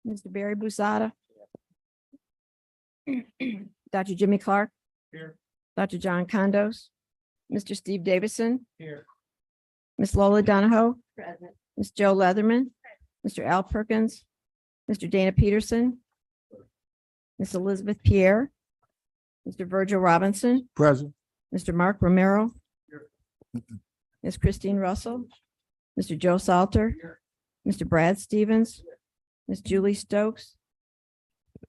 Mr. Barry Busada. Dr. Jimmy Clark. Here. Dr. John Condos. Mr. Steve Davison. Here. Miss Lola Donahoe. Present. Miss Joe Leatherman. Mr. Al Perkins. Mr. Dana Peterson. Miss Elizabeth Pierre. Mr. Virgil Robinson. Present. Mr. Mark Romero. Here. Miss Christine Russell. Mr. Joe Salter. Here. Mr. Brad Stevens. Miss Julie Stokes.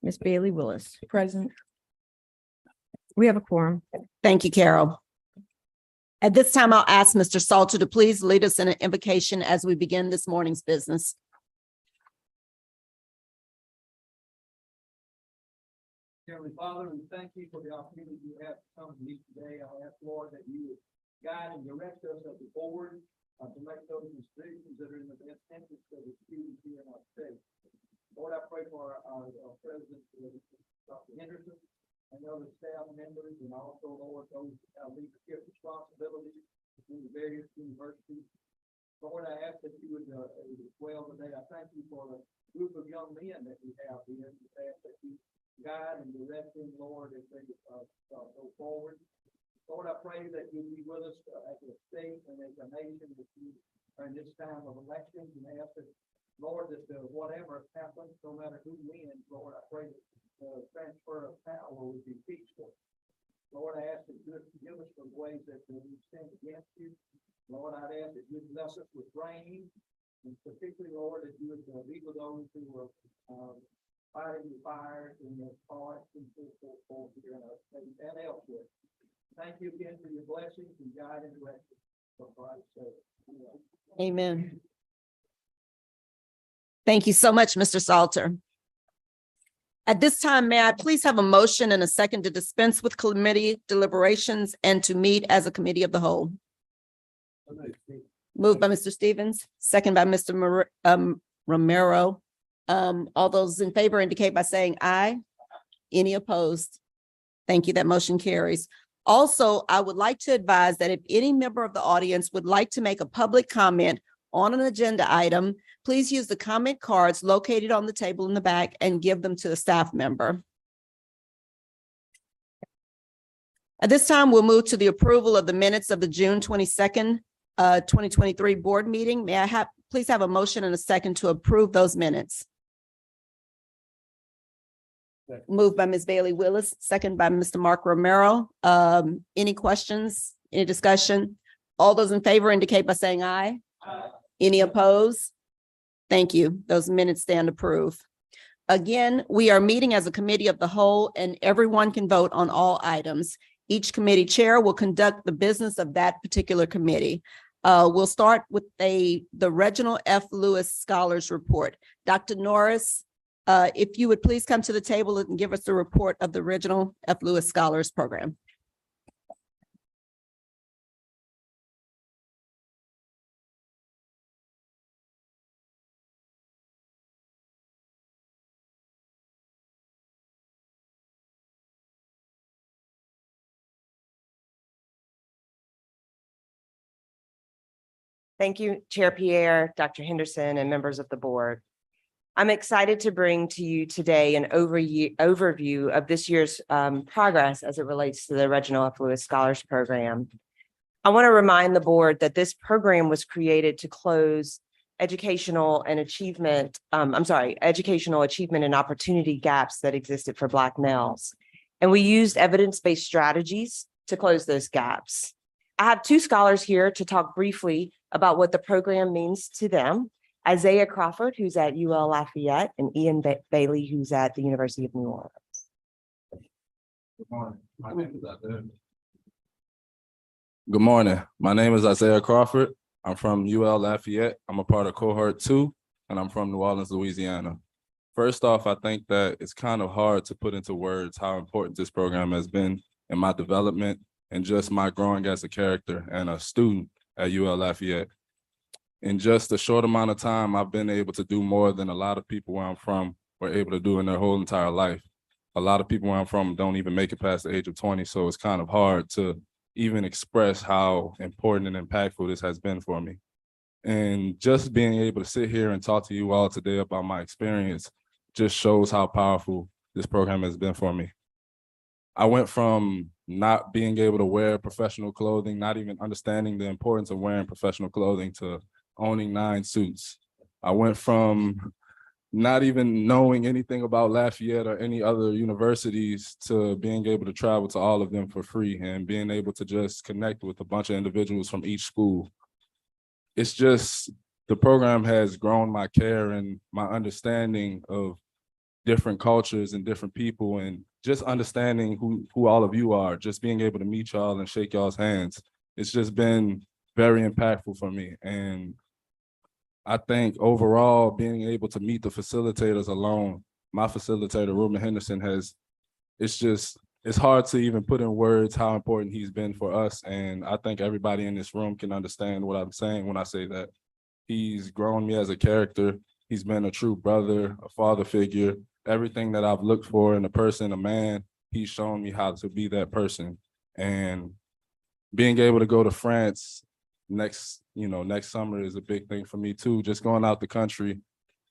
Miss Bailey Willis. Present. We have a quorum. Thank you, Carol. At this time, I'll ask Mr. Salter to please lead us in an invocation as we begin this morning's business. Heavenly Father, we thank you for the opportunity you have to come to meet today. I ask, Lord, that you would guide and direct us as a board to make those decisions that are in the best interest of the students here in our state. Lord, I pray for our president, Dr. Henderson, and other staff members, and also, Lord, those that have leadership responsibilities in the various universities. Lord, I ask that you would well today. I thank you for the group of young men that we have here. I ask that you guide and direct them, Lord, as they go forward. Lord, I pray that you be with us as a state and as a nation that you are in this time of elections, and I ask that, Lord, that whatever happens, no matter who wins, Lord, I pray that the transfer of power would be peaceful. Lord, I ask that you would forgive us for the ways that we stand against you. Lord, I'd ask that you bless us with rain, and particularly, Lord, that you would be with those who are fighting the fires and the parks and so forth here in our state and elsewhere. Thank you again for your blessings and guide and direction. For Christ's sake. Amen. Thank you so much, Mr. Salter. At this time, may I please have a motion and a second to dispense with committee deliberations and to meet as a committee of the whole? Moved by Mr. Stevens, second by Mr. Romero. All those in favor indicate by saying aye. Any opposed? Thank you. That motion carries. Also, I would like to advise that if any member of the audience would like to make a public comment on an agenda item, please use the comment cards located on the table in the back and give them to a staff member. At this time, we'll move to the approval of the minutes of the June 22nd, 2023 board meeting. May I please have a motion and a second to approve those minutes? Moved by Ms. Bailey Willis, second by Mr. Mark Romero. Any questions, any discussion? All those in favor indicate by saying aye. Aye. Any opposed? Thank you. Those minutes stand approved. Again, we are meeting as a committee of the whole, and everyone can vote on all items. Each committee chair will conduct the business of that particular committee. We'll start with the Reginald F. Lewis Scholars Report. Dr. Norris, if you would please come to the table and give us the report of the Reginald F. Lewis Scholars Program. Thank you, Chair Pierre, Dr. Henderson, and members of the board. I'm excited to bring to you today an overview of this year's progress as it relates to the Reginald F. Lewis Scholars Program. I want to remind the board that this program was created to close educational achievement and opportunity gaps that existed for Black males. And we used evidence-based strategies to close those gaps. I have two scholars here to talk briefly about what the program means to them. Isaiah Crawford, who's at UL Lafayette, and Ian Bailey, who's at the University of New Orleans. Good morning. My name is Isaiah Crawford. I'm from UL Lafayette. I'm a part of cohort 2, and I'm from New Orleans, Louisiana. First off, I think that it's kind of hard to put into words how important this program has been in my development and just my growing as a character and a student at UL Lafayette. In just a short amount of time, I've been able to do more than a lot of people where I'm from were able to do in their whole entire life. A lot of people where I'm from don't even make it past the age of 20, so it's kind of hard to even express how important and impactful this has been for me. And just being able to sit here and talk to you all today about my experience just shows how powerful this program has been for me. I went from not being able to wear professional clothing, not even understanding the importance of wearing professional clothing, to owning 9 suits. I went from not even knowing anything about Lafayette or any other universities to being able to travel to all of them for free and being able to just connect with a bunch of individuals from each school. It's just, the program has grown my care and my understanding of different cultures and different people, and just understanding who all of you are, just being able to meet y'all and shake y'all's hands. It's just been very impactful for me. And I think overall, being able to meet the facilitators alone, my facilitator, Ruben Henderson, it's hard to even put in words how important he's been for us. And I think everybody in this room can understand what I'm saying when I say that. He's grown me as a character. He's been a true brother, a father figure. Everything that I've looked for in a person, a man, he's shown me how to be that person. And being able to go to France next summer is a big thing for me too. Just going out the country,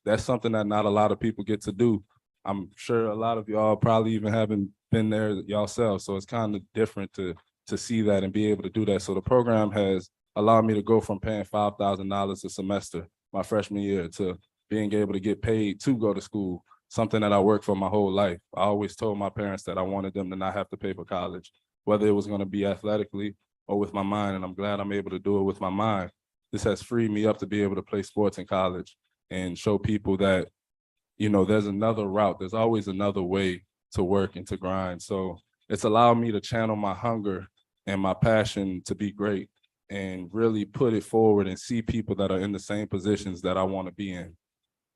that's something that not a lot of people get to do. I'm sure a lot of y'all probably even haven't been there yourselves. So it's kind of different to see that and be able to do that. So the program has allowed me to go from paying $5,000 a semester my freshman year to being able to get paid to go to school, something that I worked for my whole life. I always told my parents that I wanted them to not have to pay for college, whether it was going to be athletically or with my mind, and I'm glad I'm able to do it with my mind. This has freed me up to be able to play sports in college and show people that, there's another route. There's always another way to work and to grind. So it's allowed me to channel my hunger and my passion to be great and really put it forward and see people that are in the same positions that I want to be in.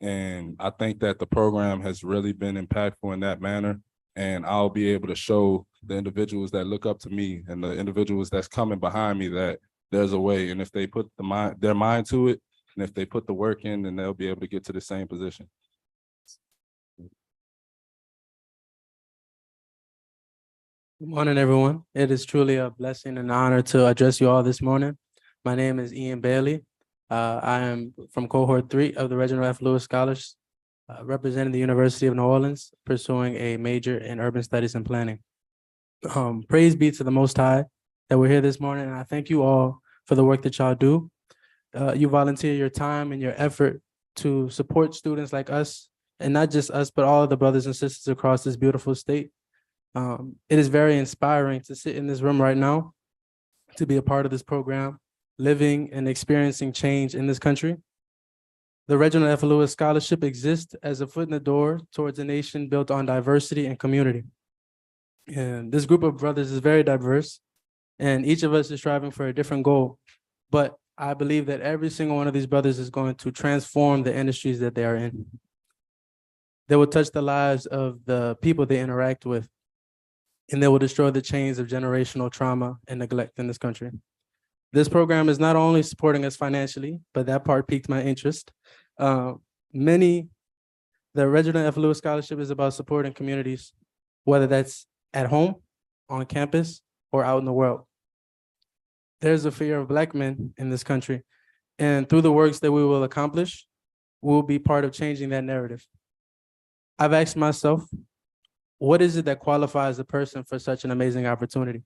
And I think that the program has really been impactful in that manner. And I'll be able to show the individuals that look up to me and the individuals that's coming behind me that there's a way. And if they put their mind to it, and if they put the work in, then they'll be able to get to the same position. Good morning, everyone. It is truly a blessing and honor to address you all this morning. My name is Ian Bailey. I am from cohort 3 of the Reginald F. Lewis Scholars, representing the University of New Orleans, pursuing a major in urban studies and planning. Praise be to the Most High that we're here this morning, and I thank you all for the work that y'all do. You volunteer your time and your effort to support students like us, and not just us, but all of the brothers and sisters across this beautiful state. It is very inspiring to sit in this room right now, to be a part of this program, living and experiencing change in this country. The Reginald F. Lewis Scholarship exists as a foot in the door towards a nation built on diversity and community. And this group of brothers is very diverse, and each of us is striving for a different goal. But I believe that every single one of these brothers is going to transform the industries that they are in. They will touch the lives of the people they interact with, and they will destroy the chains of generational trauma and neglect in this country. This program is not only supporting us financially, but that part piqued my interest. The Reginald F. Lewis Scholarship is about supporting communities, whether that's at home, on campus, or out in the world. There's a fear of Black men in this country, and through the works that we will accomplish, we'll be part of changing that narrative. I've asked myself, what is it that qualifies a person for such an amazing opportunity?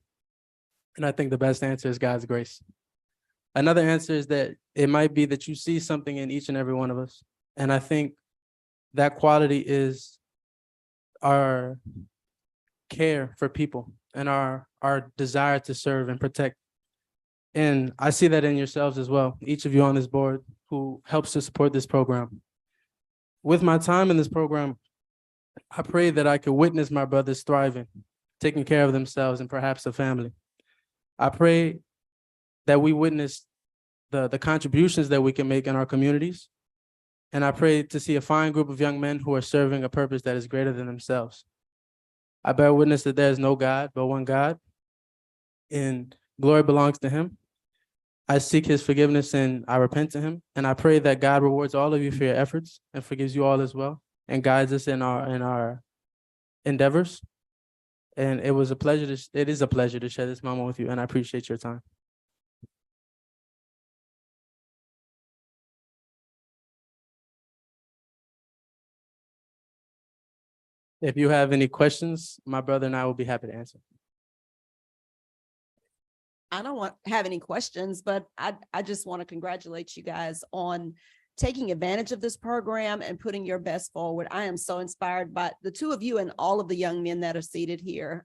And I think the best answer is God's grace. Another answer is that it might be that you see something in each and every one of us. And I think that quality is our care for people and our desire to serve and protect. And I see that in yourselves as well, each of you on this board who helps to support this program. With my time in this program, I pray that I could witness my brothers thriving, taking care of themselves and perhaps a family. I pray that we witness the contributions that we can make in our communities. And I pray to see a fine group of young men who are serving a purpose that is greater than themselves. I bear witness that there is no God but one God, and glory belongs to him. I seek his forgiveness and I repent to him. And I pray that God rewards all of you for your efforts and forgives you all as well and guides us in our endeavors. And it is a pleasure to share this moment with you, and I appreciate your time. If you have any questions, my brother and I will be happy to answer. I don't have any questions, but I just want to congratulate you guys on taking advantage of this program and putting your best forward. I am so inspired by the two of you and all of the young men that are seated here.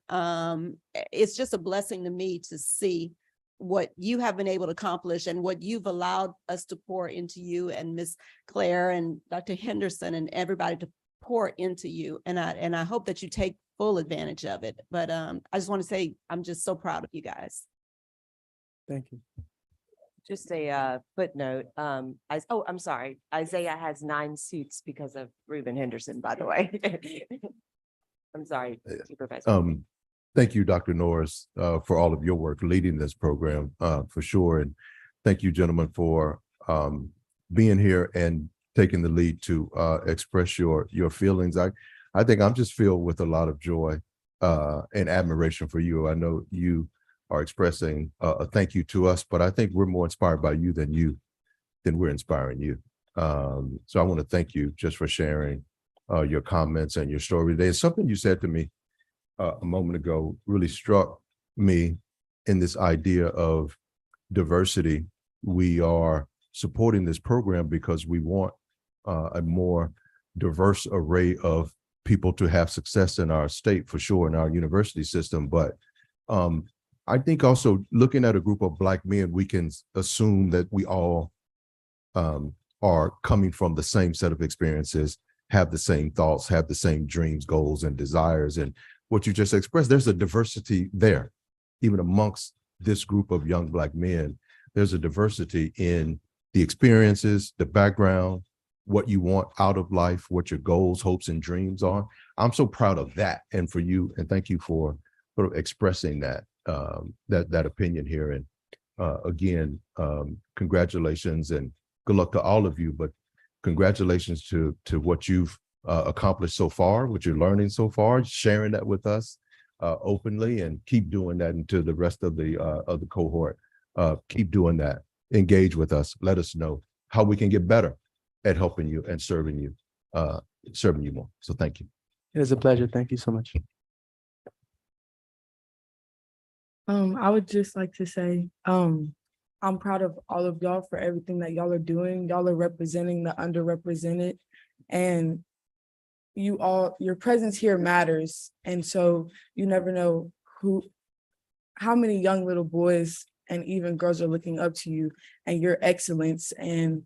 It's just a blessing to me to see what you have been able to accomplish and what you've allowed us to pour into you and Miss Claire and Dr. Henderson and everybody to pour into you. And I hope that you take full advantage of it. But I just want to say, I'm just so proud of you guys. Thank you. Just a footnote, I'm sorry, Isaiah has 9 suits because of Reuben Henderson, by the way. I'm sorry, Supervisor. Thank you, Dr. Norris, for all of your work leading this program, for sure. And thank you, gentlemen, for being here and taking the lead to express your feelings. I think I'm just filled with a lot of joy and admiration for you. I know you are expressing a thank you to us, but I think we're more inspired by you than we're inspiring you. So I want to thank you just for sharing your comments and your story today. And something you said to me a moment ago really struck me in this idea of diversity. We are supporting this program because we want a more diverse array of people to have success in our state, for sure, in our university system. But I think also looking at a group of Black men, we can assume that we all are coming from the same set of experiences, have the same thoughts, have the same dreams, goals, and desires. And what you just expressed, there's a diversity there. Even amongst this group of young Black men, there's a diversity in the experiences, the background, what you want out of life, what your goals, hopes, and dreams are. I'm so proud of that. And for you, and thank you for sort of expressing that opinion here. And again, congratulations and good luck to all of you, but congratulations to what you've accomplished so far, what you're learning so far, sharing that with us openly, and keep doing that into the rest of the cohort. Keep doing that. Engage with us. Let us know how we can get better at helping you and serving you more. So thank you. It is a pleasure. Thank you so much. I would just like to say, I'm proud of all of y'all for everything that y'all are doing. Y'all are representing the underrepresented, and your presence here matters. And so you never know how many young little boys and even girls are looking up to you and your excellence, and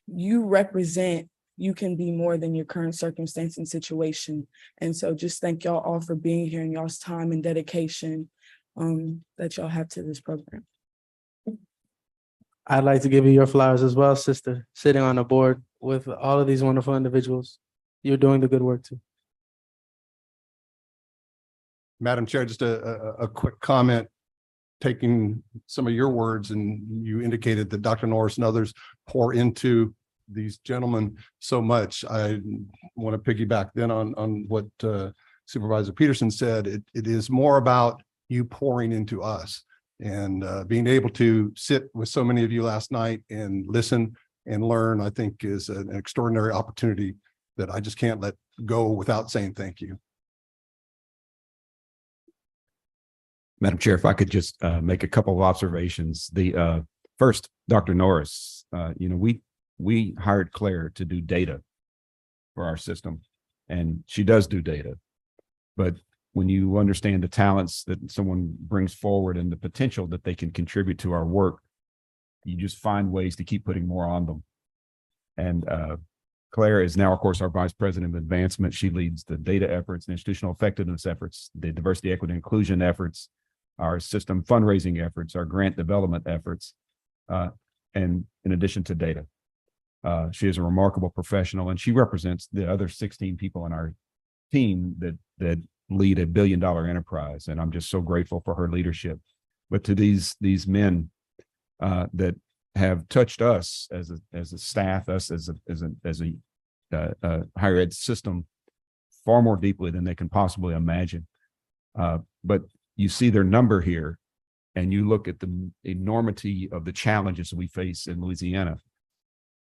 you represent. You can be more than your current circumstance and situation. And so just thank y'all all for being here and y'all's time and dedication that y'all have to this program. I'd like to give you your flowers as well, sister, sitting on a board with all of these wonderful individuals. You're doing the good work too. Madam Chair, just a quick comment, taking some of your words, and you indicated that Dr. Norris and others pour into these gentlemen so much. I want to piggyback then on what Supervisor Peterson said. It is more about you pouring into us, and being able to sit with so many of you last night and listen and learn, I think is an extraordinary opportunity that I just can't let go without saying thank you. Madam Chair, if I could just make a couple of observations. The first, Dr. Norris, we hired Claire to do data for our system, and she does do data. But when you understand the talents that someone brings forward and the potential that they can contribute to our work, you just find ways to keep putting more on them. And Claire is now, of course, our Vice President of Advancement. She leads the data efforts, the institutional effectiveness efforts, the diversity, equity, inclusion efforts, our system fundraising efforts, our grant development efforts, and in addition to data. She is a remarkable professional, and she represents the other 16 people in our team that lead a billion-dollar enterprise. And I'm just so grateful for her leadership. But to these men that have touched us as a staff, us as a higher ed system far more deeply than they can possibly imagine. But you see their number here, and you look at the enormity of the challenges we face in Louisiana.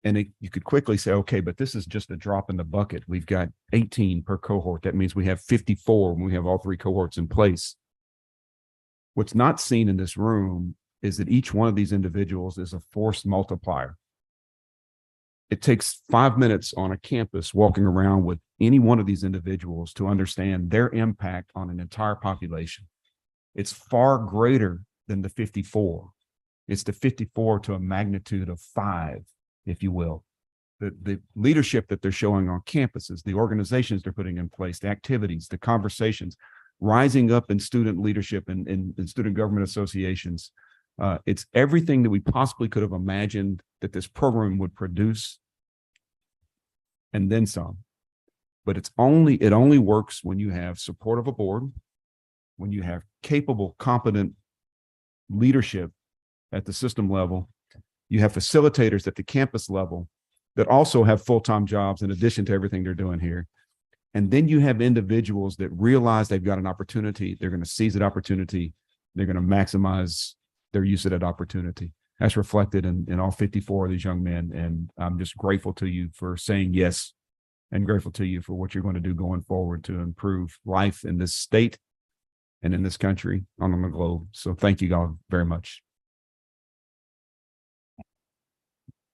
And you could quickly say, okay, but this is just a drop in the bucket. We've got 18 per cohort. That means we have 54 when we have all three cohorts in place. What's not seen in this room is that each one of these individuals is a force multiplier. It takes 5 minutes on a campus walking around with any one of these individuals to understand their impact on an entire population. It's far greater than the 54. It's the 54 to a magnitude of 5, if you will. The leadership that they're showing on campuses, the organizations they're putting in place, the activities, the conversations, rising up in student leadership and in student government associations. It's everything that we possibly could have imagined that this program would produce, and then some. But it only works when you have support of a board, when you have capable, competent leadership at the system level, you have facilitators at the campus level that also have full-time jobs in addition to everything they're doing here. And then you have individuals that realize they've got an opportunity. They're going to seize that opportunity. They're going to maximize their use of that opportunity. That's reflected in all 54 of these young men. And I'm just grateful to you for saying yes, and grateful to you for what you're going to do going forward to improve life in this state and in this country on the globe. So thank you all very much.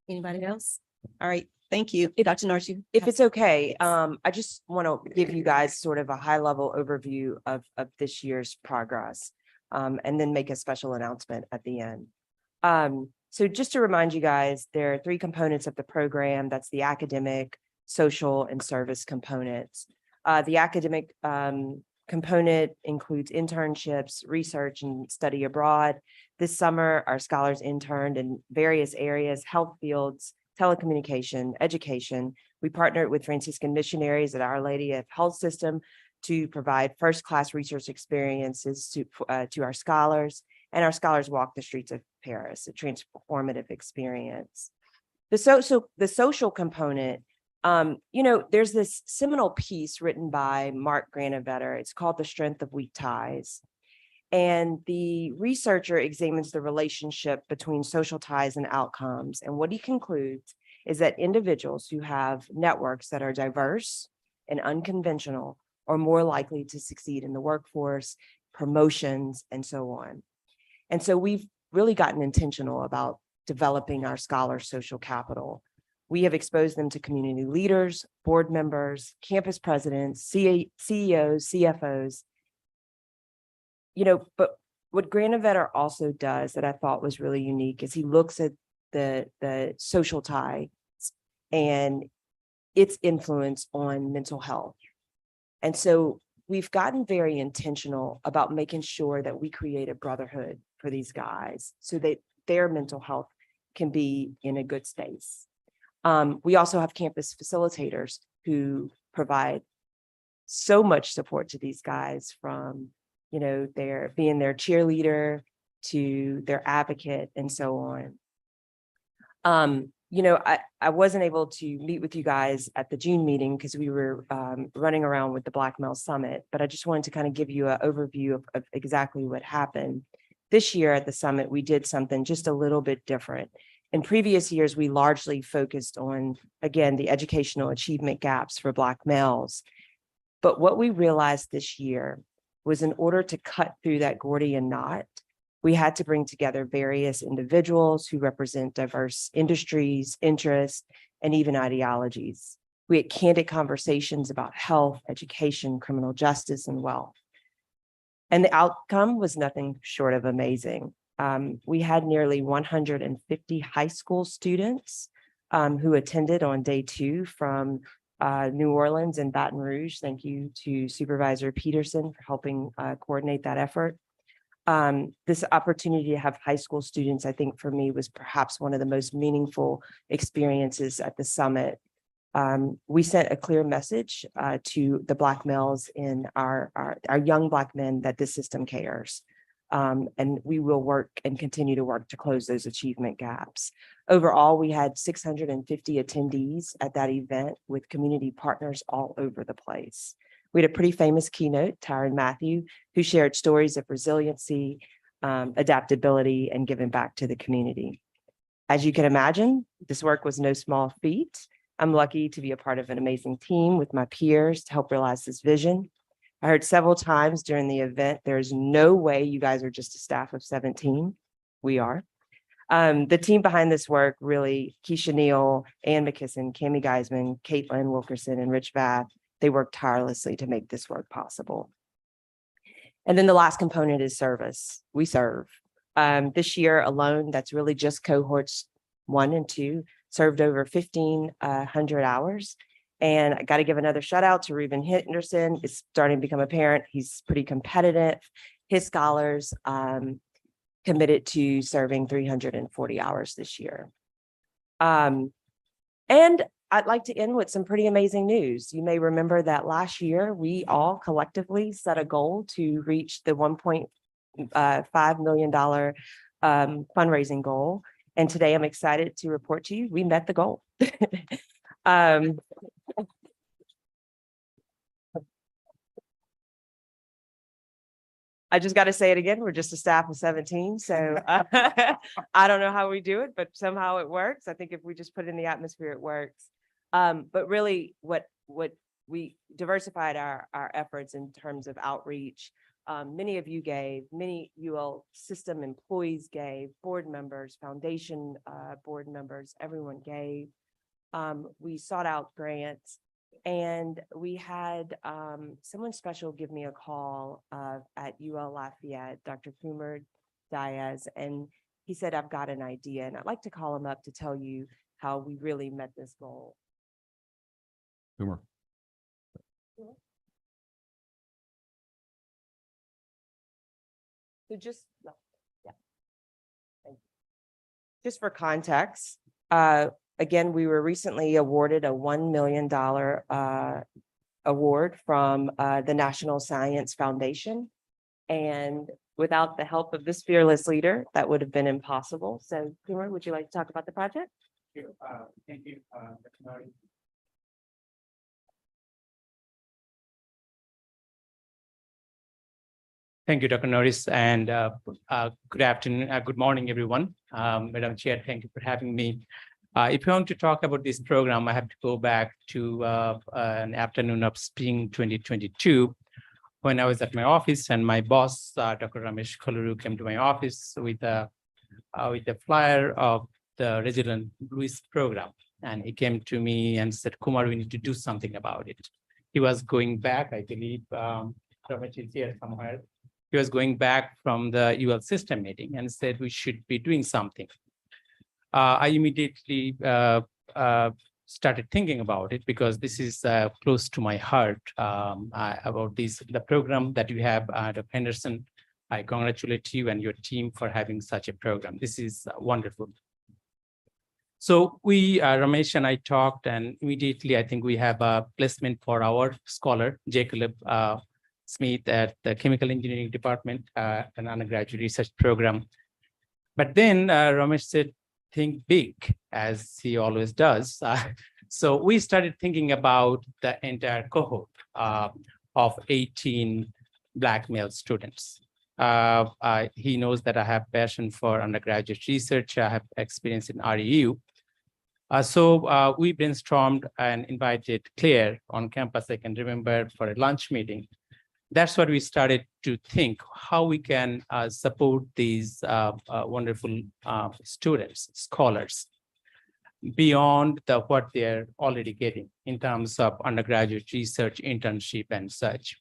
Anybody else? All right, thank you. Dr. Norris, If it's okay, I just want to give you guys sort of a high level overview of this year's progress, and then make a special announcement at the end. So just to remind you guys, there are 3 components of the program. That's the academic, social, and service components. The academic component includes internships, research, and study abroad. This summer, our scholars interned in various areas: health fields, telecommunication, education. We partnered with Franciscan missionaries at Our Lady of Health System to provide first-class research experiences to our scholars, and our scholars walked the streets of Paris, a transformative experience. The social component, there's this seminal piece written by Mark Granovetter. It's called The Strength of Weak Ties. And the researcher examines the relationship between social ties and outcomes. And what he concludes is that individuals who have networks that are diverse and unconventional are more likely to succeed in the workforce, promotions, and so on. And so we've really gotten intentional about developing our scholars' social capital. We have exposed them to community leaders, board members, campus presidents, CEOs, CFOs. But what Granovetter also does that I thought was really unique is he looks at the social tie and its influence on mental health. And so we've gotten very intentional about making sure that we create a brotherhood for these guys so that their mental health can be in a good space. We also have campus facilitators who provide so much support to these guys, from their being their cheerleader to their advocate and so on. I wasn't able to meet with you guys at the June meeting because we were running around with the Black Male Summit, but I just wanted to kind of give you an overview of exactly what happened. This year at the summit, we did something just a little bit different. In previous years, we largely focused on, again, the educational achievement gaps for Black males. But what we realized this year was, in order to cut through that Gordian knot, we had to bring together various individuals who represent diverse industries, interests, and even ideologies. We had candid conversations about health, education, criminal justice, and wealth. And the outcome was nothing short of amazing. We had nearly 150 high school students who attended on day 2 from New Orleans and Baton Rouge. Thank you to Supervisor Peterson for helping coordinate that effort. This opportunity to have high school students, I think for me, was perhaps one of the most meaningful experiences at the summit. We sent a clear message to the Black males in our young Black men that this system cares. And we will work and continue to work to close those achievement gaps. Overall, we had 650 attendees at that event with community partners all over the place. We had a pretty famous keynote, Tyron Matthew, who shared stories of resiliency, adaptability, and giving back to the community. As you can imagine, this work was no small feat. I'm lucky to be a part of an amazing team with my peers to help realize this vision. I heard several times during the event, there's no way you guys are just a staff of 17. We are. The team behind this work really, Keisha Neal, Ann McKisson, Cami Geisman, Caitlin Wilkerson, and Rich Bath, they worked tirelessly to make this work possible. And then the last component is service. We serve. This year alone, that's really just cohorts 1 and 2, served over 1,500 hours. And I got to give another shout out to Reuben Henderson. It's starting to become apparent. He's pretty competitive. His scholars committed to serving 340 hours this year. And I'd like to end with some pretty amazing news. You may remember that last year, we all collectively set a goal to reach the $1.5 million fundraising goal. And today I'm excited to report to you, we met the goal. I just got to say it again. We're just a staff of 17. So I don't know how we do it, but somehow it works. I think if we just put it in the atmosphere, it works. But really what we diversified our efforts in terms of outreach. Many of you gave, many UL system employees gave, board members, foundation board members, everyone gave. We sought out grants. And we had someone special give me a call at UL Lafayette, Dr. Kumar Diaz, and he said, I've got an idea. And I'd like to call him up to tell you how we really met this goal. Boomer. So just, yeah. Thank you. Just for context, again, we were recently awarded a $1 million award from the National Science Foundation. And without the help of this fearless leader, that would have been impossible. So, Kumar, would you like to talk about the project? Thank you. Thank you, Dr. Norris, and good afternoon, good morning, everyone. Madam Chair, thank you for having me. If you want to talk about this program, I have to go back to an afternoon of spring 2022, when I was at my office and my boss, Dr. Ramesh Koluru, came to my office with a flyer of the Resident Lewis program. And he came to me and said, Kumar, we need to do something about it. He was going back, I believe, Ramesh is here somewhere. He was going back from the UL system meeting and said we should be doing something. I immediately started thinking about it because this is close to my heart about the program that you have, Dr. Henderson. I congratulate you and your team for having such a program. This is wonderful. So we, Ramesh and I talked, and immediately I think we have a placement for our scholar, Jacob Smith at the Chemical Engineering Department, an undergraduate research program. But then Ramesh said, think big, as he always does. So we started thinking about the entire cohort of 18 Black male students. He knows that I have passion for undergraduate research. I have experience in REU. So we brainstormed and invited Claire on campus, I can remember, for a lunch meeting. That's what we started to think, how we can support these wonderful students, scholars, beyond what they're already getting in terms of undergraduate research, internship, and such.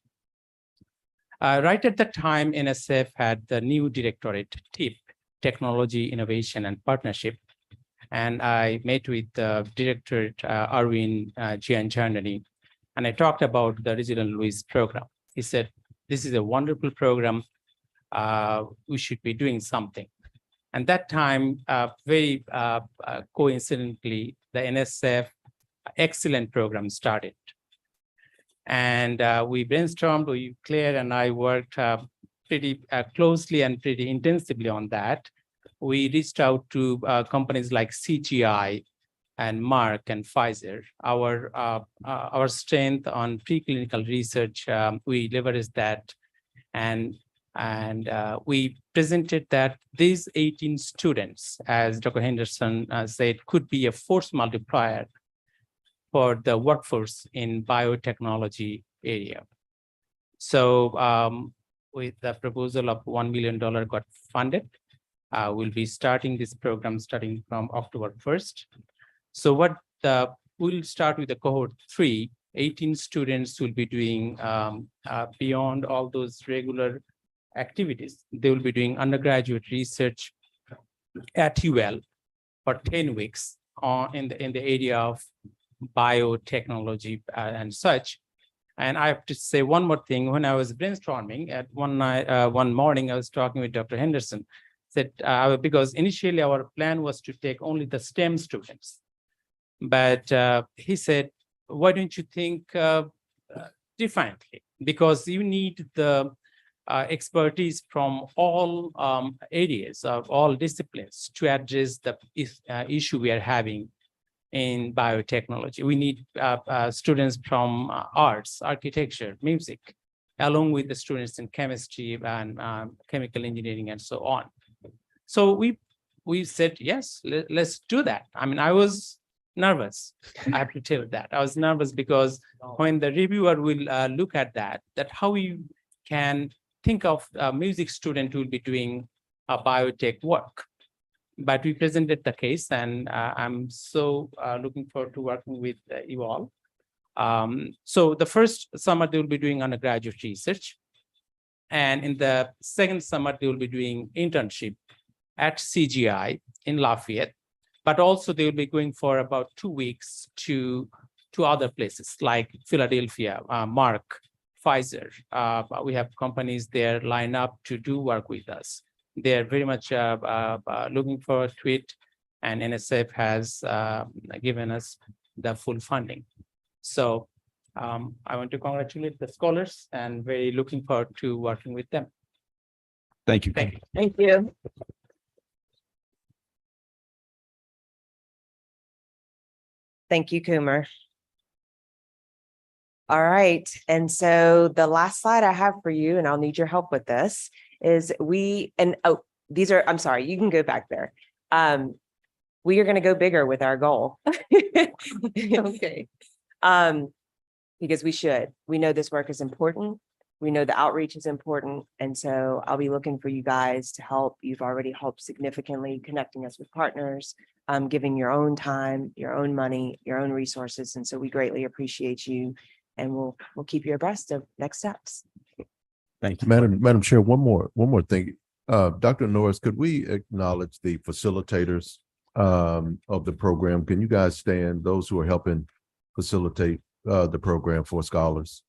Right at the time, NSF had the new directorate, TIP, Technology, Innovation, and Partnership. And I met with the director, Arvind Gianchandani, and I talked about the Resident Lewis program. He said, this is a wonderful program. We should be doing something. And that time, very coincidentally, the NSF excellent program started. And we brainstormed, Claire and I worked pretty closely and pretty intensively on that. We reached out to companies like CGI and Merck and Pfizer. Our strength on preclinical research, we leveraged that. And And we presented that these 18 students, as Dr. Henderson said, could be a force multiplier for the workforce in biotechnology area. So with the proposal of $1 million got funded, we'll be starting this program starting from October 1st. So we'll start with the cohort 3. 18 students will be doing beyond all those regular activities. They will be doing undergraduate research at UL for 10 weeks in the area of biotechnology and such. And I have to say one more thing. When I was brainstorming at one morning, I was talking with Dr. Henderson, said because initially our plan was to take only the STEM students, but he said, why don't you think differently? Because you need the expertise from all areas of all disciplines to address the issue we are having in biotechnology. We need students from arts, architecture, music, along with the students in chemistry and chemical engineering and so on. So we said, yes, let's do that. I mean, I was nervous. I have to tell you that. I was nervous because when the reviewer will look at that how we can think of a music student who will be doing biotech work. But we presented the case, and I'm so looking forward to working with you all. So the first summer, they will be doing undergraduate research. And in the second summer, they will be doing internship at CGI in Lafayette. But also they will be going for about 2 weeks to other places like Philadelphia, Merck, Pfizer. We have companies there line up to do work with us. They're very much looking forward to it, and NSF has given us the full funding. So I want to congratulate the scholars and very looking forward to working with them. Thank you. Thank you. Thank you. Thank you, Coomer. All right, and so the last slide I have for you, and I'll need your help with this, is I'm sorry, you can go back there. We are going to go bigger with our goal. Okay. Because we should. We know this work is important. We know the outreach is important. And so I'll be looking for you guys to help. You've already helped significantly connecting us with partners, giving your own time, your own money, your own resources. And so we greatly appreciate you, and we'll keep you abreast of next steps. Thank you. Madam Chair, one more thing. Dr. Norris, could we acknowledge the facilitators of the program? Can you guys stand, those who are helping facilitate the program for scholars?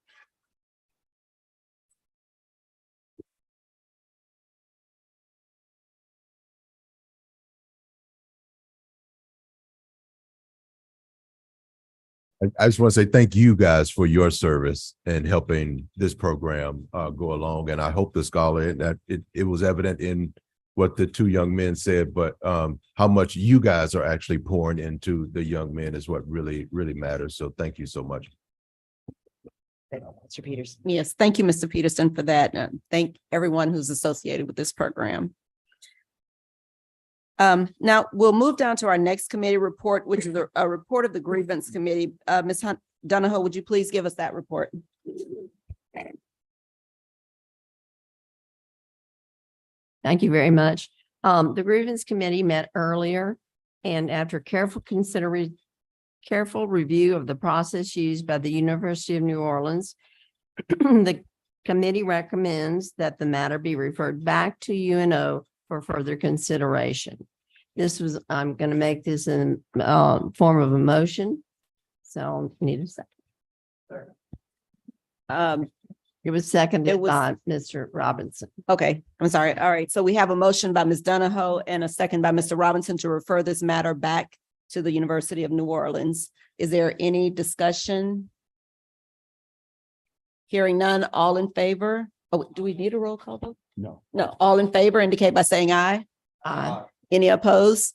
I just want to say thank you guys for your service and helping this program go along. And I hope the scholar, that it was evident in what the two young men said, but how much you guys are actually pouring into the young men is what really, really matters. So thank you so much. Mr. Peters. Yes, thank you, Mr. Peterson, for that. Thank everyone who's associated with this program. Now we'll move down to our next committee report, which is a report of the grievance committee. Ms. Donahoe, would you please give us that report? Thank you very much. The grievance committee met earlier, and after careful review of the process used by the University of New Orleans, the committee recommends that the matter be referred back to UNO for further consideration. I'm going to make this in form of a motion. So need a second. It was seconded by Mr. Robinson. Okay, I'm sorry. All right. So we have a motion by Ms. Donahoe and a second by Mr. Robinson to refer this matter back to the University of New Orleans. Is there any discussion? Hearing none, all in favor? Oh, do we need a roll call vote? No. No, all in favor indicate by saying aye. Aye. Any opposed?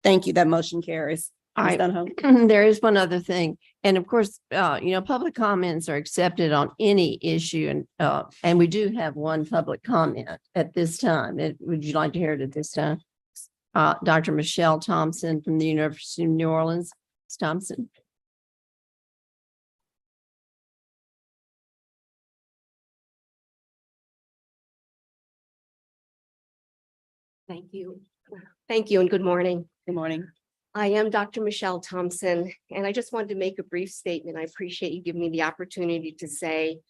Thank you. That motion carries. Ms. I, Donahoe? there is one other thing. And of course, public comments are accepted on any issue and we do have one public comment at this time. Would you like to hear it at this time? Dr. Michelle Thompson from the University of New Orleans. Ms. Thompson. Thank you. Thank you and good morning. Good morning. I am Dr. Michelle Thompson, and I just wanted to make a brief statement. I appreciate you giving me the opportunity to say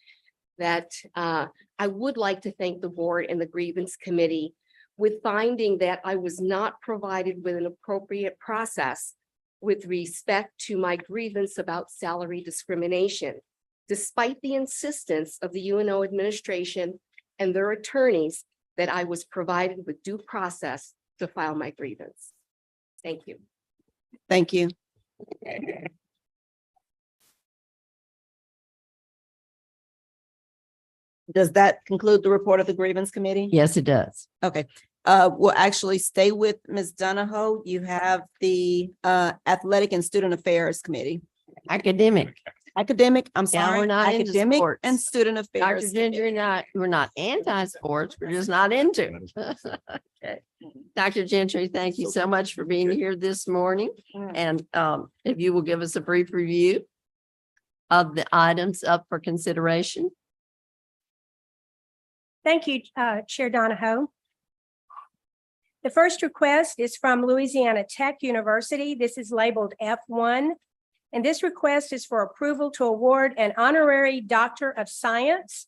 that I would like to thank the board and the grievance committee with finding that I was not provided with an appropriate process with respect to my grievance about salary discrimination, despite the insistence of the UNO administration and their attorneys that I was provided with due process to file my grievance. Thank you. Thank you. Does that conclude the report of the grievance committee? Yes, it does. Okay, we'll actually stay with Ms. Donahoe. You have the Athletic and Student Affairs Committee. Academic. Academic, I'm Yeah, sorry, we're not into Academic sports. and Student Dr. Affairs. Ginger, we're not anti-sports, we're just not into it. Okay. Dr. Gentry, thank you so much for being here this morning. And if you will give us a brief review of the items up for consideration. Thank you, Chair Donahoe. The first request is from Louisiana Tech University. This is labeled F1. And this request is for approval to award an honorary Doctor of Science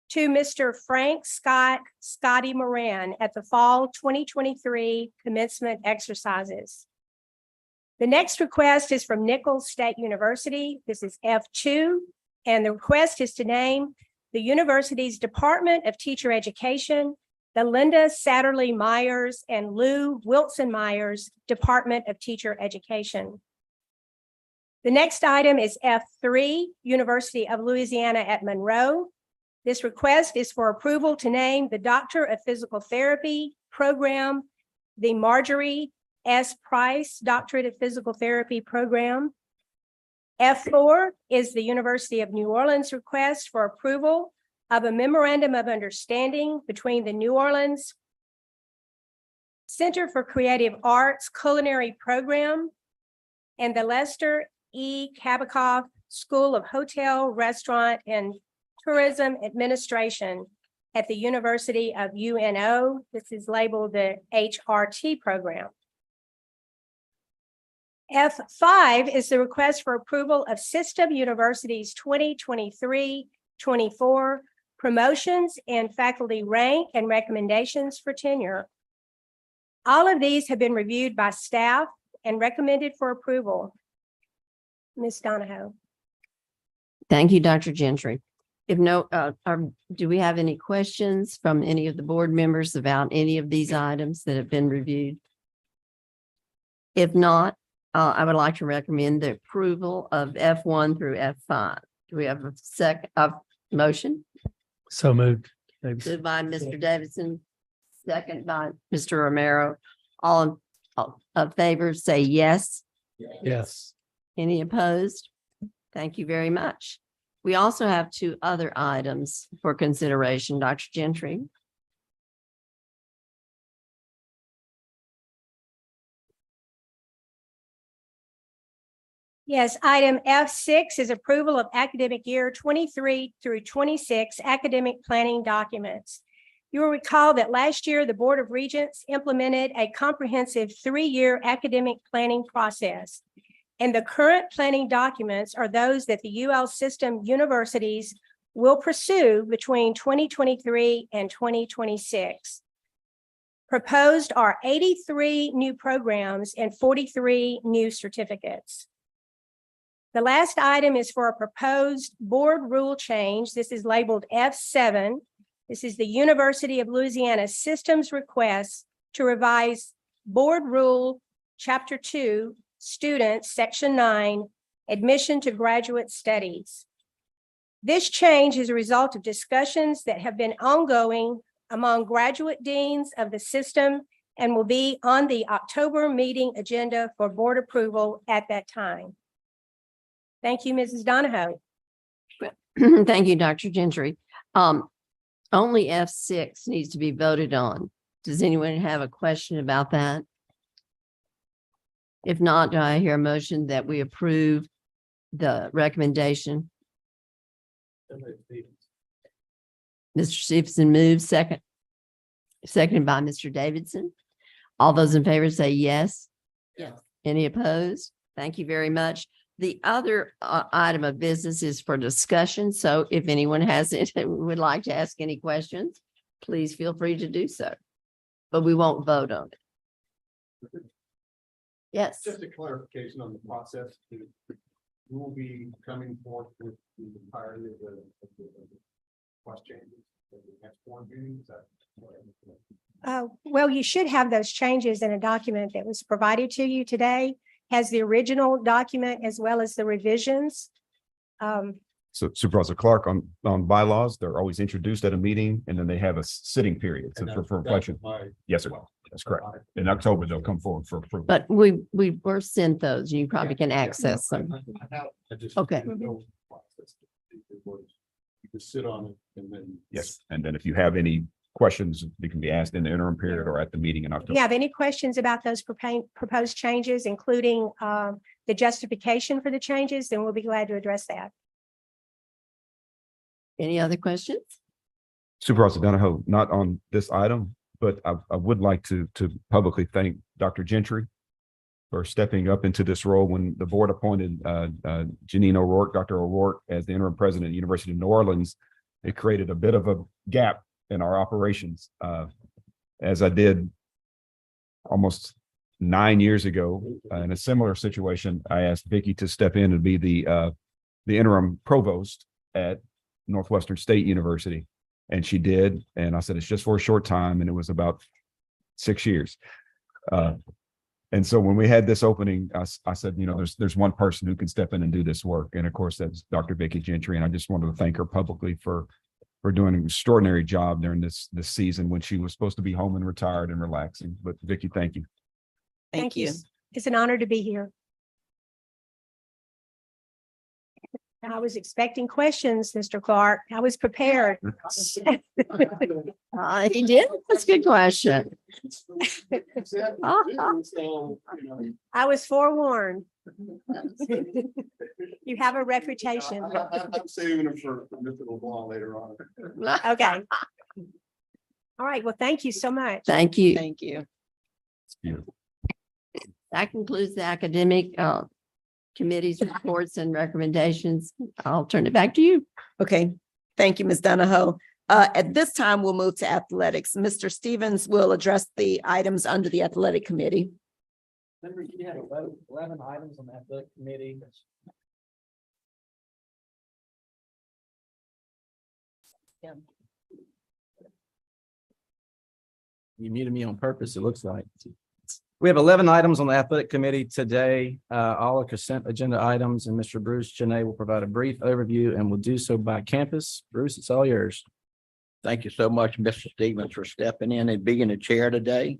to Mr. Frank Scotty Moran at the fall 2023 commencement exercises. The next request is from Nichols State University. This is F2. And the request is to name the university's Department of Teacher Education, the Linda Satterley Myers and Lou Wilson Myers Department of Teacher Education. The next item is F3, University of Louisiana at Monroe. This request is for approval to name the Doctor of Physical Therapy program, the Marjorie S. Price Doctorate of Physical Therapy program. F4 is the University of New Orleans request for approval of a memorandum of understanding between the New Orleans Center for Creative Arts Culinary Program and the Lester E. Kabikoff School of Hotel, Restaurant, and Tourism Administration at the University of UNO. This is labeled the HRT program. F5 is the request for approval of System University's 2023-24 promotions and faculty rank and recommendations for tenure. All of these have been reviewed by staff and recommended for approval. Ms. Donahoe. Thank you, Dr. Gentry. If no, do we have any questions from any of the board members about any of these items that have been reviewed? If not, I would like to recommend the approval of F1 through F5. Do we have a motion? So moved. Moved by Mr. Davidson, second by Mr. Romero. All in favor, say yes. Yes. Any opposed? Thank you very much. We also have two other items for consideration, Dr. Gentry. Yes, item F6 is approval of academic year 23 through 26 academic planning documents. You will recall that last year, the Board of Regents implemented a comprehensive 3-year academic planning process. And the current planning documents are those that the UL system universities will pursue between 2023 and 2026. Proposed are 83 new programs and 43 new certificates. The last item is for a proposed board rule change. This is labeled F7. This is the University of Louisiana Systems request to revise Board Rule Chapter 2, Students, Section 9, Admission to Graduate Studies. This change is a result of discussions that have been ongoing among graduate deans of the system and will be on the October meeting agenda for board approval at that time. Thank you, Mrs. Donahoe. Thank you, Dr. Gentry. Only F6 needs to be voted on. Does anyone have a question about that? If not, do I hear a motion that we approve the recommendation? Mr. Stevenson moves second. Seconded by Mr. Davidson. All those in favor say yes. Yes. Any opposed? Thank you very much. The other item of business is for discussion. So if anyone has it, would like to ask any questions, please feel free to do so. But we won't vote on it. Yes. Just a clarification on the process. We will be coming forth with the entirety of the question. Next board meeting. Is that Well, you should have those changes in a document that was provided to you today. Has the original document as well as the revisions. So Supervisor Clark, on bylaws, they're always introduced at a meeting and then they have a sitting period. So for reflection. Yes, sir. That's correct. In October, they'll come forward for approval. But we were sent those. You probably can access them. Okay. You can sit on it and then. Yes, and then if you have any questions, they can be asked in the interim period or at the meeting in If October. you have any questions about those proposed changes, including the justification for the changes, then we'll be glad to address that. Any other questions? Supervisor Donahoe, not on this item, but I would like to publicly thank Dr. Gentry for stepping up into this role when the board appointed Janine O'Rourke, Dr. O'Rourke, as the interim president of the University of New Orleans. It created a bit of a gap in our operations. As I did almost 9 years ago in a similar situation, I asked Vicki to step in and be the interim provost at Northwestern State University. And she did. And I said, it's just for a short time. And it was about 6 years. And so when we had this opening, I said, you know, there's one person who can step in and do this work. And of course, that's Dr. Vicki Gentry. And I just wanted to thank her publicly for doing an extraordinary job during this season when she was supposed to be home and retired and relaxing. But Vicki, thank you. Thank you. It's an honor to be here. I was expecting questions, Mr. Clark. I was prepared. He did. That's a good question. I was forewarned. You have a reputation. I'm saving them for Mr. LeBlanc later on. Okay. All right. Well, thank you so much. Thank you. Thank you. It's beautiful. That concludes the academic committee's reports and recommendations. I'll turn it back to you. Okay, thank you, Ms. Donahoe. At this time, we'll move to athletics. Mr. Stevens will address the items under the athletic committee. Remember, you had 11 items on that committee. You muted me on purpose, it looks like. We have 11 items on the athletic committee today, all are consent agenda items, and Mr. Bruce Janay will provide a brief overview and will do so by campus. Bruce, it's all yours. Thank you so much, Mr. Stevens, for stepping in and being the chair today.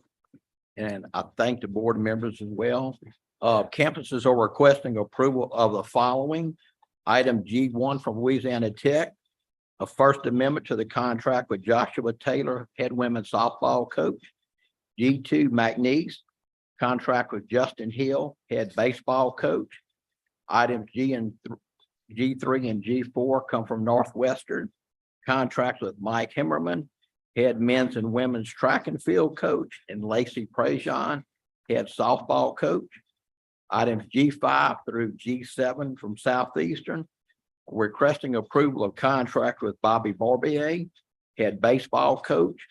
And I thank the board members as well. Campuses are requesting approval of the following. Item G1 from Louisiana Tech, a first amendment to the contract with Joshua Taylor, head women's softball coach. G2 McNeese, contract with Justin Hill, head baseball coach. Items G3 and G4 come from Northwestern. Contracts with Mike Himmerman, head men's and women's track and field coach, and Lacey Prejean, head softball coach. Items G5 through G7 from Southeastern, requesting approval of contract with Bobby Barbier, head baseball coach,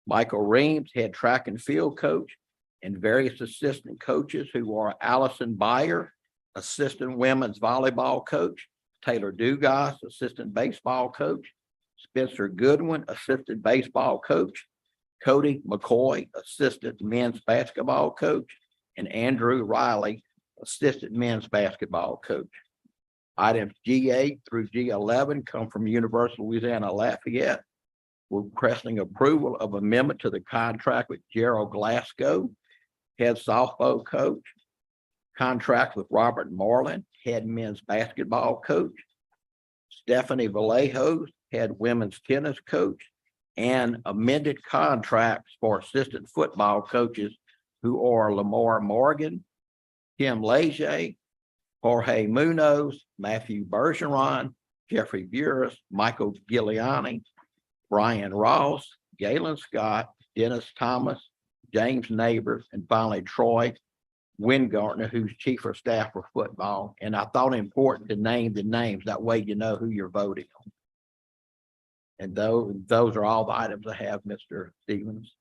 Michael Reams, head track and field coach, and various assistant coaches who are Allison Byer, assistant women's volleyball coach, Taylor Dugas, assistant baseball coach, Spencer Goodwin, assistant baseball coach, Cody McCoy, assistant men's basketball coach, and Andrew Riley, assistant men's basketball coach. Items G8 through G11 come from University of Louisiana Lafayette. requesting approval of amendment to the contract with Gerald Glasgow, head softball coach. Contract with Robert Marlin, head men's basketball coach. Stephanie Vallejo, head women's tennis coach. And amended contracts for assistant football coaches who are Lamar Morgan, Tim Leger, Jorge Munoz, Matthew Bergeron, Jeffrey Burris, Michael Giuliani, Brian Ross, Galen Scott, Dennis Thomas, James Neighbors, and finally Troy Wingartner, who's chief of staff for football. And I thought it important to name the names. That way you know who you're voting on. And those are all the items I have, Mr. Stevens.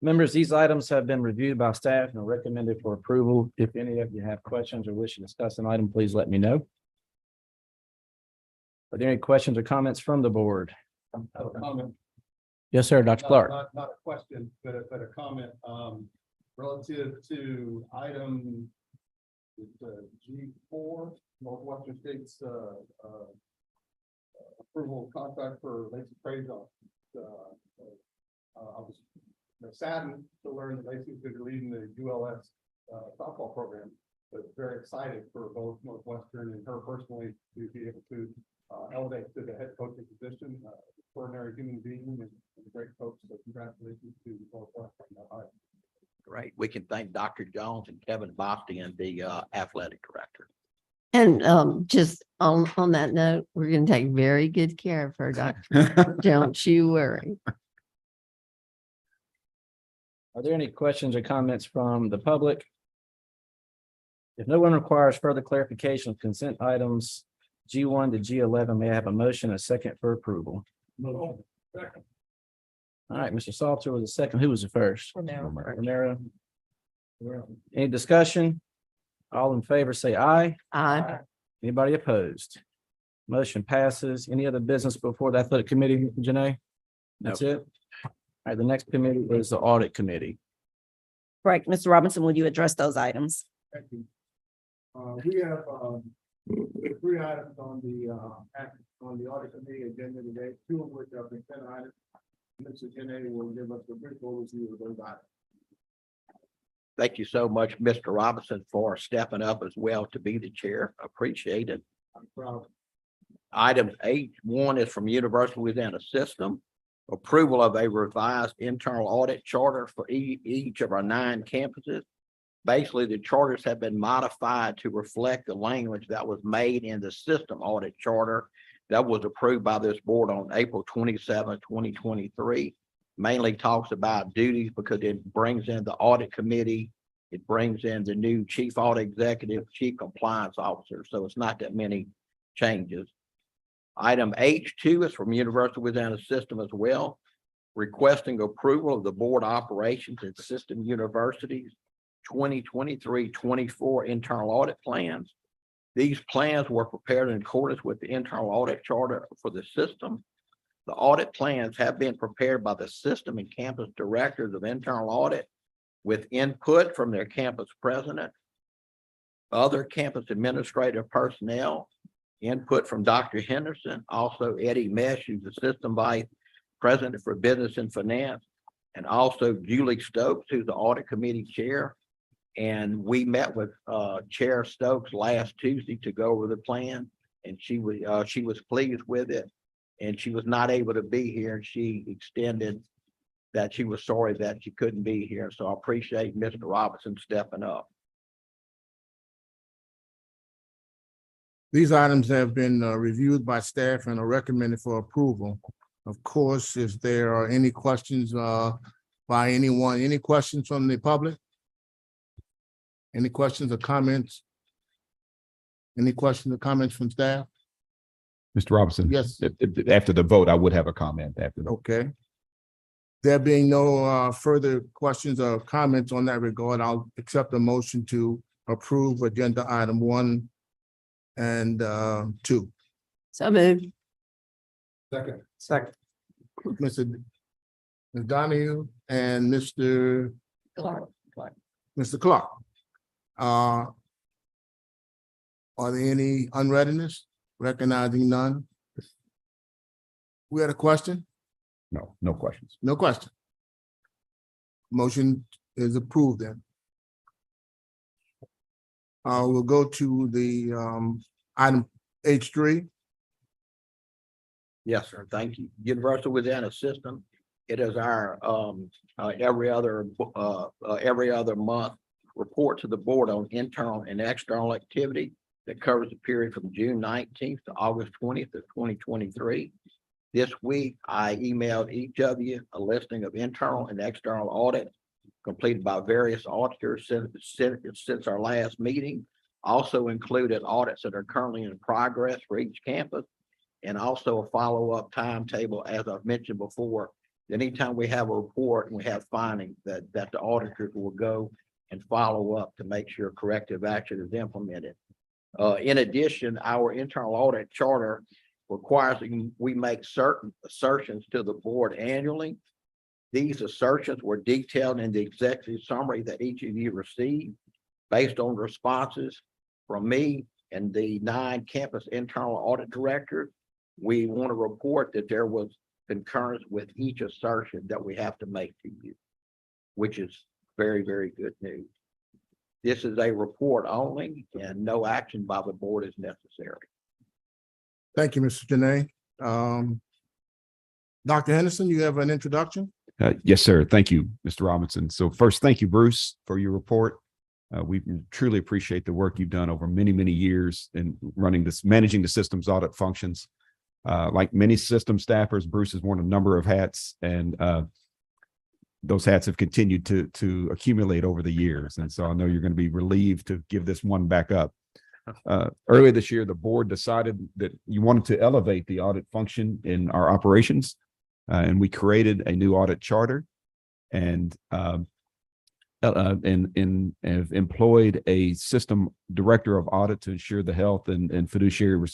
Members, these items have been reviewed by staff and are recommended for approval. If any of you have questions or wish to discuss an item, please let me know. Are there any questions or comments from the board? I have a comment. Yes, sir, Dr. Clark. Not a question, but a comment, relative to item G4, Northwestern State's, approval of contract for Lacey Praise-Off. I was saddened to learn that Lacey's been leading the ULS softball program, but very excited for both Northwestern and her personally to be able to elevate to the head coaching position. Extraordinary human being and a great coach. So congratulations to Northwestern. Great. We can thank Dr. Jones and Kevin Bostian, the athletic director. And just on that note, we're going to take very good care of her, Doctor. Don't you worry. Are there any questions or comments from the public? If no one requires further clarification of consent items G1 to G11, may I have a motion, a second for approval? All right, Mr. Salter was the second. Who was the first? Romero. Any discussion? All in favor, say aye. Aye. Anybody opposed? Motion passes. Any other business before the athletic committee, Janae? That's it? All right, the next committee is the audit committee. Right, Mr. Robinson, will you address those items? Thank you. We have, 3 items on the audit committee agenda today, 2 of which are consent items. Mr. Janae will give us a brief overview of those items. Thank you so much, Mr. Robinson, for stepping up as well to be the chair. Appreciate it. I'm proud. Item H1 is from University of Louisiana System. Approval of a revised internal audit charter for each of our 9 campuses. Basically, the charters have been modified to reflect the language that was made in the system audit charter that was approved by this board on April 27, 2023. Mainly talks about duties because it brings in the audit committee. It brings in the new chief audit executive, chief compliance officer. So it's not that many changes. Item H2 is from University of Louisiana System as well, requesting approval of the board operations and system universities 2023-24 internal audit plans. These plans were prepared in accordance with the internal audit charter for the system. The audit plans have been prepared by the system and campus directors of internal audit with input from their campus president, other campus administrative personnel, input from Dr. Henderson, also Eddie Mesh, who's the system vice president for business and finance, and also Julie Stokes, who's the audit committee chair. And we met with Chair Stokes last Tuesday to go over the plan, and she was pleased with it. And she was not able to be here, and she extended that she was sorry that she couldn't be here. So I appreciate Mr. Robinson stepping up. These items have been reviewed by staff and are recommended for approval. Of course, if there are any questions by anyone, any questions from the public? Any questions or comments? Any questions or comments from staff? Mr. Robinson? Yes. After the vote, I would have a comment after. Okay. There being no further questions or comments on that regard, I'll accept a motion to approve agenda item 1 and 2. So moved. Second. Mr. Donahue and Mr. Clark. Mr. Clark. Are there any unreadiness? Recognizing none. We had a question? No, no questions. No question. Motion is approved then. We'll go to the item H3. Yes, sir. Thank you. Universal Louisiana System. It is our every other month report to the board on internal and external activity that covers the period from June 19th to August 20th of 2023. This week, I emailed each of you a listing of internal and external audits completed by various auditors since our last meeting. Also included audits that are currently in progress for each campus, and also a follow-up timetable, as I've mentioned before. Anytime we have a report and we have findings, that the auditors will go and follow up to make sure corrective action is implemented. In addition, our internal audit charter requires that we make certain assertions to the board annually. These assertions were detailed in the executive summary that each of you received. Based on responses from me and the 9 campus internal audit directors, we want to report that there was concurrence with each assertion that we have to make to you, which is very, very good news. This is a report only, and no action by the board is necessary. Thank you, Mr. Janae. Dr. Henderson, you have an introduction? Yes, sir. Thank you, Mr. Robinson. So first, thank you, Bruce, for your report. We truly appreciate the work you've done over many, many years in managing the systems audit functions. Like many system staffers, Bruce has worn a number of hats, and those hats have continued to accumulate over the years. And so I know you're going to be relieved to give this one back up. Earlier this year, the board decided that you wanted to elevate the audit function in our operations, and we created a new audit charter and have employed a system director of audit to ensure the health and fiduciary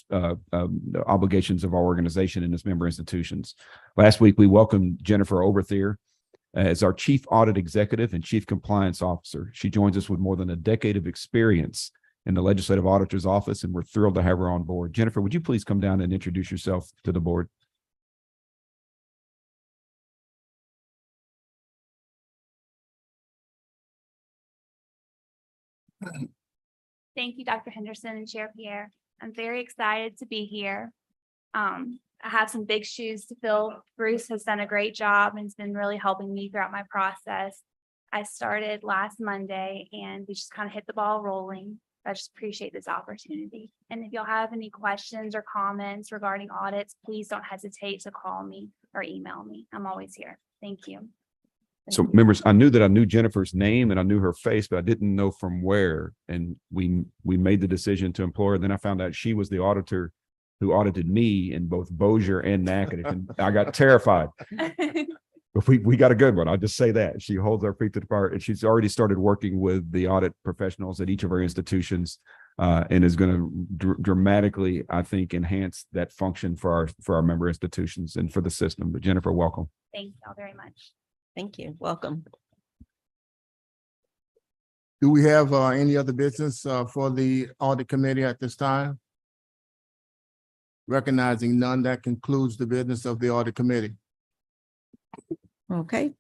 obligations of our organization and its member institutions. Last week, we welcomed Jennifer Oberthier as our chief audit executive and chief compliance officer. She joins us with more than a decade of experience in the legislative auditor's office, and we're thrilled to have her on board. Jennifer, would you please come down and introduce yourself to the board? Thank you, Dr. Henderson and Chair Pierre. I'm very excited to be here. I have some big shoes to fill. Bruce has done a great job and has been really helping me throughout my process. I started last Monday and we just kind of hit the ball rolling. I just appreciate this opportunity. And if y'all have any questions or comments regarding audits, please don't hesitate to call me or email me. I'm always here. Thank you. So members, I knew Jennifer's name and I knew her face, but I didn't know from where. And we made the decision to employ her. Then I found out she was the auditor who audited me in both Bossier and Natchitoches, and I got terrified. But we got a good one. I'll just say that. She holds our feet to the fire, and she's already started working with the audit professionals at each of our institutions, and is going to dramatically, I think, enhance that function for our member institutions and for the system. But Jennifer, welcome. Thank y'all very much. Thank you. Welcome. Do we have any other business for the audit committee at this time? Recognizing none, that concludes the business of the audit committee. Okay.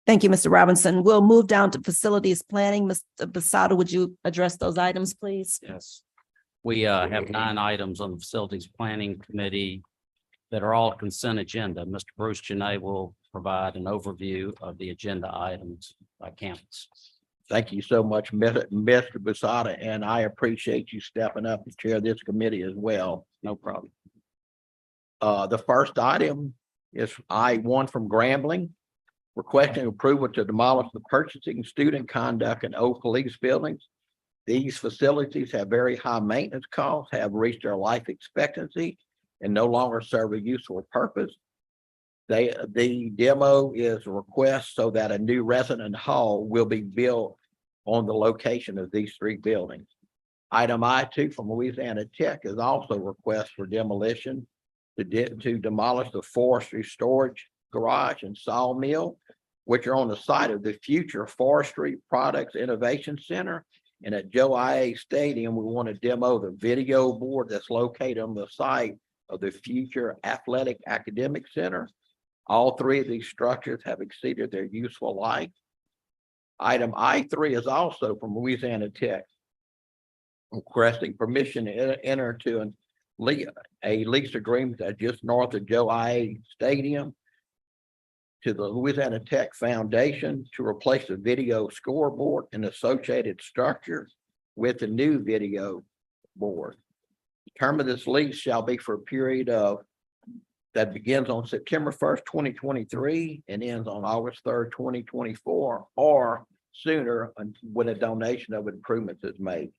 Thank you, Mr. Robinson. We'll move down to facilities planning. Mr. Basada, would you address those items, please? Yes. We have 9 items on the Facilities Planning Committee that are all consent agenda. Mr. Bruce Janae will provide an overview of the agenda items by campus. Thank you so much, Mr. Basada, and I appreciate you stepping up to chair this committee as well. No problem. The first item is I-1 from Grambling, requesting approval to demolish the purchasing, student conduct, and old police buildings. These facilities have very high maintenance costs, have reached their life expectancy, and no longer serve a useful purpose. The demo is a request so that a new resident hall will be built on the location of these 3 buildings. Item I-2 from Louisiana Tech is also a request for demolition to demolish the forestry storage garage and sawmill, which are on the site of the future Forestry Products Innovation Center. And at Joe I.A. Stadium, we want to demo the video board that's located on the site of the future Athletic Academic Center. All three of these structures have exceeded their useful life. Item I3 is also from Louisiana Tech, requesting permission to enter into a lease agreement that's just north of Joe I.A. Stadium to the Louisiana Tech Foundation to replace the video scoreboard and associated structures with the new video board. The term of this lease shall be for a period that begins on September 1st, 2023 and ends on August 3rd, 2024, or sooner when a donation of improvements is made.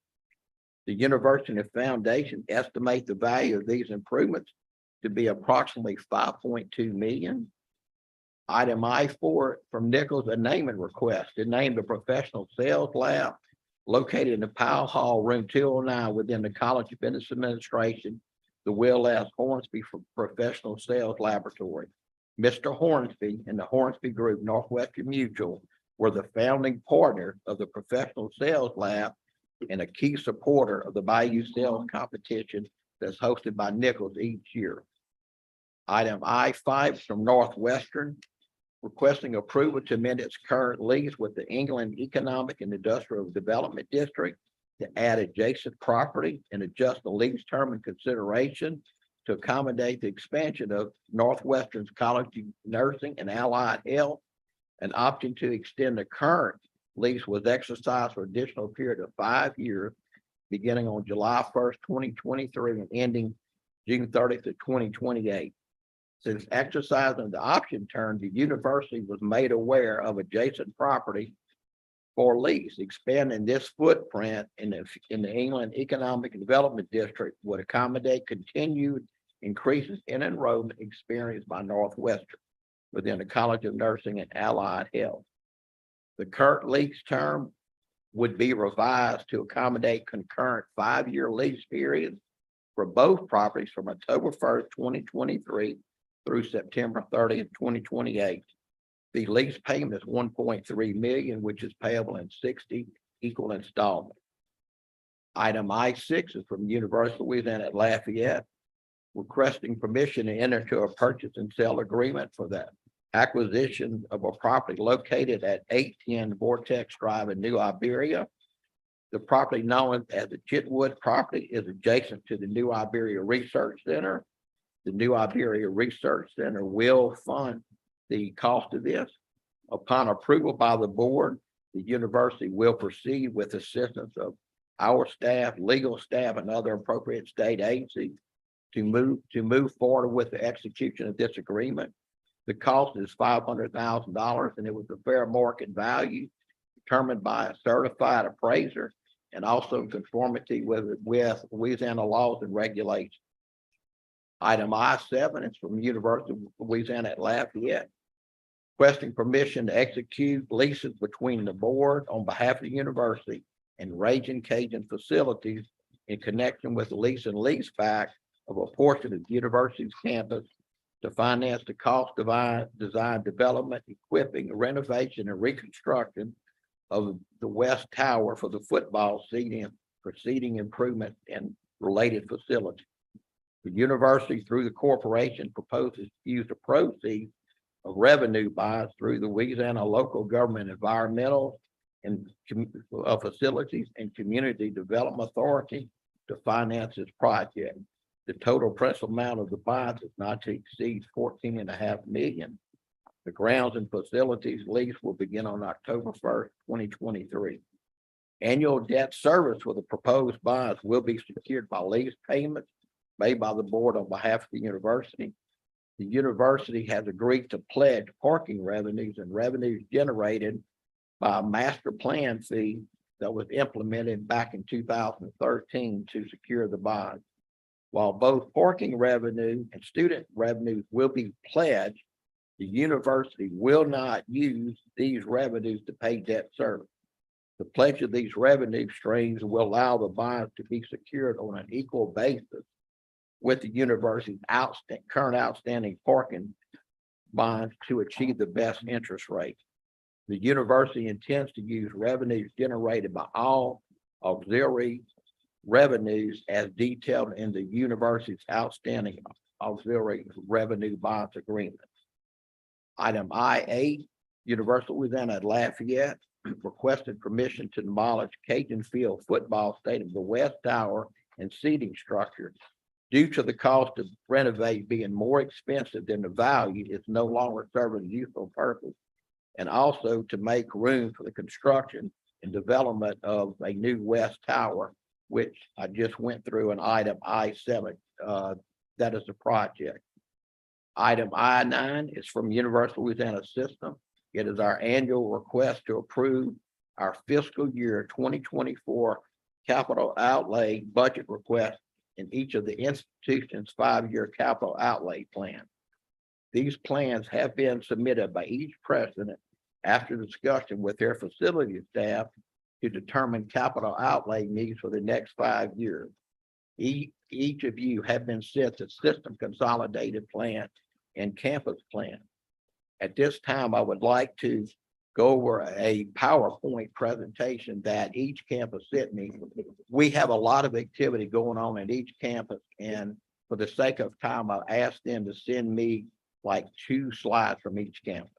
The University Foundation estimate the value of these improvements to be approximately $5.2 million. Item I4 from Nichols, a naming request to name the professional sales lab located in the Powell Hall, room 209 within the College of Business Administration, the Will S. Hornsby Professional Sales Laboratory. Mr. Hornsby and the Hornsby Group, Northwestern Mutual, were the founding partner of the Professional Sales Lab and a key supporter of the Bayou Sales Competition that's hosted by Nichols each year. Item I5 from Northwestern, requesting approval to amend its current lease with the England Economic and Industrial Development District to add adjacent property and adjust the lease term and consideration to accommodate the expansion of Northwestern's College of Nursing and Allied Health. An option to extend the current lease was exercised for an additional period of 5 years, beginning on July 1st, 2023 and ending June 30th of 2028. Since exercising the option term, the university was made aware of adjacent property for lease. Expanding this footprint in the England Economic and Development District would accommodate continued increases in enrollment experienced by Northwestern within the College of Nursing and Allied Health. The current lease term would be revised to accommodate concurrent 5-year lease periods for both properties from October 1st, 2023 through September 30th, 2028. The lease payment is $1.3 million, which is payable in 60 equal installments. Item I6 is from the University of Louisiana at Lafayette, requesting permission to enter into a purchase and sale agreement for the acquisition of a property located at 810 Vortex Drive in New Iberia. The property known as the Chitwood property is adjacent to the New Iberia Research Center. The New Iberia Research Center will fund the cost of this. Upon approval by the board, the university will proceed with assistance of our staff, legal staff, and other appropriate state agencies to move forward with the execution of this agreement. The cost is $500,000 and it was a fair market value determined by a certified appraiser and also in conformity with Louisiana laws and regulations. Item I7 is from the University of Louisiana at Lafayette, requesting permission to execute leases between the board on behalf of the university and Raging Cajun Facilities in connection with the lease and lease back of a portion of the university's campus to finance the cost of design, development, equipping, renovation, and reconstruction of the West Tower for the football seating improvement and related facilities. The university, through the corporation, proposes to use the proceeds of revenue buys through the Louisiana Local Government Environmental and Facilities and Community Development Authority to finance this project. The total principal amount of the bonds is not to exceed $14.5 million. The grounds and facilities lease will begin on October 1st, 2023. Annual debt service for the proposed bonds will be secured by lease payments made by the board on behalf of the university. The university has agreed to pledge parking revenues and revenues generated by a master plan fee that was implemented back in 2013 to secure the bonds. While both parking revenue and student revenues will be pledged, the university will not use these revenues to pay debt service. The pledge of these revenue streams will allow the bonds to be secured on an equal basis with the university's current outstanding parking bonds to achieve the best interest rate. The university intends to use revenues generated by all auxiliary revenues as detailed in the university's outstanding auxiliary revenue bonds agreement. Item I-8, University of Louisiana at Lafayette requested permission to demolish Cajun Field Football Stadium, the West Tower and seating structure. Due to the cost of renovate being more expensive than the value, it's no longer serving a useful purpose. And also to make room for the construction and development of a new West Tower, which I just went through in item I-7. That is the project. Item I-9 is from University of Louisiana System. It is our annual request to approve our fiscal year 2024 capital outlay budget request in each of the institution's 5-year capital outlay plan. These plans have been submitted by each president after discussion with their facility staff to determine capital outlay needs for the next 5 years. Each of you have been sent a system consolidated plan and campus plan. At this time, I would like to go over a PowerPoint presentation that each campus sent me. We have a lot of activity going on at each campus, and for the sake of time, I'll ask them to send me like 2 slides from each campus.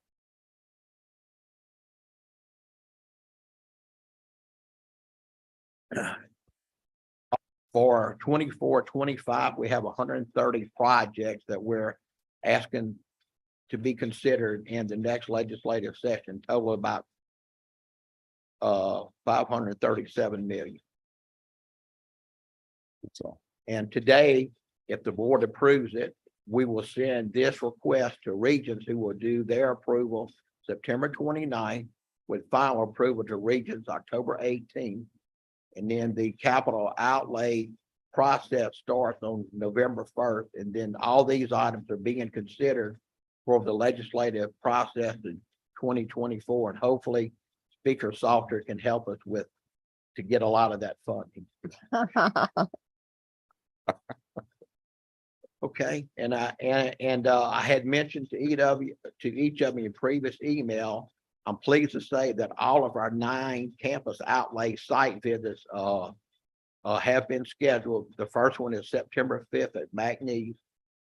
For 24-25, we have 130 projects that we're asking to be considered in the next legislative session, total about 537 million. That's all. And today, if the board approves it, we will send this request to Regents, who will do their approval September 29th, with final approval to Regents October 18th. And then the capital outlay process starts on November 1st. And then all these items are being considered for the legislative process in 2024. And hopefully Speaker Salter can help us to get a lot of that funding. Okay, and I had mentioned to each of you in previous email, I'm pleased to say that all of our 9 campus outlay site visits have been scheduled. The first one is September 5th at McNeese,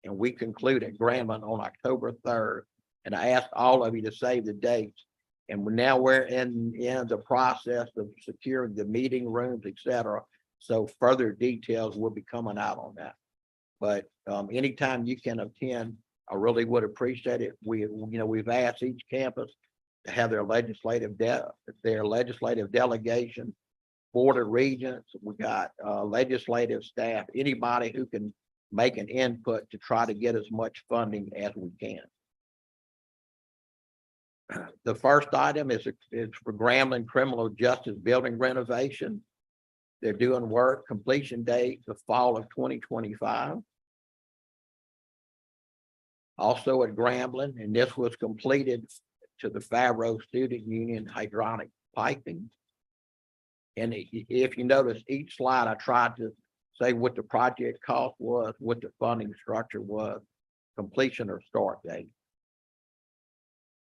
and we conclude at Grambling on October 3rd. And I asked all of you to save the dates. And now we're in the process of securing the meeting rooms, etc. So further details will be coming out on that. But anytime you can attend, I really would appreciate it. We've asked each campus to have their legislative delegation, board of regents. We got legislative staff, anybody who can make an input to try to get as much funding as we can. The first item is for Grambling Criminal Justice Building renovation. They're doing work, completion date, the fall of 2025. Also at Grambling, and this was completed to the Favreau Student Union hydronic piping. And if you notice each slide, I tried to say what the project cost was, what the funding structure was, completion or start date.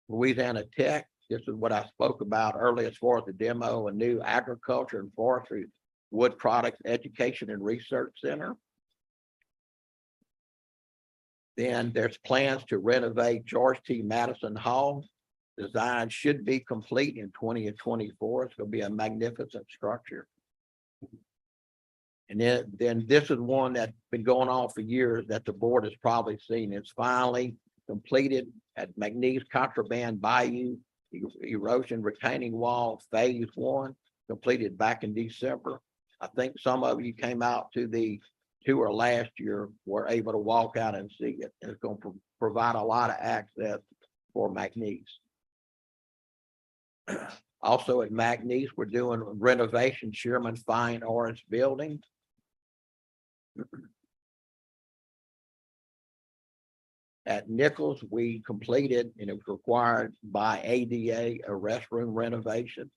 Louisiana Tech, this is what I spoke about earlier as far as the demo, a new agriculture and forestry wood products education and research center. Then there's plans to renovate George T. Madison Hall. Design should be complete in 2024. It's going to be a magnificent structure. And then this is one that's been going on for years that the board has probably seen. It's finally completed at McNeese Contraband Bayou Erosion Retaining Wall Phase 1, completed back in December. I think some of you came out to the tour last year, were able to walk out and see it. And it's going to provide a lot of access for McNeese. Also at McNeese, we're doing renovation Sherman Fine Arts Building. At Nichols, we completed, and it was required by ADA, a restroom renovation.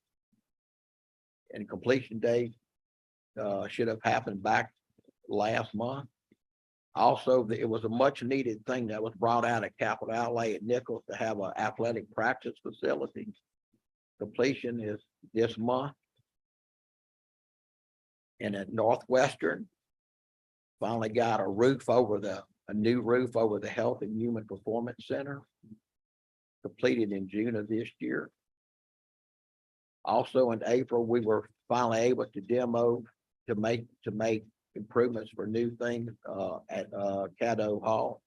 And completion date should have happened back last month. Also, it was a much needed thing that was brought out at capital outlay at Nichols to have an athletic practice facility. Completion is this month. And at Northwestern, finally got a new roof over the Health and Human Performance Center. completed in June of this year. Also in April, we were finally able to demo to make improvements for new things at Caddo Hall.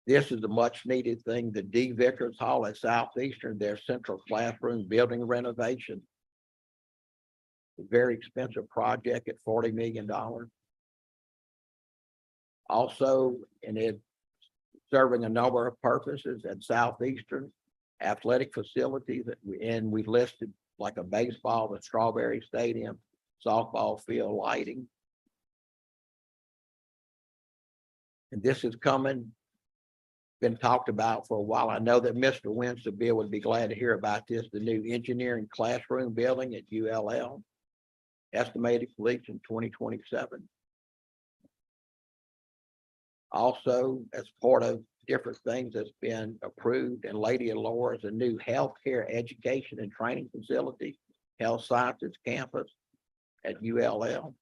This is a much needed thing, the D. Vickers Hall at Southeastern, their central classroom building renovation. A very expensive project at $40 million. Also, and it serving a number of purposes at Southeastern athletic facilities, and we listed like a baseball, the Strawberry Stadium, softball field lighting. And this is coming, been talked about for a while. I know that Mr. Winston would be glad to hear about this, the new engineering classroom building at ULL, estimated completion 2027. Also, as part of different things that's been approved, and Lady of Laura's a new healthcare education and training facility, health sciences campus at ULL.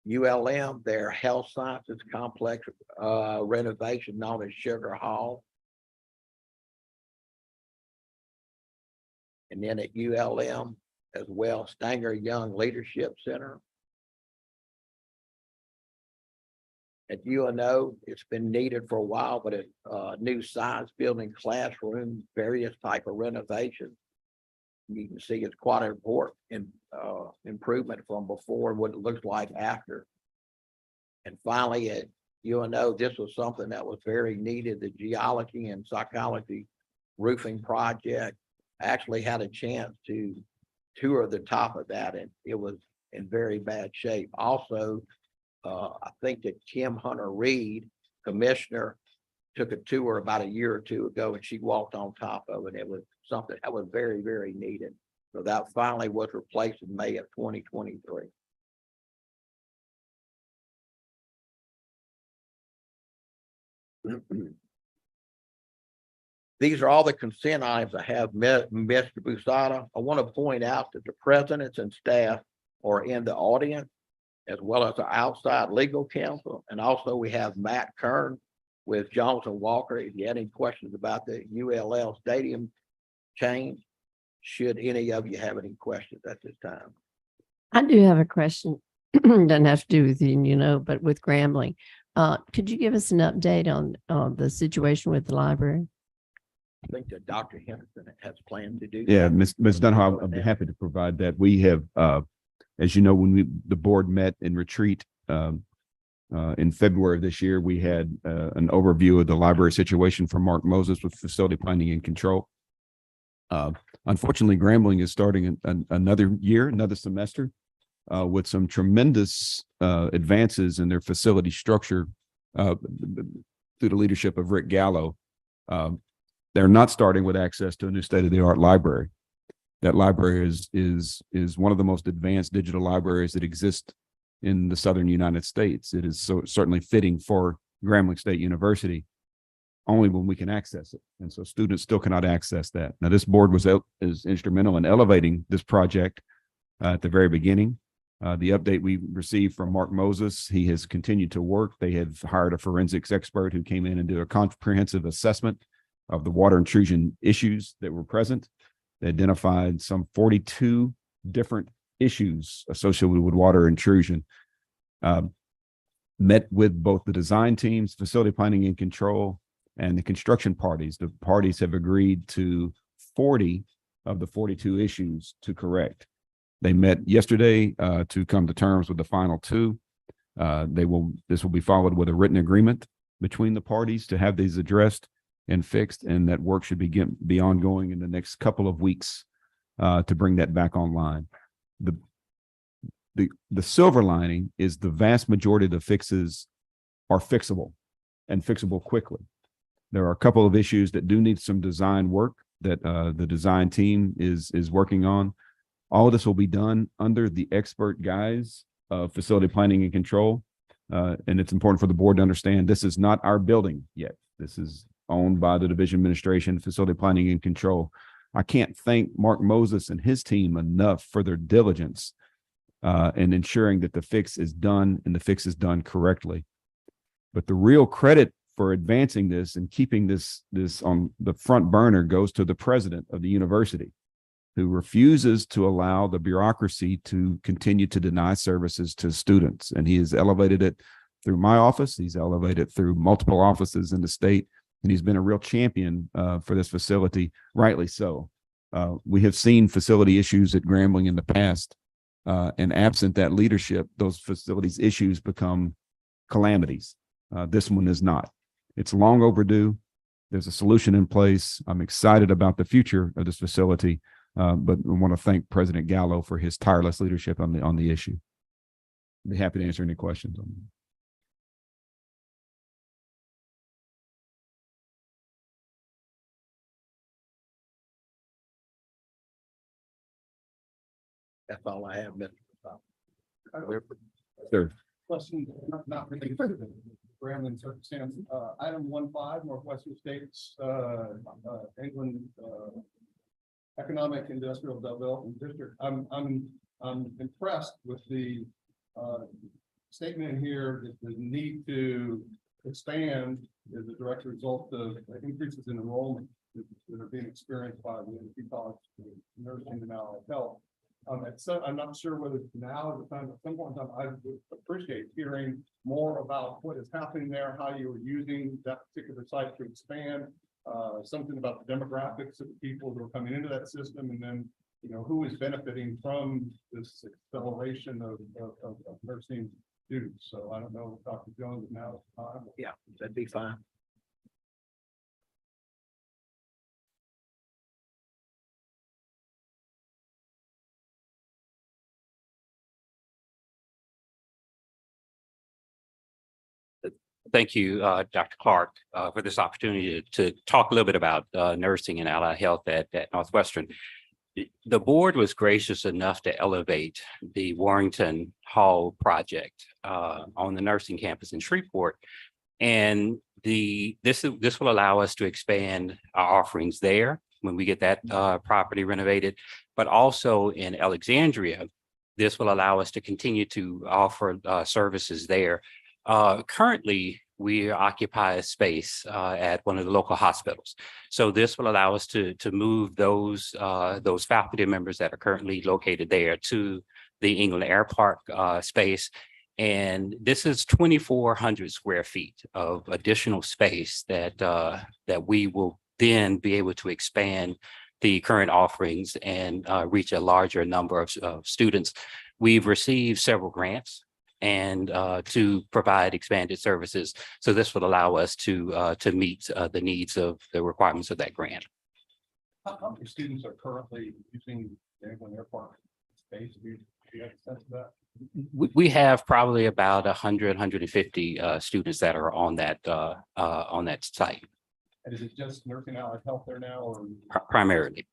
ULM, their health sciences complex renovation known as Sugar Hall. And then at ULM as well, Stanger Young Leadership Center. At UNO, it's been needed for a while, but a new science building, classroom, various type of renovations. You can see it's quite an important improvement from before and what it looks like after. And finally, at UNO, this was something that was very needed, the geology and psychology roofing project. I actually had a chance to tour the top of that, and it was in very bad shape. Also, I think that Kim Hunter Reed, commissioner, took a tour about a year or two ago, and she walked on top of it. It was something that was very, very needed. So that finally was replaced in May of 2023. These are all the consent items I have, Mr. Busada. I want to point out that the presidents and staff are in the audience, as well as our outside legal counsel. And also we have Matt Kern with Johnson Walker. If you had any questions about the ULL stadium change, should any of you have any questions at this time? I do have a question. Doesn't have to do with you, but with Grambling. Could you give us an update on the situation with the library? I think that Dr. Henderson has planned to do. Yeah, that. Ms. Dunham, I'd be happy to provide that. We have, as you know, when the board met in retreat in February of this year, we had an overview of the library situation from Mark Moses with facility planning and control. Unfortunately, Grambling is starting another year, another semester with some tremendous advances in their facility structure through the leadership of Rick Gallo. They're not starting with access to a new state-of-the-art library. That library is one of the most advanced digital libraries that exist in the Southern United States. It is certainly fitting for Grambling State University only when we can access it. And so students still cannot access that. Now, this board is instrumental in elevating this project at the very beginning. The update we received from Mark Moses, he has continued to work. They have hired a forensics expert who came in and did a comprehensive assessment of the water intrusion issues that were present. They identified some 42 different issues associated with water intrusion. Met with both the design teams, facility planning and control, and the construction parties. The parties have agreed to 40 of the 42 issues to correct. They met yesterday to come to terms with the final two. This will be followed with a written agreement between the parties to have these addressed and fixed, and that work should be ongoing in the next couple of weeks to bring that back online. The silver lining is the vast majority of the fixes are fixable and fixable quickly. There are a couple of issues that do need some design work that the design team is working on. All of this will be done under the expert guise of facility planning and control. And it's important for the board to understand this is not our building yet. This is owned by the Division Administration, Facility Planning and Control. I can't thank Mark Moses and his team enough for their diligence in ensuring that the fix is done and the fix is done correctly. But the real credit for advancing this and keeping this on the front burner goes to the president of the university, who refuses to allow the bureaucracy to continue to deny services to students. And he has elevated it through my office. He's elevated through multiple offices in the state, and he's been a real champion for this facility, rightly so. We have seen facility issues at Grambling in the past, and absent that leadership, those facilities issues become calamities. This one is not. It's long overdue. There's a solution in place. I'm excited about the future of this facility, but I want to thank President Gallo for his tireless leadership on the issue. I'd be happy to answer any questions on that. That's all I have, Mr. Sure. Question, not related to the Grambling circumstance. Item 1.5, Northwestern States, England, Economic Industrial Development District. I'm impressed with the statement in here that the need to expand is a direct result of increases in enrollment that are being experienced by the NP College of Nursing and Allied Health. I'm not sure whether now is the time, at some point in time, I would appreciate hearing more about what is happening there, how you are using that particular site to expand, something about the demographics of the people who are coming into that system, and then, you know, who is benefiting from this acceleration of nursing students. So I don't know, Dr. Jones, now is the time. Yeah, that'd be fine. Thank you, Dr. Clark, for this opportunity to talk a little bit about nursing and allied health at Northwestern. The board was gracious enough to elevate the Warrington Hall project on the nursing campus in Shreveport. And this will allow us to expand our offerings there when we get that property renovated, but also in Alexandria, this will allow us to continue to offer services there. Currently, we occupy a space at one of the local hospitals. So this will allow us to move those faculty members that are currently located there to the England Air Park space. And this is 2,400 square feet of additional space that we will then be able to expand the current offerings and reach a larger number of students. We've received several grants and to provide expanded services. So this would allow us to meet the needs of the requirements of that grant. How many students are currently using the England Air Park space? Do you have a sense of that? We have probably about 150 students that are on that site. And is it just nursing allied health there now, or? Primarily.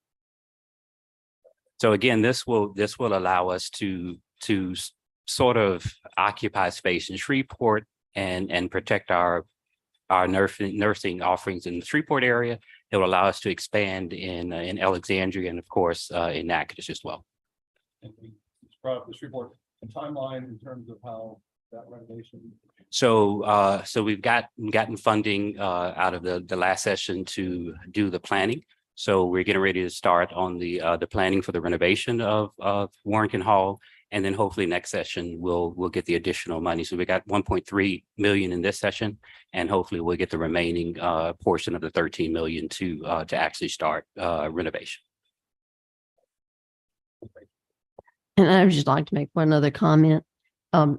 So again, this will allow us to sort of occupy space in Shreveport and protect our nursing offerings in the Shreveport area. It will allow us to expand in Alexandria and of course in Natchitoches as well. And we describe the Shreveport timeline in terms of how that renovation. So we've gotten funding out of the last session to do the planning. So we're getting ready to start on the planning for the renovation of Warrington Hall. And then hopefully next session, we'll get the additional money. So we got 1.3 million in this session, and hopefully we'll get the remaining portion of the 13 million to actually start renovation. And I would just like to make one other comment. At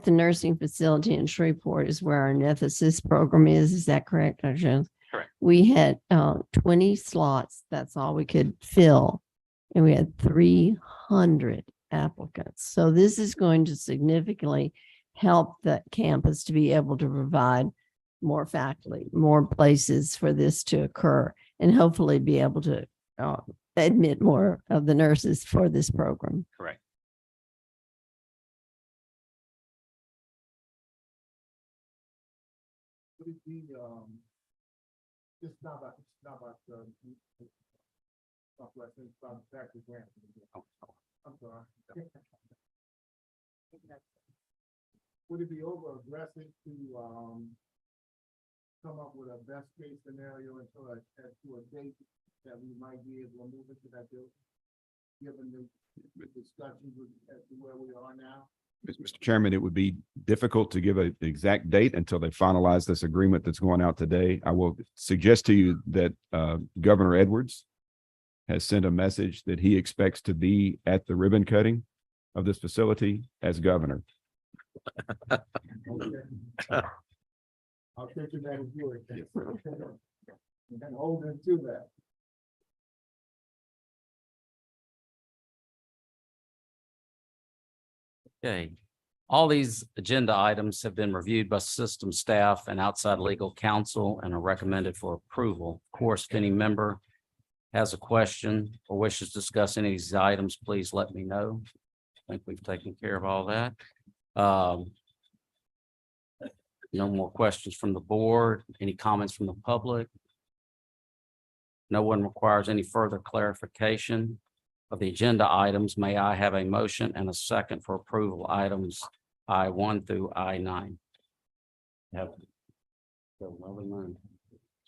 the nursing facility in Shreveport is where our anesthetist program is. Is that correct, Dr. Jones? Correct. We had 20 slots. That's all we could fill. And we had 300 applicants. So this is going to significantly help the campus to be able to provide more faculty, more places for this to occur, and hopefully be able to admit more of the nurses for this program. Correct. It's not about Northwestern, it's about faculty grant. I'm sorry. would it be over aggressive to, come up with a best case scenario as to a date that we might be able to move into that building? Given the discussions as to where we are now? Mr. Chairman, it would be difficult to give an exact date until they finalize this agreement that's going out today. I will suggest to you that Governor Edwards has sent a message that he expects to be at the ribbon cutting of this facility as governor. I'll take you back and do it. And hold them to that. Okay, all these agenda items have been reviewed by system staff and outside legal counsel and are recommended for approval. Of course, if any member has a question or wishes to discuss any of these items, please let me know. I think we've taken care of all that. No more questions from the board. Any comments from the public? No one requires any further clarification of the agenda items. May I have a motion and a second for approval items I1 through I9? Have.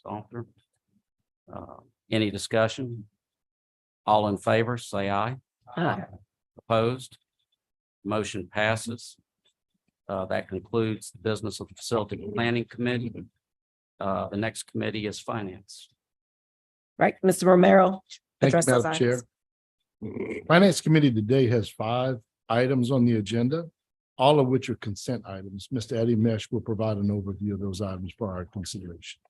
Softer. Any discussion? All in favor, say aye. Aye. Opposed? Motion passes. That concludes the business of the Facility Planning Committee. The next committee is Finance. Right, Mr. Romero. Thank you, address those Madam Chair. items. Finance Committee today has 5 items on the agenda, all of which are consent items. Mr. Eddie Mesh will provide an overview of those items for our consideration.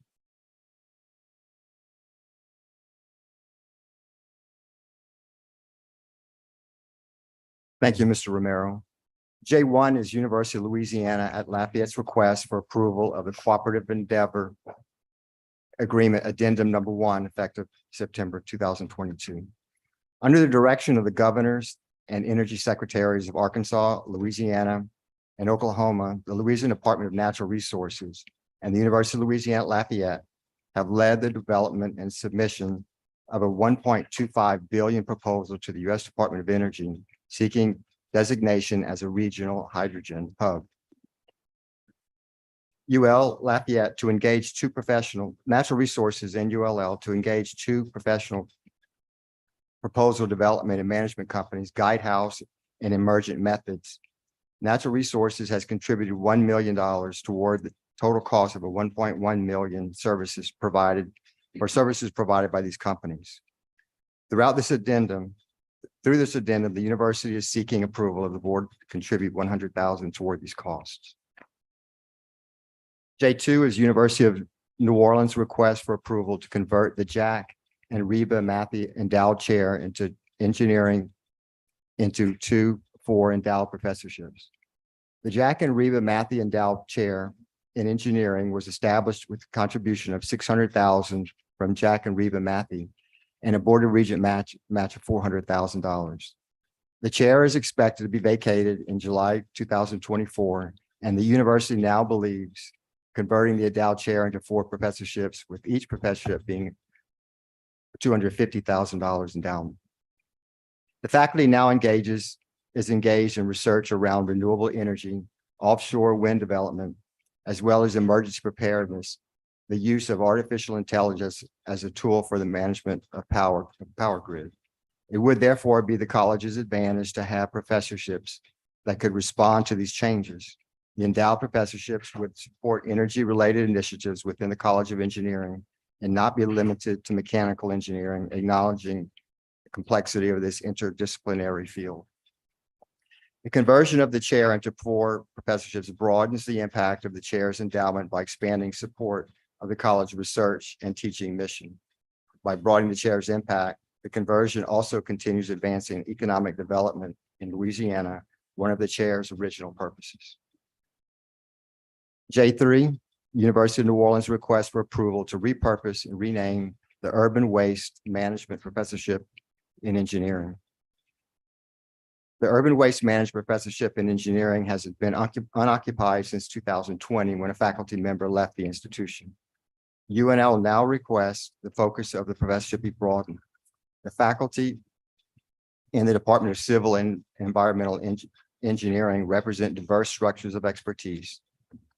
Thank you, Mr. Romero. J1 is University of Louisiana at Lafayette's request for approval of the Cooperative Endeavor Agreement Addendum Number 1, effective September 2022. Under the direction of the governors and energy secretaries of Arkansas, Louisiana, and Oklahoma, the Louisiana Department of Natural Resources and the University of Louisiana at Lafayette have led the development and submission of a 1.25 billion proposal to the U.S. Department of Energy seeking designation as a regional hydrogen hub. UL Lafayette to engage 2 professional natural resources and ULL to engage 2 professional proposal development and management companies, Guidehouse and Emergent Methods. Natural Resources has contributed $1 million toward the total cost of a 1.1 million services provided by these companies. Through this addendum, the university is seeking approval of the board to contribute $100,000 toward these costs. J2 is University of New Orleans request for approval to convert the Jack and Reba Matthew Endowed Chair into engineering into 2 4 endowed professorships. The Jack and Reba Matthew Endowed Chair in Engineering was established with a contribution of $600,000 from Jack and Reba Matthew and a Board of Regent match of $400,000. The chair is expected to be vacated in July 2024, and the university now believes converting the endowed chair into 4 professorships, with each professorship being $250,000 endowment. The faculty now is engaged in research around renewable energy, offshore wind development, as well as emergency preparedness, the use of artificial intelligence as a tool for the management of power grid. It would therefore be the college's advantage to have professorships that could respond to these changes. The endowed professorships would support energy-related initiatives within the College of Engineering and not be limited to mechanical engineering, acknowledging the complexity of this interdisciplinary field. The conversion of the chair into 4 professorships broadens the impact of the chair's endowment by expanding support of the college research and teaching mission. By broadening the chair's impact, the conversion also continues advancing economic development in Louisiana, one of the chair's original purposes. J3, University of New Orleans request for approval to repurpose and rename the Urban Waste Management Professorship in Engineering. The Urban Waste Management Professorship in Engineering has been unoccupied since 2020 when a faculty member left the institution. UNL now requests the focus of the professorship be broadened. The faculty in the Department of Civil and Environmental engineering represent diverse structures of expertise,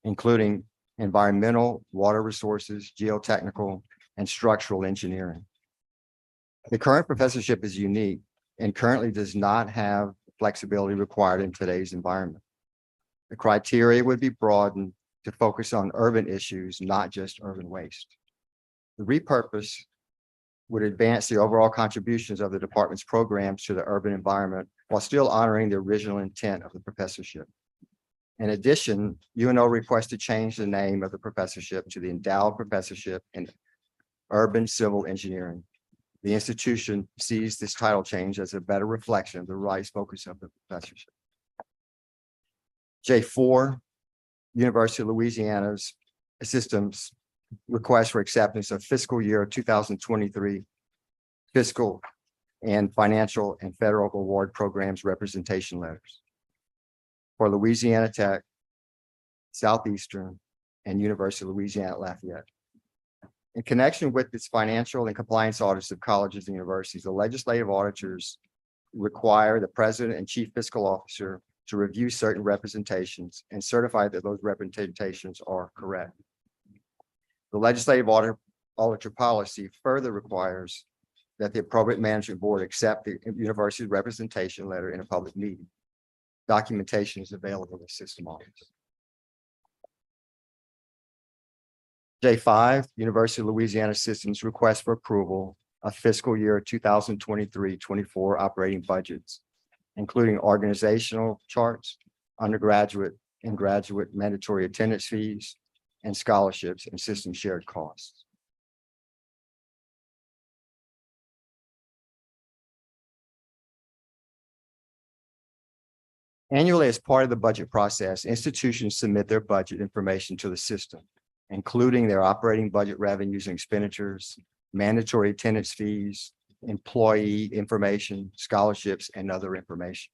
including environmental, water resources, geotechnical, and structural engineering. The current professorship is unique and currently does not have flexibility required in today's environment. The criteria would be broadened to focus on urban issues, not just urban waste. The repurpose would advance the overall contributions of the department's programs to the urban environment while still honoring the original intent of the professorship. In addition, UNO requests to change the name of the professorship to the Endowed Professorship in Urban Civil Engineering. The institution sees this title change as a better reflection of the revised focus of the professorship. J4, University of Louisiana's systems request for acceptance of fiscal year 2023 fiscal and financial and federal award programs representation letters for Louisiana Tech, Southeastern, and University of Louisiana at Lafayette. In connection with its financial and compliance audits of colleges and universities, the legislative auditors require the president and chief fiscal officer to review certain representations and certify that those representations are correct. The legislative auditor policy further requires that the appropriate management board accept the university's representation letter in a public meeting. Documentation is available in the system office. J5, University of Louisiana Systems request for approval of fiscal year 2023-24 operating budgets, including organizational charts, undergraduate and graduate mandatory attendance fees, and scholarships and system shared costs. Annually, as part of the budget process, institutions submit their budget information to the system, including their operating budget revenues and expenditures, mandatory attendance fees, employee information, scholarships, and other information.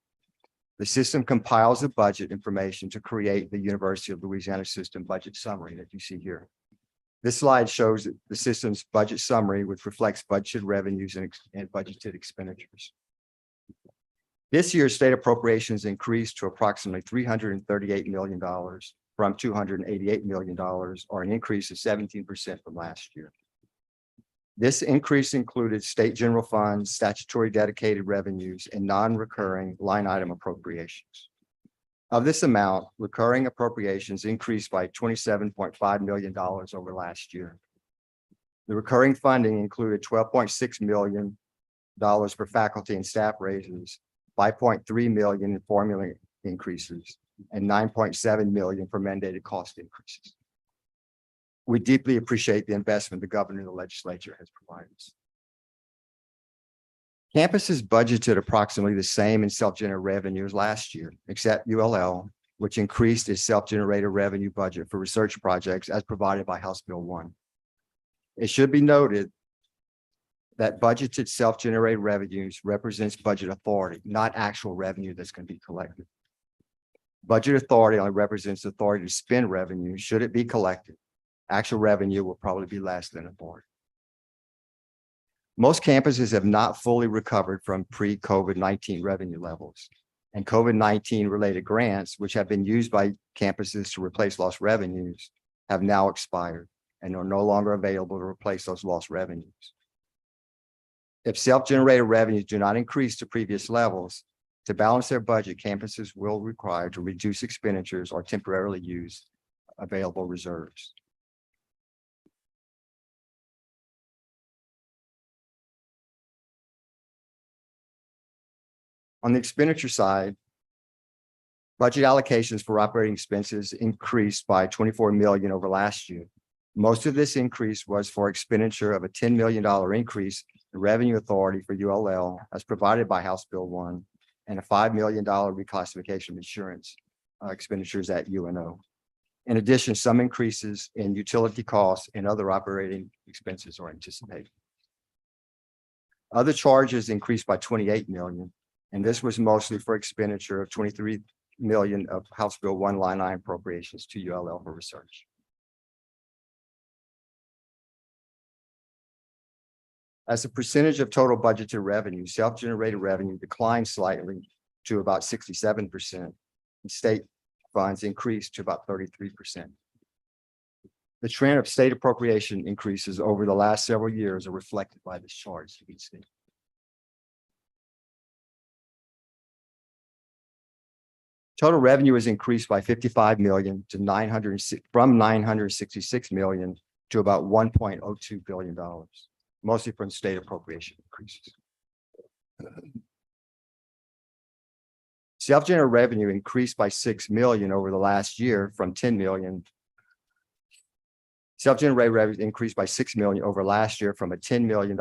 The system compiles the budget information to create the University of Louisiana System budget summary that you see here. This slide shows the system's budget summary, which reflects budgeted revenues and budgeted expenditures. This year's state appropriations increased to approximately $338 million from $288 million, or an increase of 17% from last year. This increase included state general funds, statutory dedicated revenues, and non-recurring line item appropriations. Of this amount, recurring appropriations increased by $27.5 million over last year. The recurring funding included $12.6 million for faculty and staff raises, $5.3 million in formula increases, and $9.7 million for mandated cost increases. We deeply appreciate the investment the governor and the legislature has provided us. Campuses budgeted approximately the same in self-generated revenue as last year, except ULL, which increased its self-generated revenue budget for research projects as provided by House Bill 1. It should be noted that budgeted self-generated revenues represents budget authority, not actual revenue that's going to be collected. Budget authority only represents the authority to spend revenue should it be collected. Actual revenue will probably be less than authority. Most campuses have not fully recovered from pre-COVID-19 revenue levels, and COVID-19 related grants, which have been used by campuses to replace lost revenues, have now expired and are no longer available to replace those lost revenues. If self-generated revenues do not increase to previous levels, to balance their budget, campuses will require to reduce expenditures or temporarily use available reserves. On the expenditure side, budget allocations for operating expenses increased by $24 million over last year. Most of this increase was for expenditure of a $10 million increase in revenue authority for ULL as provided by House Bill 1, and a $5 million reclassification of insurance expenditures at UNO. In addition, some increases in utility costs and other operating expenses are anticipated. Other charges increased by $28 million, and this was mostly for expenditure of $23 million of House Bill 1 line item appropriations to ULL for research. As a percentage of total budgeted revenue, self-generated revenue declined slightly to about 67%. And state funds increased to about 33%. The trend of state appropriation increases over the last several years are reflected by this chart, as you can see. Total revenue has increased by 55 million to 966 million to about $1.02 billion, mostly from state appropriation increases. Self-generated revenue increased by 6 million over the last year from 10 million. Self-generated revenue increased by 6 million over last year from a $10 million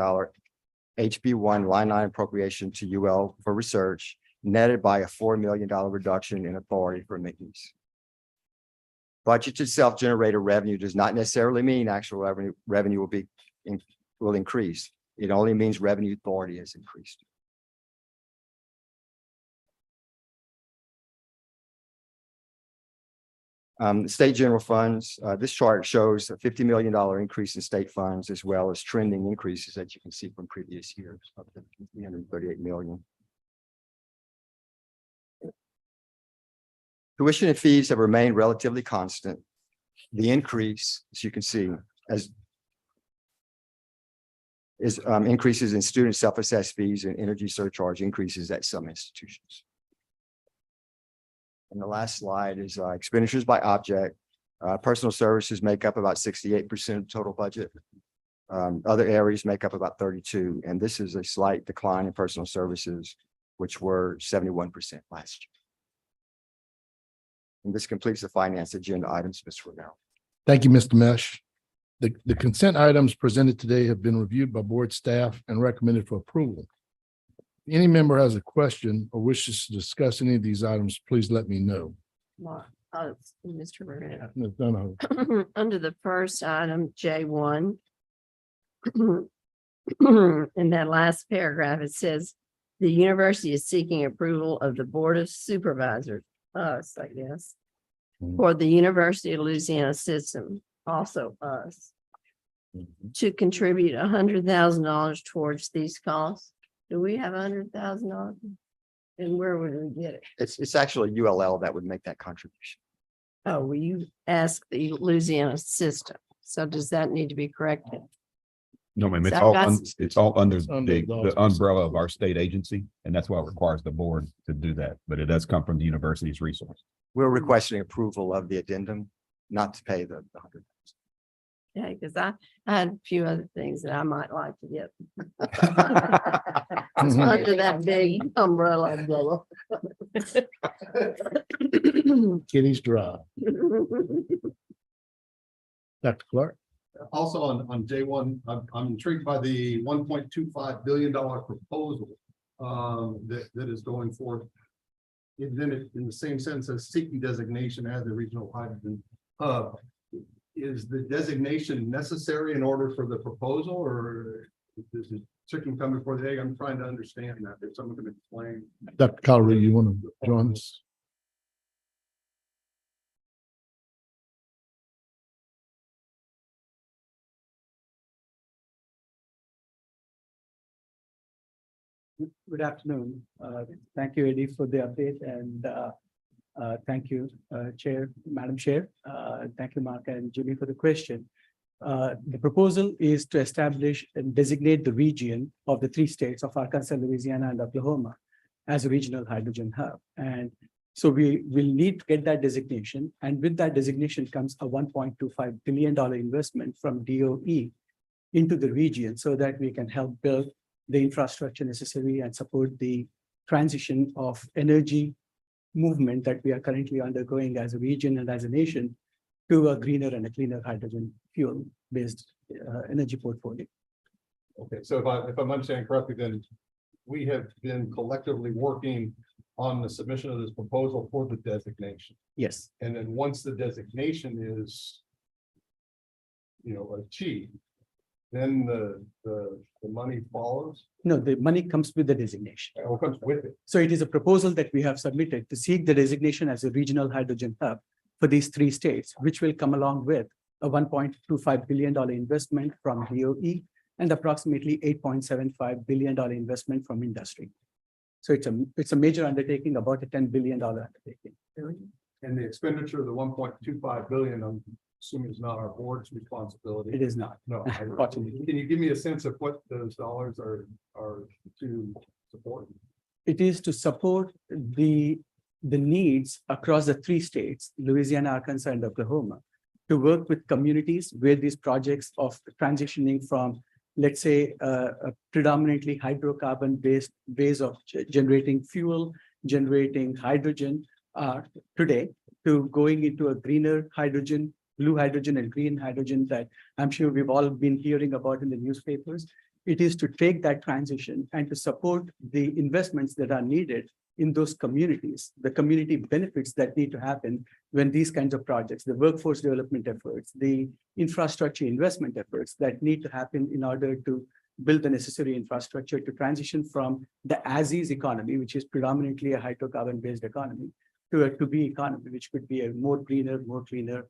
HB1 line item appropriation to UL for research, netted by a $4 million reduction in authority for Mickey's. Budgeted self-generated revenue does not necessarily mean actual revenue will increase. It only means revenue authority has increased. State general funds, this chart shows a $50 million increase in state funds, as well as trending increases that you can see from previous years, up to 338 million. Tuition and fees have remained relatively constant. The increase, as you can see, is increases in student self-assessed fees and energy surcharge increases at some institutions. And the last slide is expenditures by object. Personal services make up about 68% of total budget. Other areas make up about 32%. And this is a slight decline in personal services, which were 71% last year. And this completes the finance agenda items, Mr. Romero. Thank you, Mr. Mesh. The consent items presented today have been reviewed by board staff and recommended for approval. If any member has a question or wishes to discuss any of these items, please let me know. Mr. Romero. No. Under the first item, J1, in that last paragraph, it says, the university is seeking approval of the Board of Supervisors, us, I guess, for the University of Louisiana system, also us, to contribute $100,000 towards these costs. Do we have $100,000? And where would we get it? It's actually ULL that would make that contribution. Oh, will you ask the Louisiana system? So does that need to be corrected? No, ma'am, So it's I've all, got- it's all under Under the the umbrella of our state agency, and that's why it requires the board to do that, but it does come from the university's resource. We're requesting approval of the addendum, not to pay the 100. Yeah, because I had a few other things that I might like to get. Under that big umbrella. Kitty's dry. Dr. Clark? Also on J1, I'm intrigued by the $1.25 billion proposal that is going forth. And then it, in the same sense as seeking designation as a regional hydrogen hub, is the designation necessary in order for the proposal, or is it chicken come before the egg? I'm trying to understand that. If someone can explain. Dr. Collery, you want to join us? Good afternoon. Thank you, Eddie, for the update, and thank you, Madam Chair. Thank you, Mark and Jimmy, for the question. The proposal is to establish and designate the region of the three states of Arkansas, Louisiana, and Oklahoma as a regional hydrogen hub. And so we will need to get that designation. And with that designation comes a $1.25 billion investment from DOE into the region so that we can help build the infrastructure necessary and support the transition of energy movement that we are currently undergoing as a region and as a nation to a greener and a cleaner hydrogen fuel based energy portfolio. Okay, so if I'm understanding correctly, then we have been collectively working on the submission of this proposal for the designation. Yes. And then once the designation is, achieved, then the money follows. No, the money comes with the designation. What comes with it? So it is a proposal that we have submitted to seek the designation as a regional hydrogen hub for these three states, which will come along with a $1.25 billion investment from DOE and approximately $8.75 billion investment from industry. So it's a major undertaking, about a $10 billion undertaking. And the expenditure of the 1.25 billion, I'm assuming is not our board's responsibility. It is not. No. Unfortunately. Can you give me a sense of what those dollars are to support? It is to support the needs across the three states, Louisiana, Arkansas, and Oklahoma, to work with communities where these projects of transitioning from, let's say, a predominantly hydrocarbon-based ways of generating fuel, generating hydrogen today, to going into a greener hydrogen, blue hydrogen and green hydrogen that I'm sure we've all been hearing about in the newspapers. It is to take that transition and to support the investments that are needed in those communities, the community benefits that need to happen when these kinds of projects, the workforce development efforts, the infrastructure investment efforts that need to happen in order to build the necessary infrastructure to transition from the as-is economy, which is predominantly a hydrocarbon-based economy, to a to-be economy, which could be a more greener, more cleaner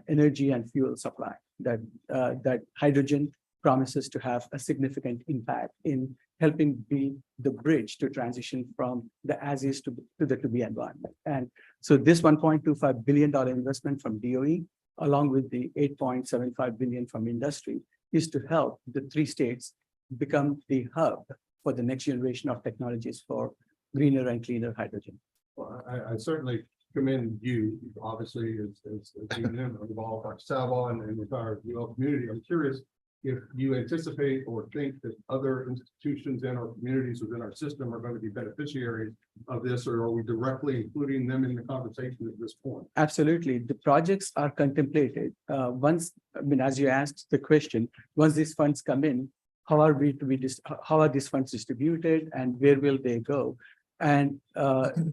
energy and fuel supply. That hydrogen promises to have a significant impact in helping be the bridge to transition from the as-is to the to-be environment. And so this $1.25 billion investment from DOE, along with the $8.75 billion from industry, is to help the three states become the hub for the next generation of technologies for greener and cleaner hydrogen. Well, I certainly commend you, obviously, as being involved, like Sava and with our UL community. I'm curious if you anticipate or think that other institutions in our communities within our system are going to be beneficiaries of this, or are we directly including them in the conversation at this point? Absolutely. The projects are contemplated. As you asked the question, once these funds come in, how are these funds distributed and where will they go? And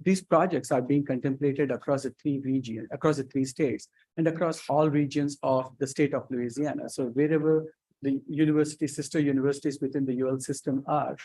these projects are being contemplated across the three states, and across all regions of the state of Louisiana. So wherever the sister universities within the UL system are,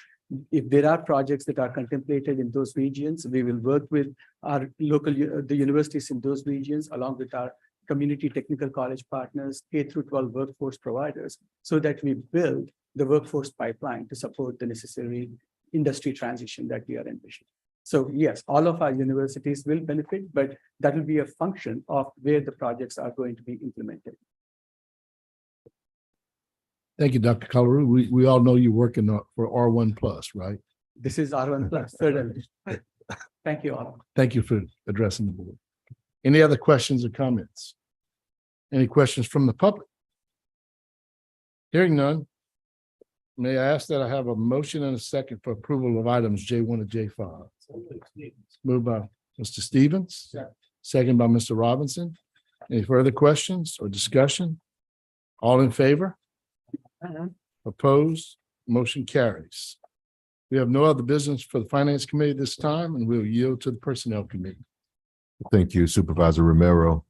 if there are projects that are contemplated in those regions, we will work with our the universities in those regions, along with our community technical college partners, K-12 workforce providers, so that we build the workforce pipeline to support the necessary industry transition that we are envisioning. So yes, all of our universities will benefit, but that will be a function of where the projects are going to be implemented. Thank you, Dr. Coloru. We all know you're working for R1 plus, right? This is R1 plus, certainly. Thank you all. Thank you for addressing the board. Any other questions or comments? Any questions from the public? Hearing none. May I ask that I have a motion and a second for approval of items J1 to J5? Moved by Mr. Stevens, second by Mr. Robinson. Any further questions or discussion? All in favor? Opposed? Motion carries. We have no other business for the Finance Committee this time, and we'll yield to the Personnel Committee. Thank you, Supervisor Romero.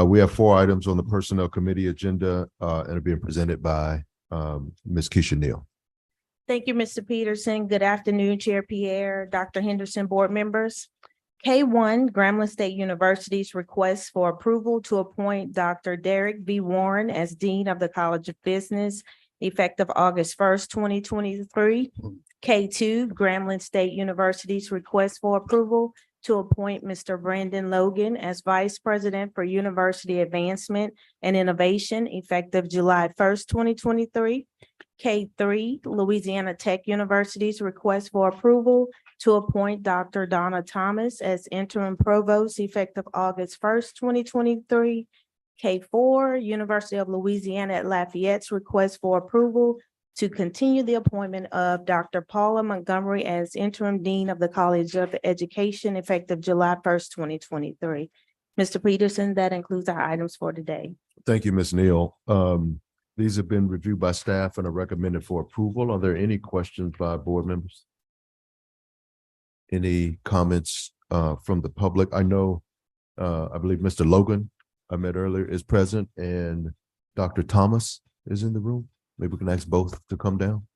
We have 4 items on the Personnel Committee agenda and are being presented by Ms. Keisha Neal. Thank you, Mr. Peterson. Good afternoon, Chair Pierre, Dr. Henderson, board members. K1, Grambling State University's request for approval to appoint Dr. Derek V. Warren as Dean of the College of Business, effective August 1st, 2023. K2, Grambling State University's request for approval to appoint Mr. Brandon Logan as Vice President for University Advancement and Innovation, effective July 1st, 2023. K3, Louisiana Tech University's request for approval to appoint Dr. Donna Thomas as Interim Provost, effective August 1st, 2023. K4, University of Louisiana at Lafayette's request for approval to continue the appointment of Dr. Paula Montgomery as Interim Dean of the College of Education, effective July 1st, 2023. Mr. Peterson, that includes our items for today. Thank you, Ms. Neal. These have been reviewed by staff and are recommended for approval. Are there any questions by board members? Any comments from the public? I know, I believe Mr. Logan, I met earlier, is present, and Dr. Thomas is in the room. Maybe we can ask both to come down.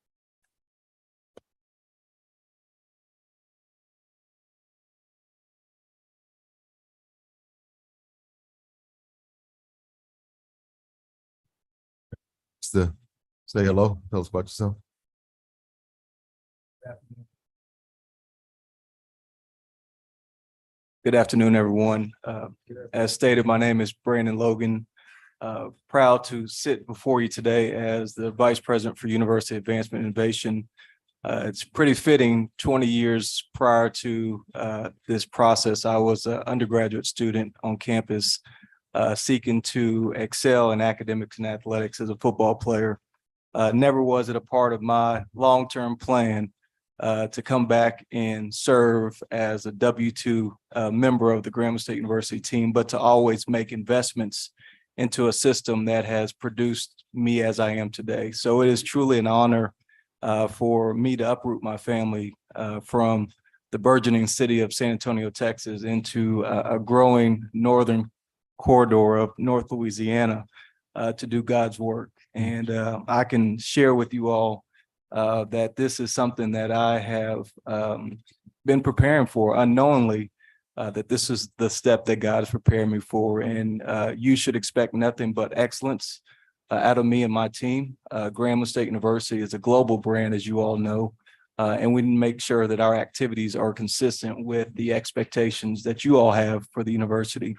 Say hello, tell us about yourself. Good afternoon, everyone. As stated, my name is Brandon Logan. Proud to sit before you today as the Vice President for University Advancement Innovation. It's pretty fitting. 20 years prior to this process, I was an undergraduate student on campus seeking to excel in academics and athletics as a football player. Never was it a part of my long-term plan to come back and serve as a W-2 member of the Grambling State University team, but to always make investments into a system that has produced me as I am today. So it is truly an honor for me to uproot my family from the burgeoning city of San Antonio, Texas, into a growing northern corridor of North Louisiana to do God's work. And I can share with you all that this is something that I have been preparing for unknowingly, that this is the step that God has prepared me for. And you should expect nothing but excellence out of me and my team. Grambling State University is a global brand, as you all know, and we make sure that our activities are consistent with the expectations that you all have for the university.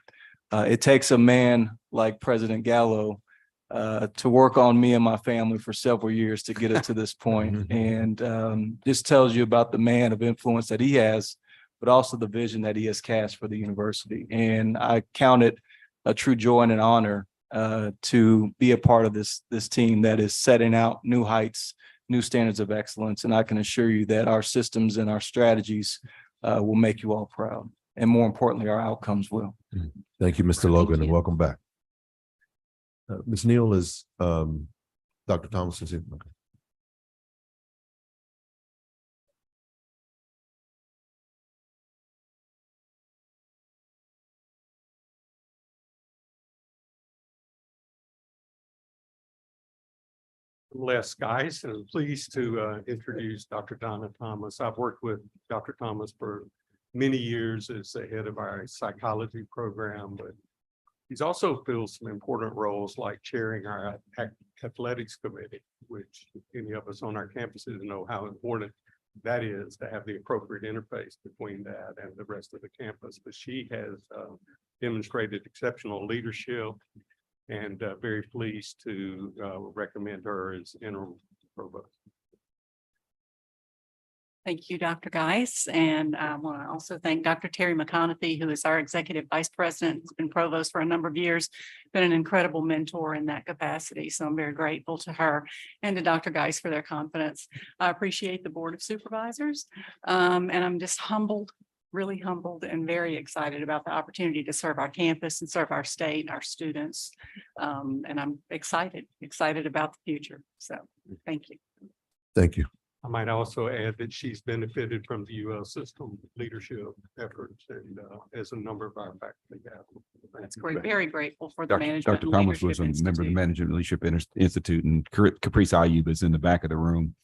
It takes a man like President Gallo to work on me and my family for several years to get it to this point. And this tells you about the man of influence that he has, but also the vision that he has cast for the university. And I count it a true joy and an honor to be a part of this team that is setting out new heights, new standards of excellence. And I can assure you that our systems and our strategies will make you all proud. And more importantly, our outcomes will. Thank you, Mr. Logan, and welcome back. Ms. Neal, is Dr. Thomas is here? Okay. Les guys, and I'm pleased to introduce Dr. Donna Thomas. I've worked with Dr. Thomas for many years as the head of our psychology program, but he's also filled some important roles like chairing our athletics committee, which any of us on our campuses know how important that is to have the appropriate interface between that and the rest of the campus. But she has demonstrated exceptional leadership, and very pleased to recommend her as interim provost. Thank you, Dr. Geis. And I want to also thank Dr. Terry McConaughey, who is our executive vice president, who's been provost for a number of years, been an incredible mentor in that capacity. So I'm very grateful to her and to Dr. Geis for their confidence. I appreciate the Board of Supervisors, and I'm just humbled, really humbled and very excited about the opportunity to serve our campus and serve our state, our students. And I'm excited about the future. So thank you. Thank you. I might also add that she's benefited from the UL system leadership efforts, and as a number of our faculty have. That's great. Very grateful for the management. Dr. and Thomas was leadership a member of the institute. Management Leadership Institute, and Caprice Ayub is in the back of the room.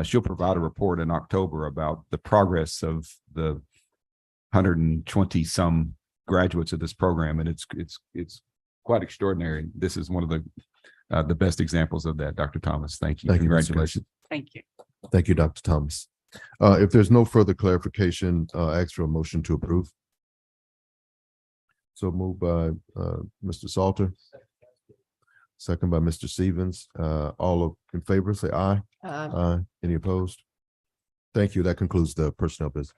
She'll provide a report in October about the progress of the 120 some graduates of this program, and it's quite extraordinary. This is one of the best examples of that. Dr. Thomas, thank you. Thank you, Mr. Congratulations. Thank you. Thank you, Dr. Thomas. If there's no further clarification, ask for a motion to approve. So moved by Mr. Salter. Second by Mr. Stevens. All in favor, say aye. Aye. Any opposed? Thank you. That concludes the personnel business.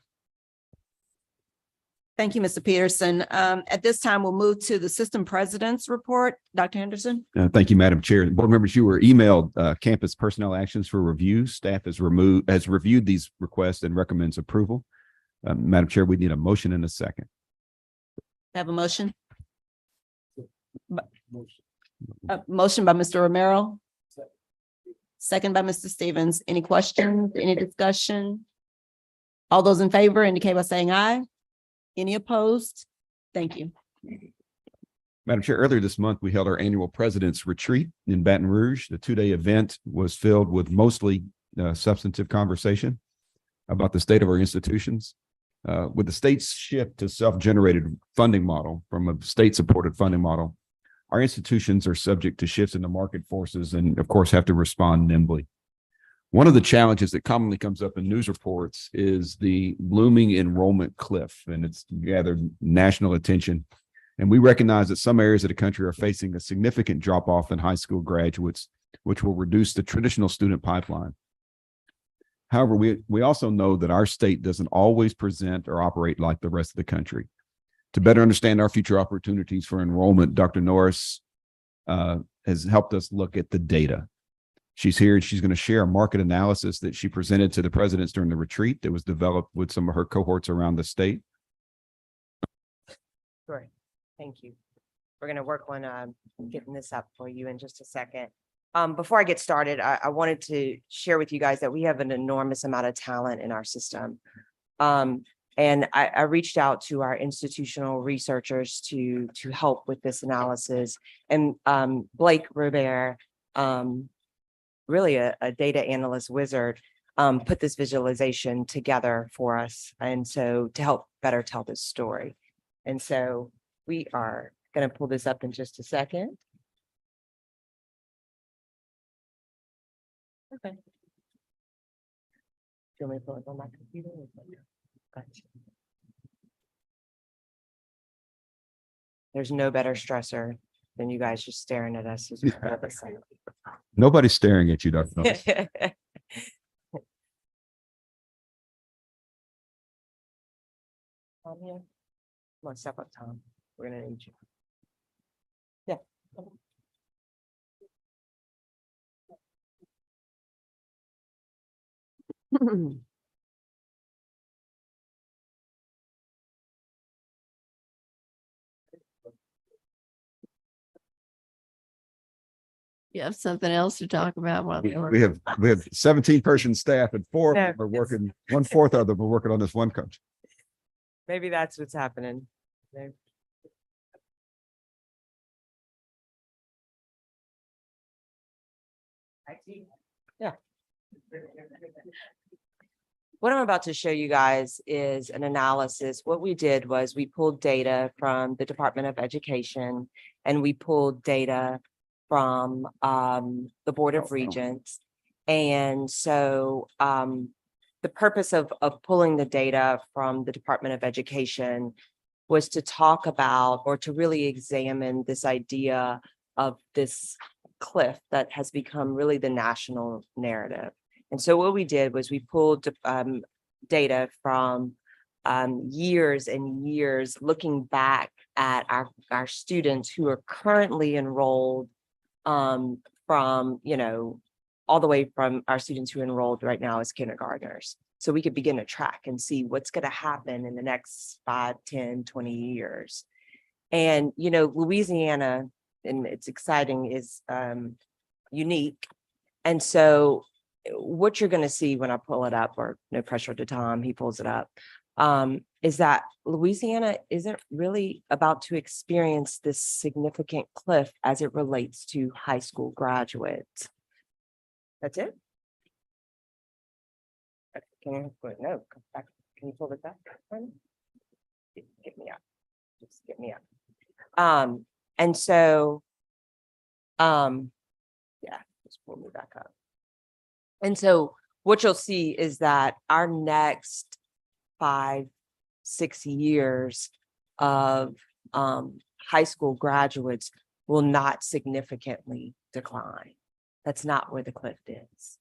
Thank you, Mr. Peterson. At this time, we'll move to the system president's report. Dr. Henderson. Thank you, Madam Chair. Board members, you were emailed campus personnel actions for review. Staff has reviewed these requests and recommends approval. Madam Chair, we need a motion and a second. Have a motion? Motion by Mr. Romero. Second by Mr. Stevens. Any questions? Any discussion? All those in favor indicate by saying aye. Any opposed? Thank you. Madam Chair, earlier this month, we held our annual President's Retreat in Baton Rouge. The two-day event was filled with mostly substantive conversation about the state of our institutions. With the state's shift to self-generated funding model from a state-supported funding model, our institutions are subject to shifts in the market forces and, of course, have to respond nimbly. One of the challenges that commonly comes up in news reports is the looming enrollment cliff, and it's gathered national attention. And we recognize that some areas of the country are facing a significant drop off in high school graduates, which will reduce the traditional student pipeline. However, we also know that our state doesn't always present or operate like the rest of the country. To better understand our future opportunities for enrollment, Dr. Norris has helped us look at the data. She's here and she's going to share a market analysis that she presented to the presidents during the retreat that was developed with some of her cohorts around the state. Great, thank you. We're going to work on getting this up for you in just a second. Before I get started, I wanted to share with you guys that we have an enormous amount of talent in our system. And I reached out to our institutional researchers to help with this analysis. And Blake Robert, really a data analyst wizard, put this visualization together for us. And so to help better tell this story. And so we are going to pull this up in just a second. Okay. Do you want me to pull it on my computer? Gotcha. There's no better stressor than you guys just staring at us. Nobody's staring at you, Dr. Norris. Come here. Come on, step up, Tom. We're gonna need you. Yeah. Come on. You have something else to talk about while they were. We have 17-person staff and four No, of them are working, 1/4 of them are working on this one coach. Maybe that's what's happening. No. Yeah. What I'm about to show you guys is an analysis. What we did was we pulled data from the Department of Education and we pulled data from the Board of Regents. And so the purpose of pulling the data from the Department of Education was to talk about or to really examine this idea of this cliff that has become really the national narrative. And so what we did was we pulled data from years and years, looking back at our students who are currently enrolled from, you know, all the way from our students who are enrolled right now as kindergartners. So we could begin to track and see what's going to happen in the next 5, 10, 20 years. And, you know, Louisiana, and it's exciting, is unique. And so what you're going to see when I pull it up, or no pressure to Tom, he pulls it up, is that Louisiana isn't really about to experience this significant cliff as it relates to high school graduates. That's it? Can you, no, come back. Can you pull it back? Get me up. Just get me up. And so, yeah, just pull me back up. And so what you'll see is that our next 5, 6 years of high school graduates will not significantly decline. That's not where the cliff is.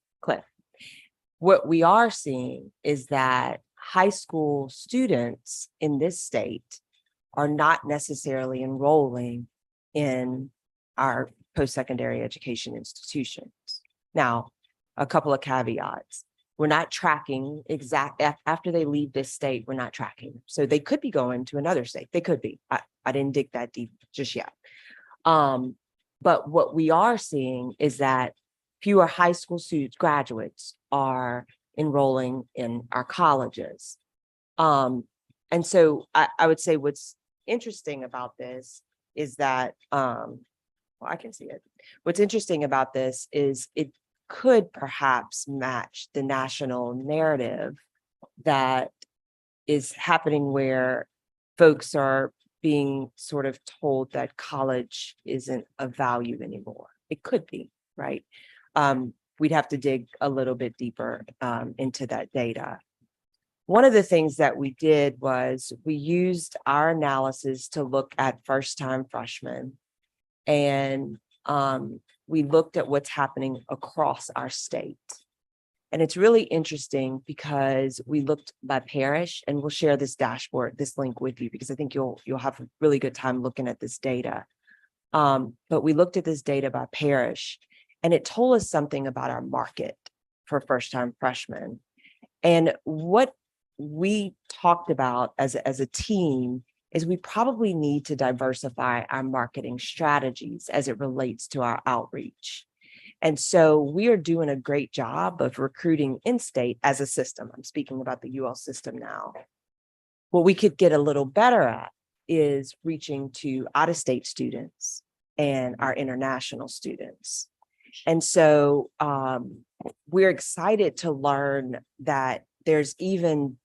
What we are seeing is that high school students in this state are not necessarily enrolling in our post-secondary education institutions. Now, a couple of caveats. We're not tracking after they leave this state, we're not tracking. So they could be going to another state. They could be. I didn't dig that deep just yet. But what we are seeing is that fewer high school students, graduates, are enrolling in our colleges. And so I would say what's interesting about this is that, well, I can see it. What's interesting about this is it could perhaps match the national narrative that is happening, where folks are being sort of told that college isn't of value anymore. It could be, right? we'd have to dig a little bit deeper into that data. One of the things that we did was we used our analysis to look at first-time freshmen, and we looked at what's happening across our state. And it's really interesting because we looked by parish, and we'll share this dashboard, this link with you, because I think you'll have a really good time looking at this data. But we looked at this data by parish, and it told us something about our market for first-time freshmen. And what we talked about as a team is we probably need to diversify our marketing strategies as it relates to our outreach. And so we are doing a great job of recruiting in-state as a system. I'm speaking about the UL system now. What we could get a little better at is reaching to out-of-state students and our international students. And so we're excited to learn that there's even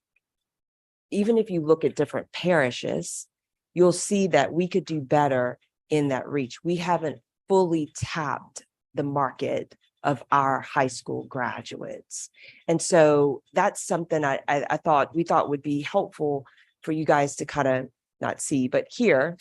if you look at different parishes, you'll see that we could do better in that reach. We haven't fully tapped the market of our high school graduates. And so that's something we thought would be helpful for you guys to kind of not see, but hear.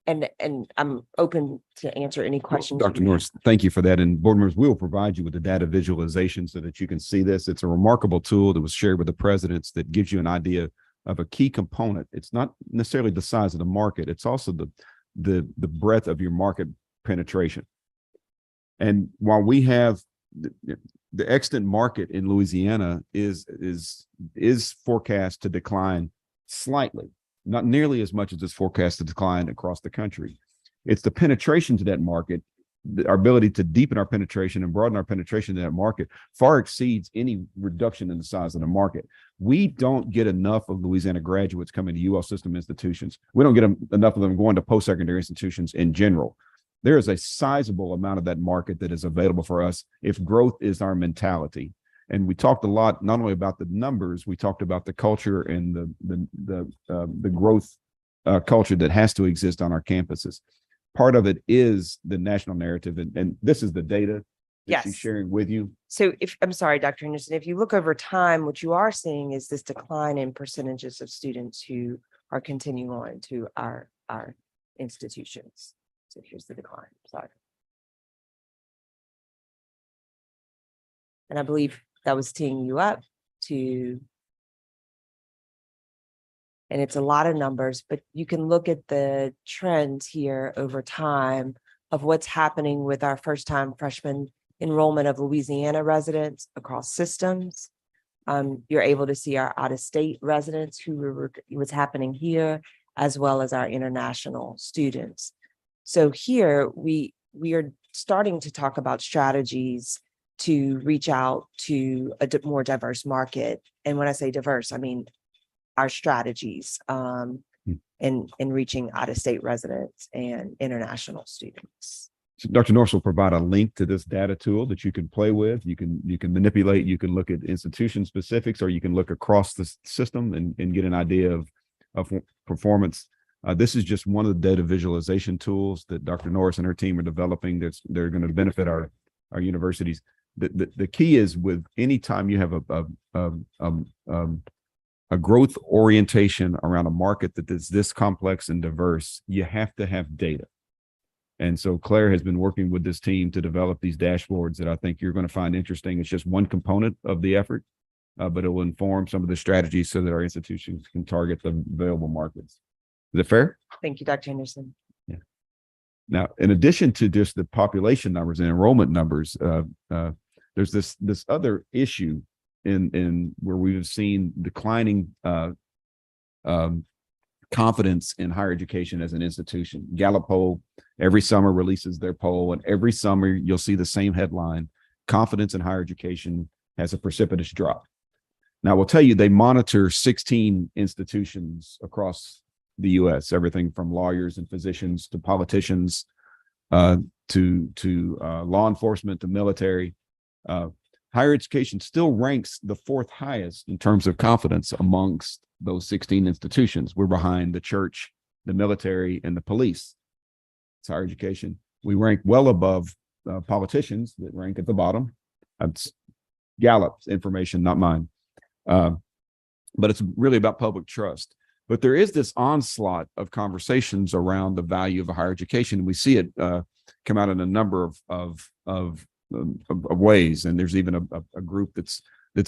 And I'm open to answer any questions. Dr. Norris, thank you for that. And board members, we'll provide you with the data visualization so that you can see this. It's a remarkable tool that was shared with the presidents that gives you an idea of a key component. It's not necessarily the size of the market. It's also the breadth of your market penetration. And while we have the extant market in Louisiana is forecast to decline slightly, not nearly as much as it's forecast to decline across the country. It's the penetration to that market, our ability to deepen our penetration and broaden our penetration to that market far exceeds any reduction in the size of the market. We don't get enough of Louisiana graduates coming to UL system institutions. We don't get enough of them going to post-secondary institutions in general. There is a sizable amount of that market that is available for us if growth is our mentality. And we talked a lot, not only about the numbers, we talked about the culture and the growth culture that has to exist on our campuses. Part of it is the national narrative, and this is the data that she's sharing with you. So I'm sorry, Dr. Henderson, if you look over time, what you are seeing is this decline in percentages of students who are continuing on to our institutions. So here's the decline, sorry. And I believe that was teeing you up to, and it's a lot of numbers, but you can look at the trends here over time of what's happening with our first-time freshman enrollment of Louisiana residents across systems. You're able to see our out-of-state residents what's happening here, as well as our international students. So here we are starting to talk about strategies to reach out to a more diverse market. And when I say diverse, I mean our strategies in reaching out-of-state residents and international students. So Dr. Norris will provide a link to this data tool that you can play with. You can manipulate, you can look at institution specifics, or you can look across the system and get an idea of performance. This is just one of the data visualization tools that Dr. Norris and her team are developing they're going to benefit our universities. The key is with any time you have a growth orientation around a market that is this complex and diverse, you have to have data. And so Claire has been working with this team to develop these dashboards that I think you're going to find interesting. It's just one component of the effort, but it will inform some of the strategies so that our institutions can target the available markets. Is it fair? Thank you, Dr. Henderson. Yeah. Now, in addition to just the population numbers and enrollment numbers, there's this other issue in where we've seen declining confidence in higher education as an institution. Gallup poll every summer releases their poll, and every summer you'll see the same headline: confidence in higher education has a precipitous drop. Now, I will tell you, they monitor 16 institutions across the U.S., everything from lawyers and physicians to politicians to law enforcement to military. Higher education still ranks the 4th highest in terms of confidence amongst those 16 institutions. We're behind the church, the military, and the police. It's higher education. We rank well above politicians that rank at the bottom. That's Gallup's information, not mine. But it's really about public trust. But there is this onslaught of conversations around the value of a higher education. We see it come out in a number of ways, and there's even a group that's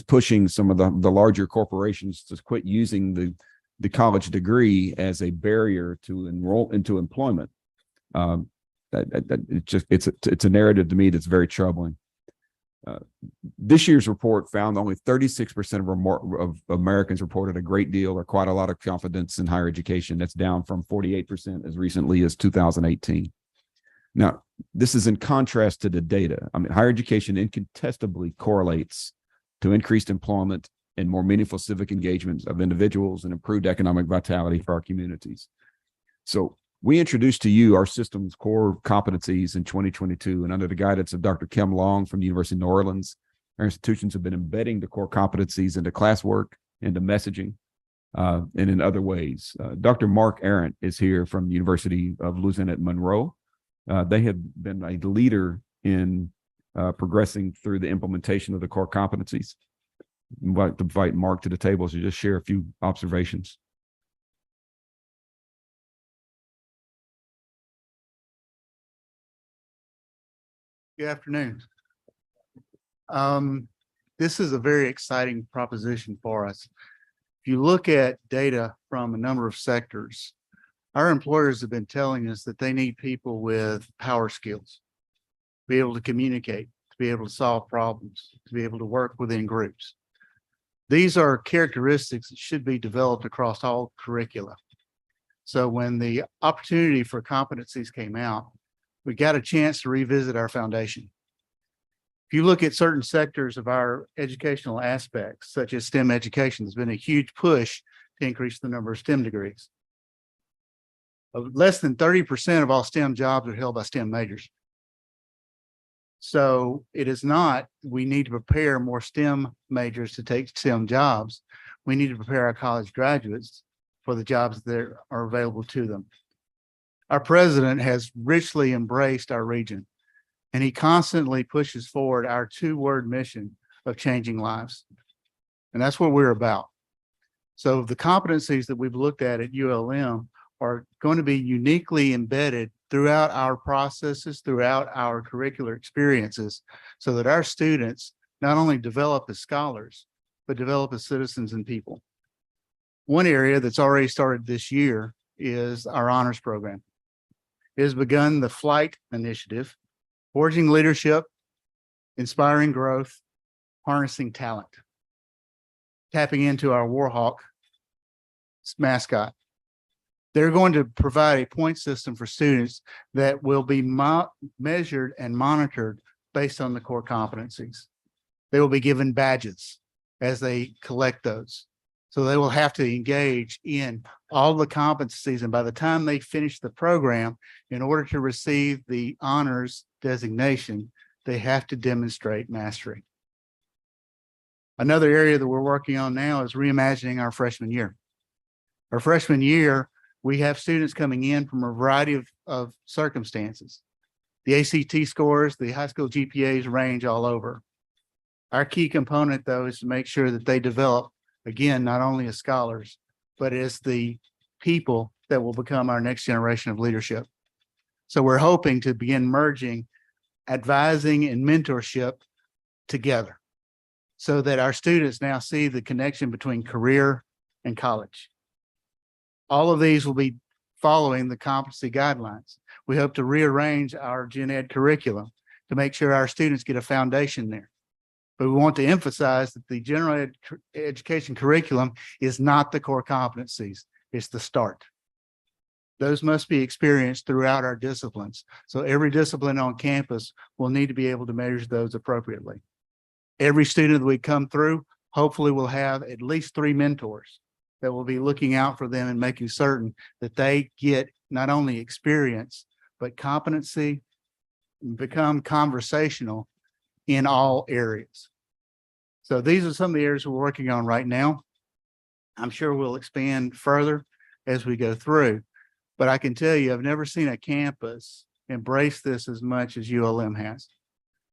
pushing some of the larger corporations to quit using the college degree as a barrier to enroll into employment. It's a narrative to me that's very troubling. This year's report found only 36% of Americans reported a great deal or quite a lot of confidence in higher education. That's down from 48% as recently as 2018. Now, this is in contrast to the data. I mean, higher education incontestably correlates to increased employment and more meaningful civic engagement of individuals and improved economic vitality for our communities. So we introduced to you our system's core competencies in 2022, and under the guidance of Dr. Kim Long from the University of New Orleans, our institutions have been embedding the core competencies into classwork, into messaging, and in other ways. Dr. Mark Arendt is here from the University of Louisiana at Monroe. They have been a leader in progressing through the implementation of the core competencies. I'd like to invite Mark to the table to just share a few observations. Good afternoon. This is a very exciting proposition for us. If you look at data from a number of sectors, our employers have been telling us that they need people with power skills, to be able to communicate, to be able to solve problems, to be able to work within groups. These are characteristics that should be developed across all curricula. So when the opportunity for competencies came out, we got a chance to revisit our foundation. If you look at certain sectors of our educational aspects, such as STEM education, there's been a huge push to increase the number of STEM degrees. Less than 30% of all STEM jobs are held by STEM majors. So it is not, we need to prepare more STEM majors to take STEM jobs. We need to prepare our college graduates for the jobs that are available to them. Our president has richly embraced our region, and he constantly pushes forward our two-word mission of changing lives. And that's what we're about. So the competencies that we've looked at ULM are going to be uniquely embedded throughout our processes, throughout our curricular experiences, so that our students not only develop as scholars, but develop as citizens and people. One area that's already started this year is our honors program. It has begun the Flight Initiative, forging leadership, inspiring growth, harnessing talent, tapping into our Warhawk mascot. They're going to provide a point system for students that will be measured and monitored based on the core competencies. They will be given badges as they collect those. So they will have to engage in all the competencies. And by the time they finish the program, in order to receive the honors designation, they have to demonstrate mastery. Another area that we're working on now is reimagining our freshman year. Our freshman year, we have students coming in from a variety of circumstances. The ACT scores, the high school GPAs range all over. Our key component, though, is to make sure that they develop, again, not only as scholars, but as the people that will become our next generation of leadership. So we're hoping to begin merging advising and mentorship together so that our students now see the connection between career and college. All of these will be following the competency guidelines. We hope to rearrange our gen ed curriculum to make sure our students get a foundation there. But we want to emphasize that the general education curriculum is not the core competencies, it's the start. Those must be experienced throughout our disciplines. So every discipline on campus will need to be able to measure those appropriately. Every student that we come through, hopefully will have at least 3 mentors that will be looking out for them and making certain that they get not only experience, but competency, and become conversational in all areas. So these are some of the areas we're working on right now. I'm sure we'll expand further as we go through, but I can tell you, I've never seen a campus embraced this as much as ULM has.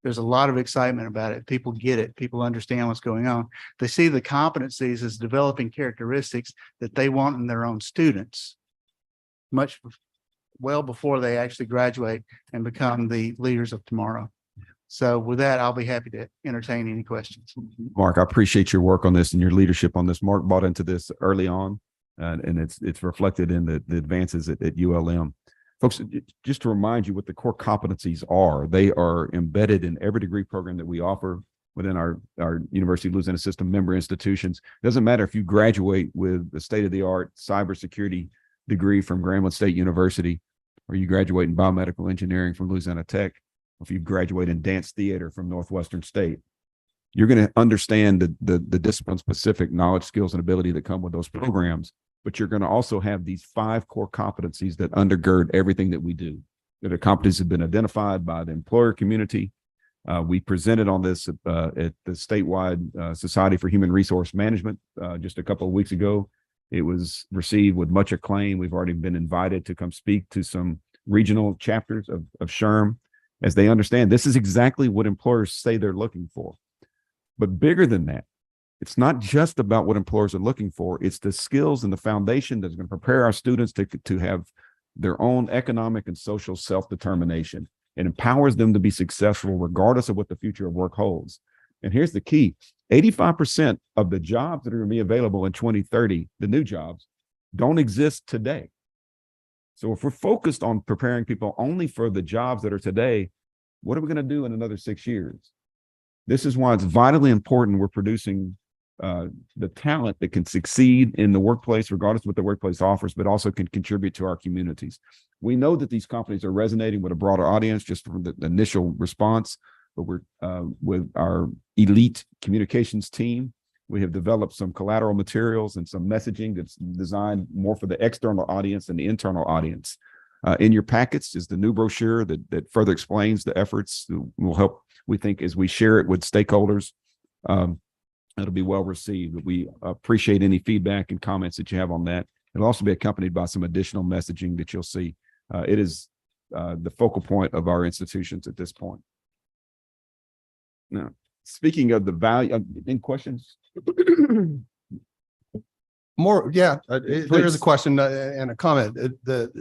There's a lot of excitement about it. People get it. People understand what's going on. They see the competencies as developing characteristics that they want in their own students, well before they actually graduate and become the leaders of tomorrow. So with that, I'll be happy to entertain any questions. Mark, I appreciate your work on this and your leadership on this. Mark bought into this early on, and it's reflected in the advances at ULM. Folks, just to remind you what the core competencies are, they are embedded in every degree program that we offer within our University of Louisiana system member institutions. Doesn't matter if you graduate with the state-of-the-art cybersecurity degree from Grambling State University, or you graduate in biomedical engineering from Louisiana Tech, or if you graduate in dance theater from Northwestern State. You're going to understand the discipline-specific knowledge, skills, and ability that come with those programs. But you're going to also have these 5 core competencies that undergird everything that we do. The competencies have been identified by the employer community. We presented on this at the statewide Society for Human Resource Management just a couple of weeks ago. It was received with much acclaim. We've already been invited to come speak to some regional chapters of SHRM as they understand this is exactly what employers say they're looking for. But bigger than that, it's not just about what employers are looking for. It's the skills and the foundation that's going to prepare our students to have their own economic and social self-determination. It empowers them to be successful regardless of what the future of work holds. And here's the key. 85% of the jobs that are going to be available in 2030, the new jobs, don't exist today. So if we're focused on preparing people only for the jobs that are today, what are we going to do in another 6 years? This is why it's vitally important we're producing the talent that can succeed in the workplace, regardless of what the workplace offers, but also can contribute to our communities. We know that these companies are resonating with a broader audience just from the initial response, but we're with our elite communications team, we have developed some collateral materials and some messaging that's designed more for the external audience than the internal audience. In your packets is the new brochure that further explains the efforts. Will help, we think, as we share it with stakeholders. It'll be well received. We appreciate any feedback and comments that you have on that. It'll also be accompanied by some additional messaging that you'll see. It is the focal point of our institutions at this point. Now, speaking of the value, any questions? There's a question and a comment.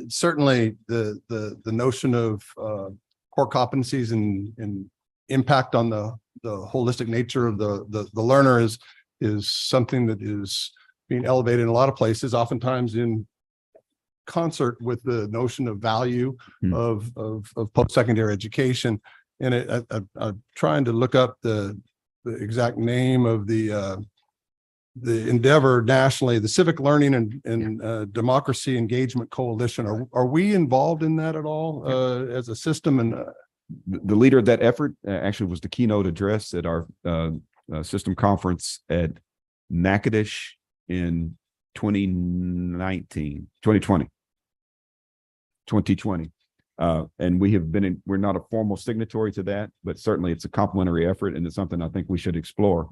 Certainly the notion of core competencies and impact on the holistic nature of the learner is something that is being elevated in a lot of places, oftentimes in concert with the notion of value of post-secondary education. And I'm trying to look up the exact name of the endeavor nationally, the Civic Learning and Democracy Engagement Coalition. Are we involved in that at all as a system? And the leader of that effort actually was the keynote address at our system conference at Natchitoches in 2020. And we have been we're not a formal signatory to that, but certainly it's a complementary effort and it's something I think we should explore.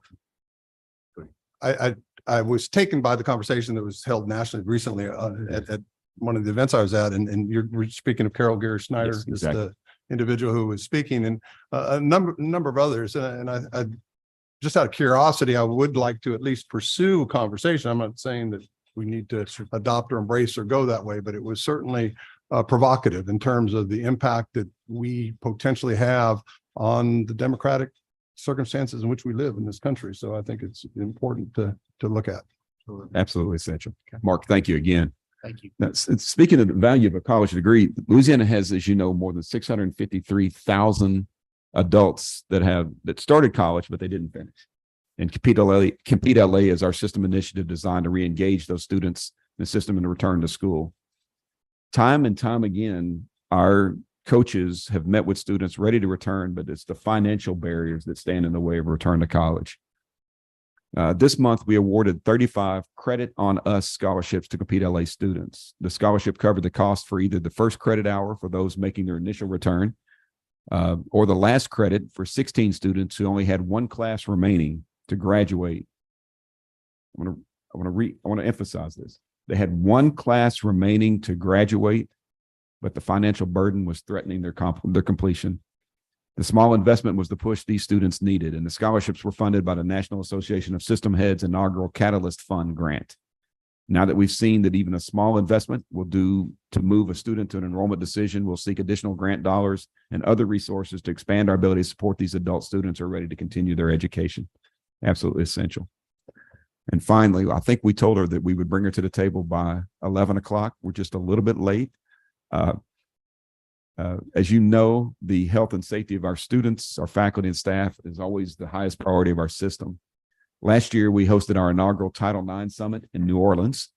I was taken by the conversation that was held nationally recently at one of the events I was at, and you're speaking of Carol Gary Snyder, Yes, exactly. is the individual who was speaking, and a number of others. And I just out of curiosity, I would like to at least pursue a conversation. I'm not saying that we need to adopt or embrace or go that way, but it was certainly provocative in terms of the impact that we potentially have on the democratic circumstances in which we live in this country. So I think it's important to look at. Absolutely essential. Mark, thank you again. Thank you. Now, speaking of the value of a college degree, Louisiana has, as you know, more than 653,000 adults that started college, but they didn't finish. And Compete LA is our system initiative designed to re-engage those students in the system and return to school. Time and time again, our coaches have met with students ready to return, but it's the financial barriers that stand in the way of return to college. This month, we awarded 35 Credit on Us scholarships to Compete LA students. The scholarship covered the cost for either the first credit hour for those making their initial return, or the last credit for 16 students who only had one class remaining to graduate. I want to emphasize this. They had one class remaining to graduate, but the financial burden was threatening their completion. The small investment was the push these students needed, and the scholarships were funded by the National Association of System Heads inaugural Catalyst Fund grant. Now that we've seen that even a small investment will do to move a student to an enrollment decision, we'll seek additional grant dollars and other resources to expand our ability to support these adult students who are ready to continue their education. Absolutely essential. And finally, I think we told her that we would bring her to the table by 11 o'clock. We're just a little bit late. As you know, the health and safety of our students, our faculty and staff is always the highest priority of our system. Last year, we hosted our inaugural Title IX Summit in New Orleans.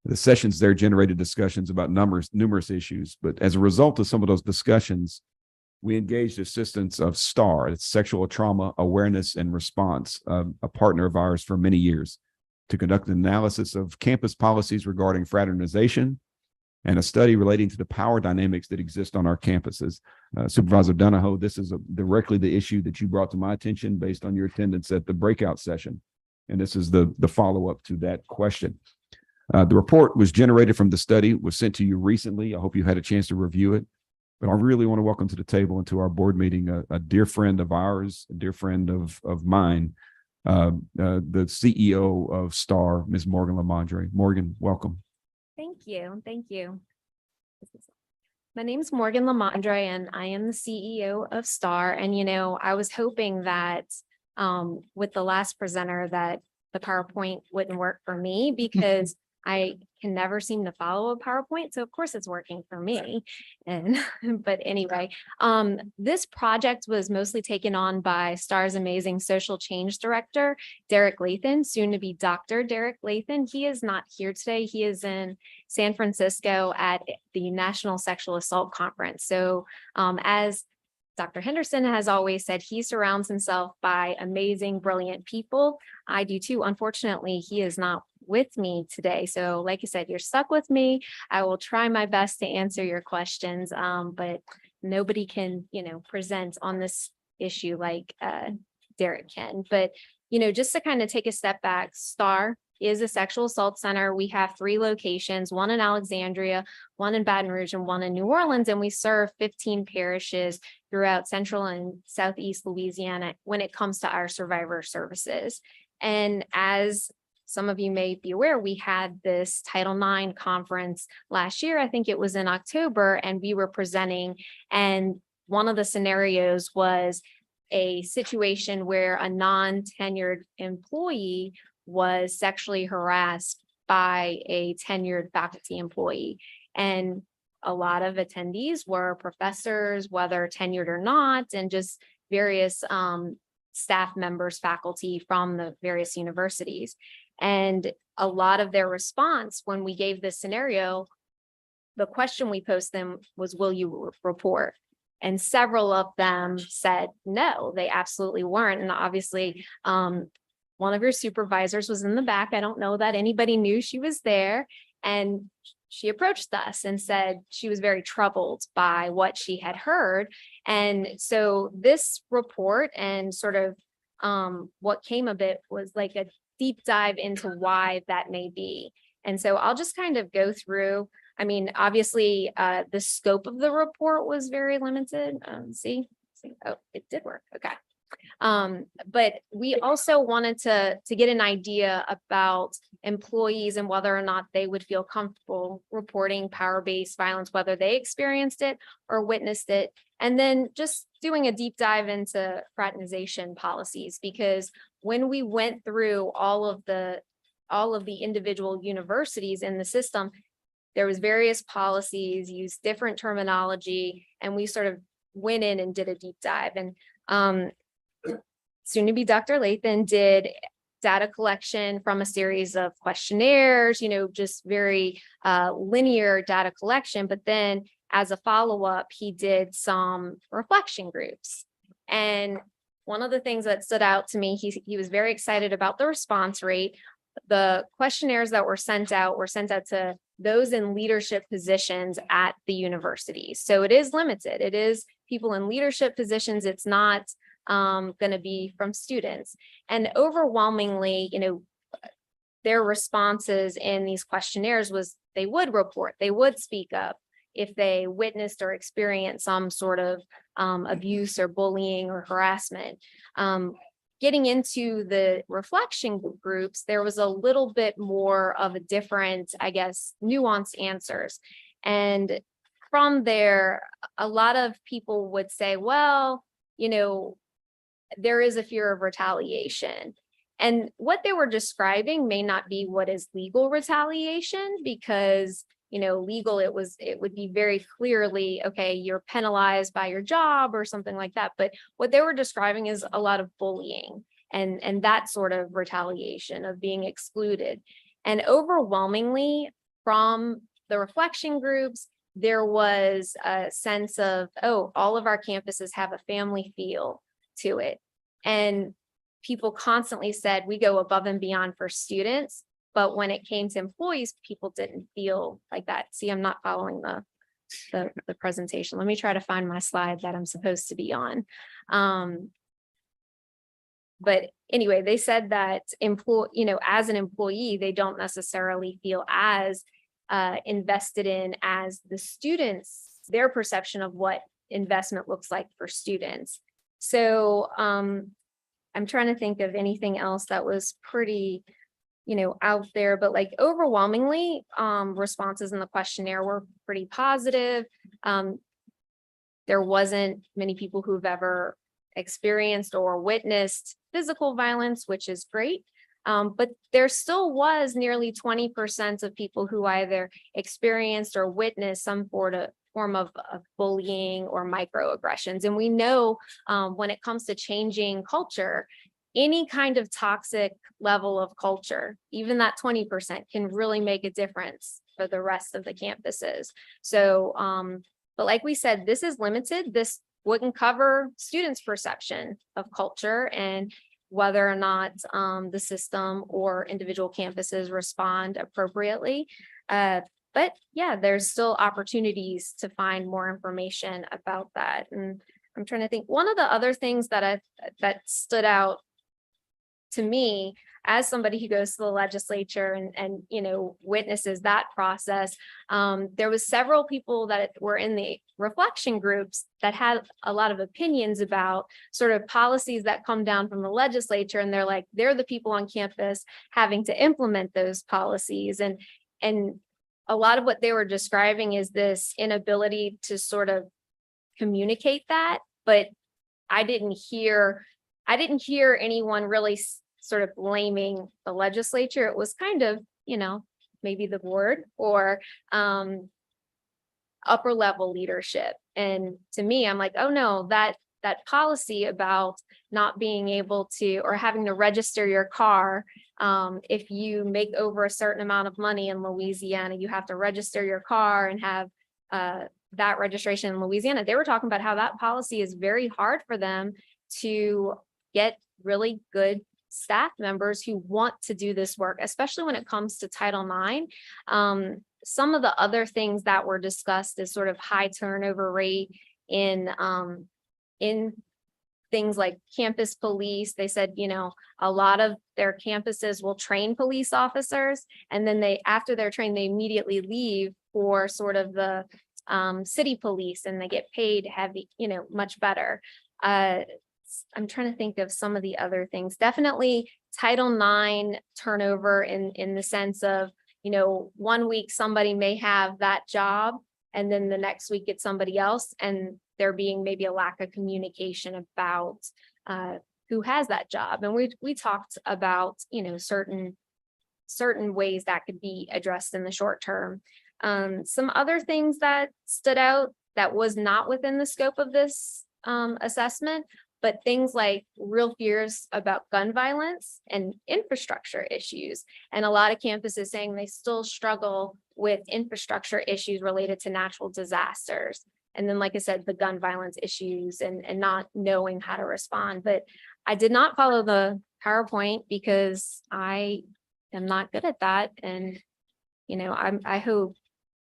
The sessions there generated discussions about numerous issues, but as a result of some of those discussions, we engaged assistance of STAR, it's Sexual Trauma Awareness and Response, a partner of ours for many years, to conduct an analysis of campus policies regarding fraternization and a study relating to the power dynamics that exist on our campuses. Supervisor Donahoe, this is directly the issue that you brought to my attention based on your attendance at the breakout session. And this is the follow-up to that question. The report was generated from the study, was sent to you recently. I hope you had a chance to review it. But I really want to welcome to the table and to our board meeting a dear friend of ours, a dear friend of mine, the CEO of STAR, Ms. Morgan Lamondre. Morgan, welcome. Thank you. Thank you. My name is Morgan Lamondre, and I am the CEO of STAR. And, you know, I was hoping that with the last presenter that the PowerPoint wouldn't work for me because I can never seem to follow a PowerPoint. So of course it's working for me. And but anyway, this project was mostly taken on by STAR's amazing social change director, Derek Lathan, soon to be Dr. Derek Lathan. He is not here today. He is in San Francisco at the National Sexual Assault Conference. So as Dr. Henderson has always said, he surrounds himself by amazing, brilliant people. I do too. Unfortunately, he is not with me today. So like I said, you're stuck with me. I will try my best to answer your questions, but nobody can, you know, present on this issue like Derek can. But, you know, just to kind of take a step back, STAR is a sexual assault center. We have 3 locations, one in Alexandria, one in Baton Rouge, and one in New Orleans, and we serve 15 parishes throughout Central and Southeast Louisiana when it comes to our survivor services. And as some of you may be aware, we had this Title IX conference last year. I think it was in October, and we were presenting. And one of the scenarios was a situation where a non-tenured employee was sexually harassed by a tenured faculty employee. And a lot of attendees were professors, whether tenured or not, and just various staff members, faculty from the various universities. And a lot of their response when we gave this scenario, the question we posed them was, will you report? And several of them said, no, they absolutely weren't. And obviously, one of your supervisors was in the back. I don't know that anybody knew she was there. And she approached us and said she was very troubled by what she had heard. And so this report and sort of what came of it was like a deep dive into why that may be. And so I'll just kind of go through. I mean, obviously, the scope of the report was very limited. See, oh, it did work. Okay. But we also wanted to get an idea about employees and whether or not they would feel comfortable reporting power-based violence, whether they experienced it or witnessed it. And then just doing a deep dive into fraternization policies, because when we went through all of the individual universities in the system, there was various policies, used different terminology, and we sort of went in and did a deep dive. And soon to be Dr. Lathan did data collection from a series of questionnaires, you know, just very linear data collection. But then as a follow-up, he did some reflection groups. And one of the things that stood out to me, he was very excited about the response rate. The questionnaires that were sent out to those in leadership positions at the university. So it is limited. It is people in leadership positions. It's not going to be from students. And overwhelmingly, you know, their responses in these questionnaires was they would report, they would speak up if they witnessed or experienced some sort of abuse or bullying or harassment. Getting into the reflection groups, there was a little bit more of a different, I guess, nuanced answers. And from there, a lot of people would say, well, there is a fear of retaliation. And what they were describing may not be what is legal retaliation, because legal, it would be very clearly, okay, you're penalized by your job or something like that. But what they were describing is a lot of bullying and that sort of retaliation of being excluded. And overwhelmingly from the reflection groups, there was a sense of, oh, all of our campuses have a family feel to it. And people constantly said, we go above and beyond for students. But when it came to employees, people didn't feel like that. See, I'm not following the presentation. Let me try to find my slide that I'm supposed to be on. But anyway, they said that as an employee, they don't necessarily feel as invested in as the students, their perception of what investment looks like for students. So I'm trying to think of anything else that was pretty out there, but like overwhelmingly, responses in the questionnaire were pretty positive. There wasn't many people who've ever experienced or witnessed physical violence, which is great. But there still was nearly 20% of people who either experienced or witnessed some form of bullying or microaggressions. And we know when it comes to changing culture, any kind of toxic level of culture, even that 20% can really make a difference for the rest of the campuses. So, but like we said, this is limited. This wouldn't cover students' perception of culture and whether or not the system or individual campuses respond appropriately. But yeah, there's still opportunities to find more information about that. And I'm trying to think, one of the other things that stood out to me as somebody who goes to the legislature and witnesses that process, there was several people that were in the reflection groups that had a lot of opinions about sort of policies that come down from the legislature, and they're the people on campus having to implement those policies. And a lot of what they were describing is this inability to sort of communicate that, but I didn't hear anyone really sort of blaming the legislature. It was kind of, maybe the board or upper level leadership. And to me, I'm like, oh no, that policy about not being able to or having to register your car, if you make over a certain amount of money in Louisiana, you have to register your car and have that registration in Louisiana. They were talking about how that policy is very hard for them to get really good staff members who want to do this work, especially when it comes to Title IX. Some of the other things that were discussed is sort of high turnover rate in things like campus police. They said, a lot of their campuses will train police officers, and then after they're trained, they immediately leave for sort of the city police, and they get paid heavy, much better. I'm trying to think of some of the other things. Definitely Title IX turnover in the sense of, 1 week somebody may have that job and then the next week it's somebody else, and there being maybe a lack of communication about who has that job. And we talked about, certain ways that could be addressed in the short term. Some other things that stood out that was not within the scope of this assessment, but things like real fears about gun violence and infrastructure issues. And a lot of campuses saying they still struggle with infrastructure issues related to natural disasters. And then, like I said, the gun violence issues and not knowing how to respond. But I did not follow the PowerPoint because I am not good at that. And, I hope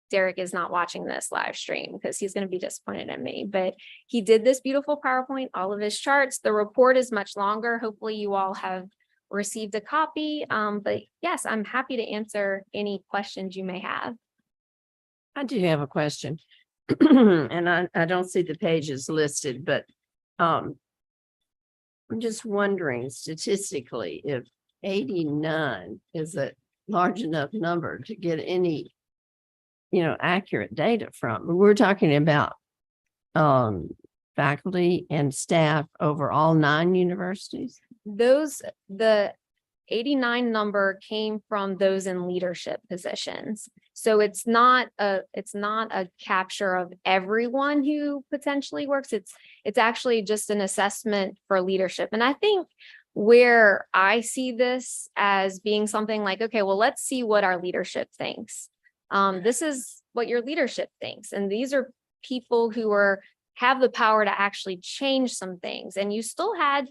Derek is not watching this live stream because he's going to be disappointed in me, but he did this beautiful PowerPoint, all of his charts. The report is much longer. Hopefully you all have received a copy. But yes, I'm happy to answer any questions you may have. I do have a question. And I don't see the pages listed, but I'm just wondering statistically if 89 is a large enough number to get any, accurate data from. We're talking about faculty and staff over all 9 universities. The 89 number came from those in leadership positions. So it's not a capture of everyone who potentially works. It's actually just an assessment for leadership. And I think where I see this as being something like, okay, well, let's see what our leadership thinks. This is what your leadership thinks. And these are people who have the power to actually change some things. And you still had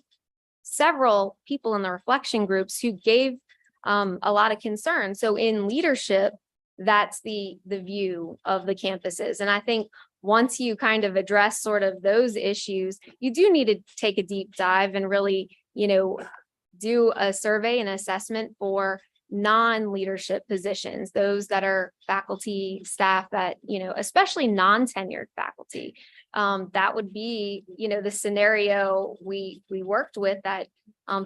several people in the reflection groups who gave a lot of concern. So in leadership, that's the view of the campuses. And I think once you kind of address sort of those issues, you do need to take a deep dive and really, do a survey and assessment for non-leadership positions, those that are faculty, staff that, especially non-tenured faculty. That would be, the scenario we worked with that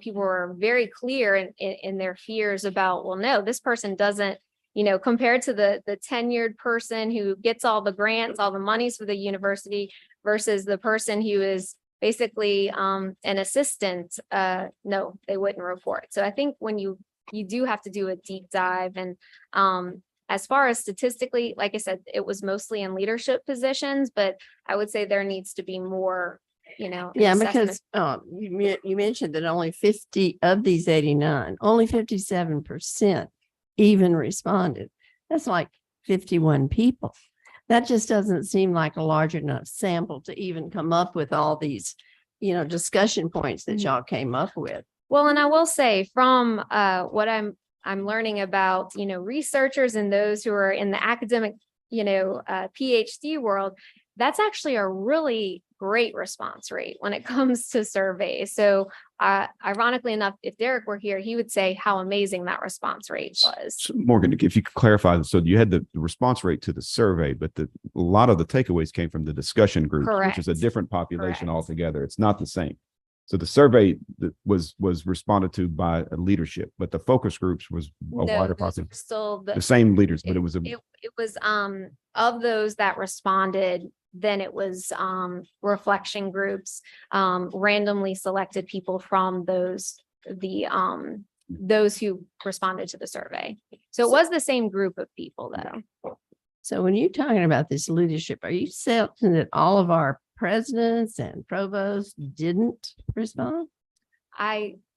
people were very clear in their fears about, well, no, this person doesn't, compared to the tenured person who gets all the grants, all the monies for the university versus the person who is basically an assistant, no, they wouldn't report. So I think when you do have to do a deep dive. And as far as statistically, like I said, it was mostly in leadership positions, but I would say there needs to be more, Yeah, assessment. because you mentioned that only 50 of these 89, only 57% even responded. That's like 51 people. That just doesn't seem like a large enough sample to even come up with all these, discussion points that y'all came up with. Well, and I will say from what I'm learning about, researchers and those who are in the academic, PhD world, that's actually a really great response rate when it comes to surveys. So ironically enough, if Derek were here, he would say how amazing that response rate was. So Morgan, if you could clarify, so you had the response rate to the survey, but a lot of the takeaways came from the discussion group, which is a Correct. different population Correct. altogether. It's not the same. So the survey that was responded to by leadership, but the focus groups was a No, wider those population. were still The same leaders, but it was it was of those that responded, then it was reflection groups, randomly selected people from those who responded to the survey. So it was the same group of people though. So when you're talking about this leadership, are you saying that all of our presidents and provosts didn't respond?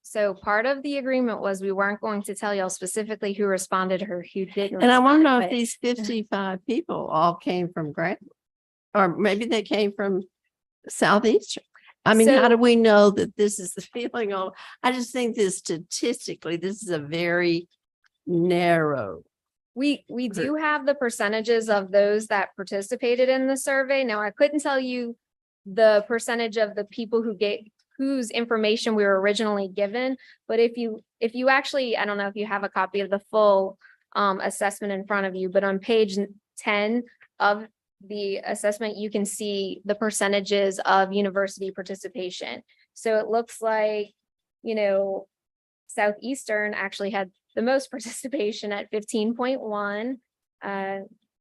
So part of the agreement was we weren't going to tell y'all specifically who responded or who didn't. And I want to know respond, if but- these 55 people all came from Grant, or maybe they came from Southeastern. I mean, how So- do we know that this is the feeling of, I just think this statistically, this is a very narrow. We do have the percentages of those that participated in the survey. Now, I couldn't tell you the percentage of the people whose information we were originally given, but if you actually, I don't know if you have a copy of the full assessment in front of you, but on page 10 of the assessment, you can see the percentages of university participation. So it looks like, Southeastern actually had the most participation at 15.1.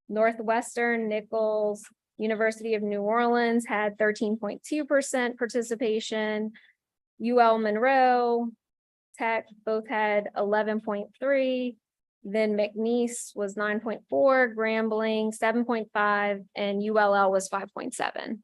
Northwestern, Nichols, University of New Orleans had 13.2% participation. UL Monroe, Tech both had 11.3. Then McNeese was 9.4, Grambling 7.5, and ULL was 5.7.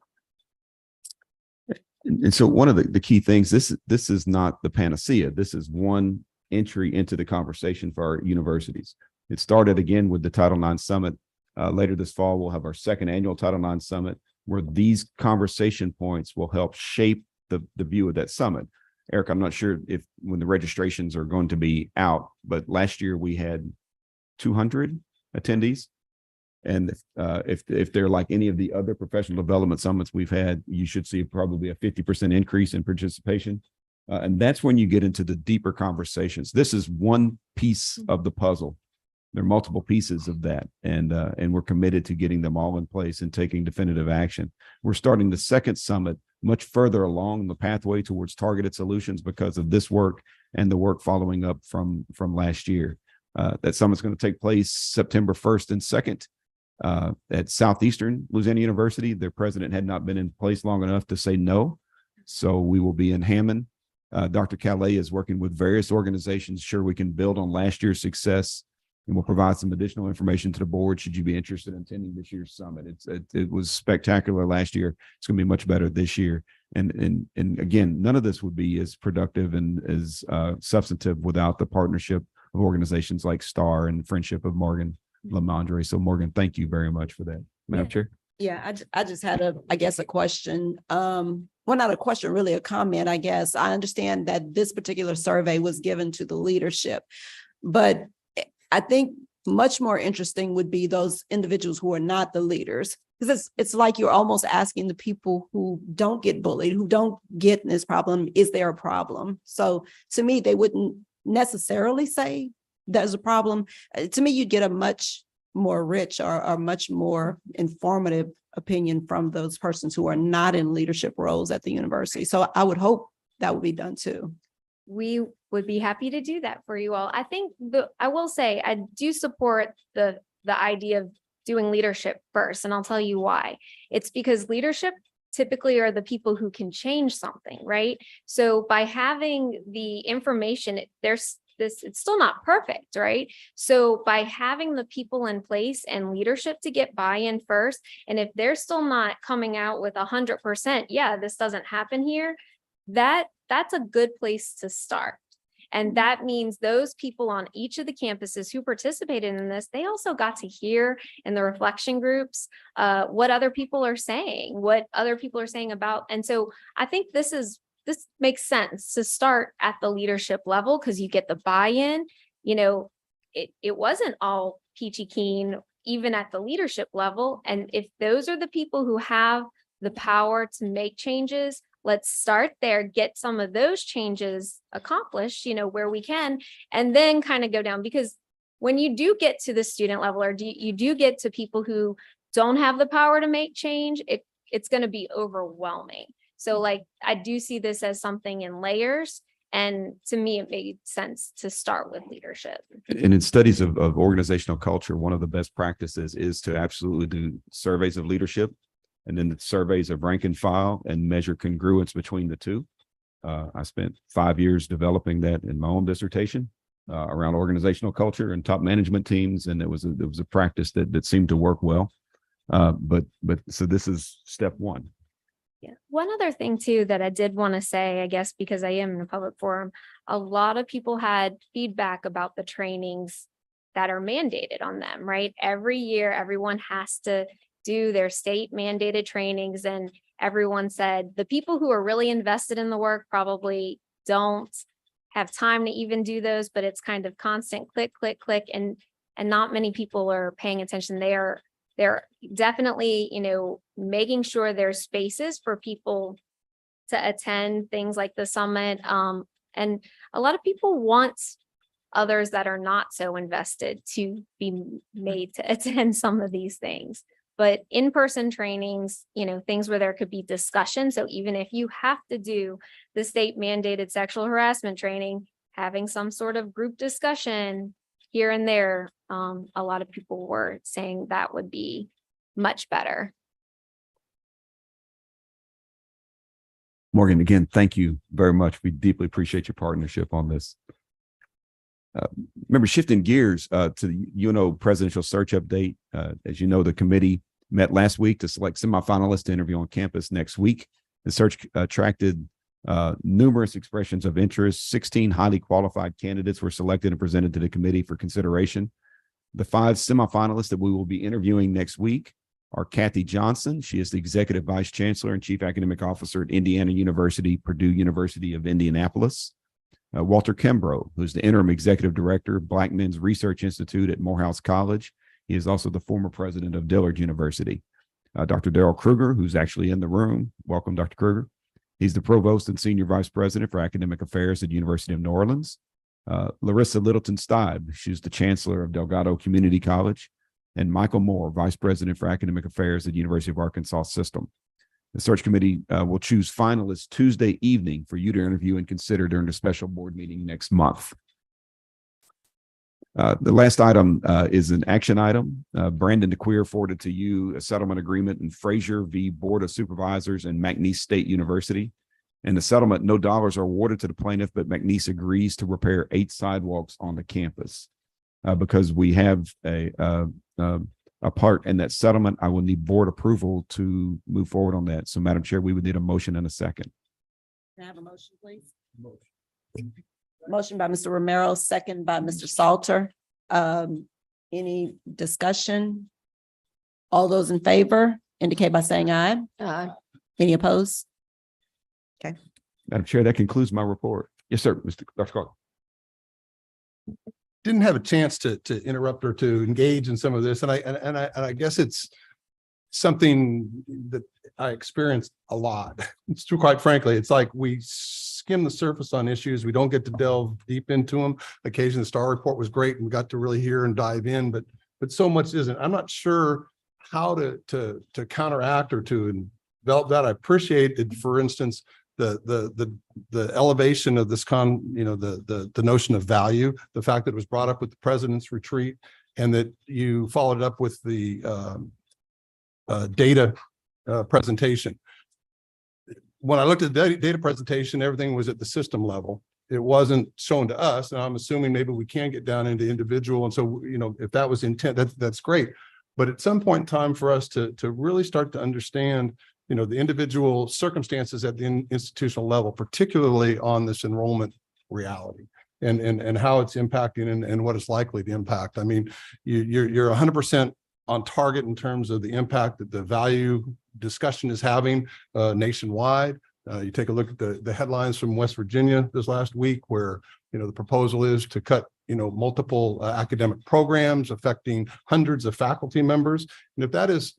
And so one of the key things, this is not the panacea. This is one entry into the conversation for our universities. It started again with the Title IX Summit. Later this fall, we'll have our second annual Title IX Summit, where these conversation points will help shape the view of that summit. Eric, I'm not sure when the registrations are going to be out, but last year we had 200 attendees. And if they're like any of the other professional development summits we've had, you should see probably a 50% increase in participation. And that's when you get into the deeper conversations. This is one piece of the puzzle. There are multiple pieces of that, and we're committed to getting them all in place and taking definitive action. We're starting the second summit much further along the pathway towards targeted solutions because of this work and the work following up from last year. That summit's going to take place September 1st and 2nd at Southeastern Louisiana University. Their president had not been in place long enough to say no. So we will be in Hammond. Dr. Calais is working with various organizations, sure we can build on last year's success, and we'll provide some additional information to the board should you be interested in attending this year's summit. It was spectacular last year. It's going to be much better this year. And again, none of this would be as productive and as substantive without the partnership of organizations like STAR and Friendship of Morgan Lamondre. So Morgan, thank you very much for that. Madam Chair. Yeah, I just had a question. Well, not a question, really a comment, I guess. I understand that this particular survey was given to the leadership, but I think much more interesting would be those individuals who are not the leaders. Because it's like you're almost asking the people who don't get bullied, who don't get this problem, is there a problem? So to me, they wouldn't necessarily say there's a problem. To me, you'd get a much more rich or much more informative opinion from those persons who are not in leadership roles at the university. So I would hope that would be done too. We would be happy to do that for you all. I think I will say, I do support the idea of doing leadership first, and I'll tell you why. It's because leadership typically are the people who can change something, right? So by having the information, it's still not perfect, right? So by having the people in place and leadership to get buy-in first, and if they're still not coming out with 100%, yeah, this doesn't happen here, that's a good place to start. And that means those people on each of the campuses who participated in this, they also got to hear in the reflection groups what other people are saying, about. And so I think this makes sense to start at the leadership level because you get the buy-in. You know, it wasn't all peachy keen, even at the leadership level. And if those are the people who have the power to make changes, let's start there, get some of those changes accomplished, where we can, and then kind of go down. Because when you do get to the student level, or you do get to people who don't have the power to make change, it's going to be overwhelming. So I do see this as something in layers. And to me, it made sense to start with leadership. And in studies of organizational culture, one of the best practices is to absolutely do surveys of leadership, and then the surveys of rank and file, and measure congruence between the two. I spent 5 years developing that in my own dissertation around organizational culture and top management teams, and it was a practice that seemed to work well. But so this is step one. Yeah. One other thing too that I did want to say, I guess, because I am in a public forum, a lot of people had feedback about the trainings that are mandated on them, right? Every year, everyone has to do their state mandated trainings, and everyone said the people who are really invested in the work probably don't have time to even do those, but it's kind of constant click, click, click, and not many people are paying attention. They're definitely, making sure there's spaces for people to attend things like the summit. And a lot of people want others that are not so invested to be made to attend some of these things. But in-person trainings, things where there could be discussion. So even if you have to do the state mandated sexual harassment training, having some sort of group discussion here and there, a lot of people were saying that would be much better. Morgan, again, thank you very much. We deeply appreciate your partnership on this. Remember, shifting gears to the UNO presidential search update. As you know, the committee met last week to select semifinalists to interview on campus next week. The search attracted numerous expressions of interest. 16 highly qualified candidates were selected and presented to the committee for consideration. The 5 semifinalists that we will be interviewing next week are Kathy Johnson. She is the Executive Vice Chancellor and Chief Academic Officer at Indiana University, Purdue University of Indianapolis. Walter Kimbrough, who's the Interim Executive Director of Black Men's Research Institute at Morehouse College. He is also the former president of Dillard University. Dr. Darrell Kruger, who's actually in the room. Welcome, Dr. Kruger. He's the Provost and Senior Vice President for Academic Affairs at University of New Orleans. Larissa Littleton Steib, she's the Chancellor of Delgado Community College, and Michael Moore, Vice President for Academic Affairs at University of Arkansas System. The search committee will choose finalists Tuesday evening for you to interview and consider during the special board meeting next month. The last item is an action item. Brandon DeQueer forwarded to you a settlement agreement in Frazier v. Board of Supervisors and McNeese State University. In the settlement, no dollars are awarded to the plaintiff, but McNeese agrees to repair 8 sidewalks on the campus. Because we have a part in that settlement, I will need board approval to move forward on that. So, Madam Chair, we would need a motion and a second. Can I have a motion, please? Motion by Mr. Romero, second by Mr. Salter. Any discussion? All those in favor indicate by saying aye. Aye. Any opposed? Okay. Madam Chair, that concludes my report. Yes, sir, Dr. Carter. Didn't have a chance to interrupt or to engage in some of this, and I guess it's something that I experienced a lot. It's true, quite frankly. It's like we skim the surface on issues. We don't get to delve deep into them. Occasionally, the STAR report was great, and we got to really hear and dive in, but so much isn't. I'm not sure how to counteract or to develop that. I appreciate it, for instance, the elevation of this the notion of value, the fact that it was brought up with the president's retreat, and that you followed it up with the data presentation. When I looked at the data presentation, everything was at the system level. It wasn't shown to us, and I'm assuming maybe we can get down into individual. And so, if that was intent, that's great. But at some point in time for us to really start to understand the individual circumstances at the institutional level, particularly on this enrollment reality and how it's impacting and what it's likely to impact. I mean, you're 100% on target in terms of the impact that the value discussion is having nationwide. You take a look at the headlines from West Virginia this last week, where the proposal is to cut multiple academic programs affecting hundreds of faculty members. And if that is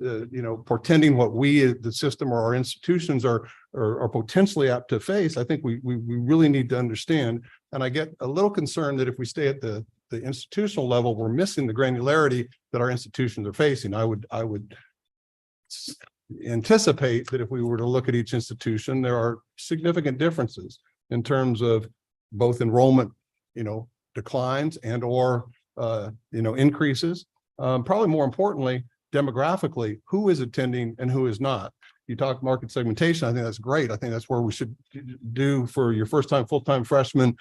portending what we, the system or our institutions are potentially apt to face, I think we really need to understand. And I get a little concerned that if we stay at the institutional level, we're missing the granularity that our institutions are facing. I would anticipate that if we were to look at each institution, there are significant differences in terms of both enrollment, declines and or increases. Probably more importantly, demographically, who is attending and who is not. You talk market segmentation. I think that's great. I think that's where we should do for your first time full-time freshman,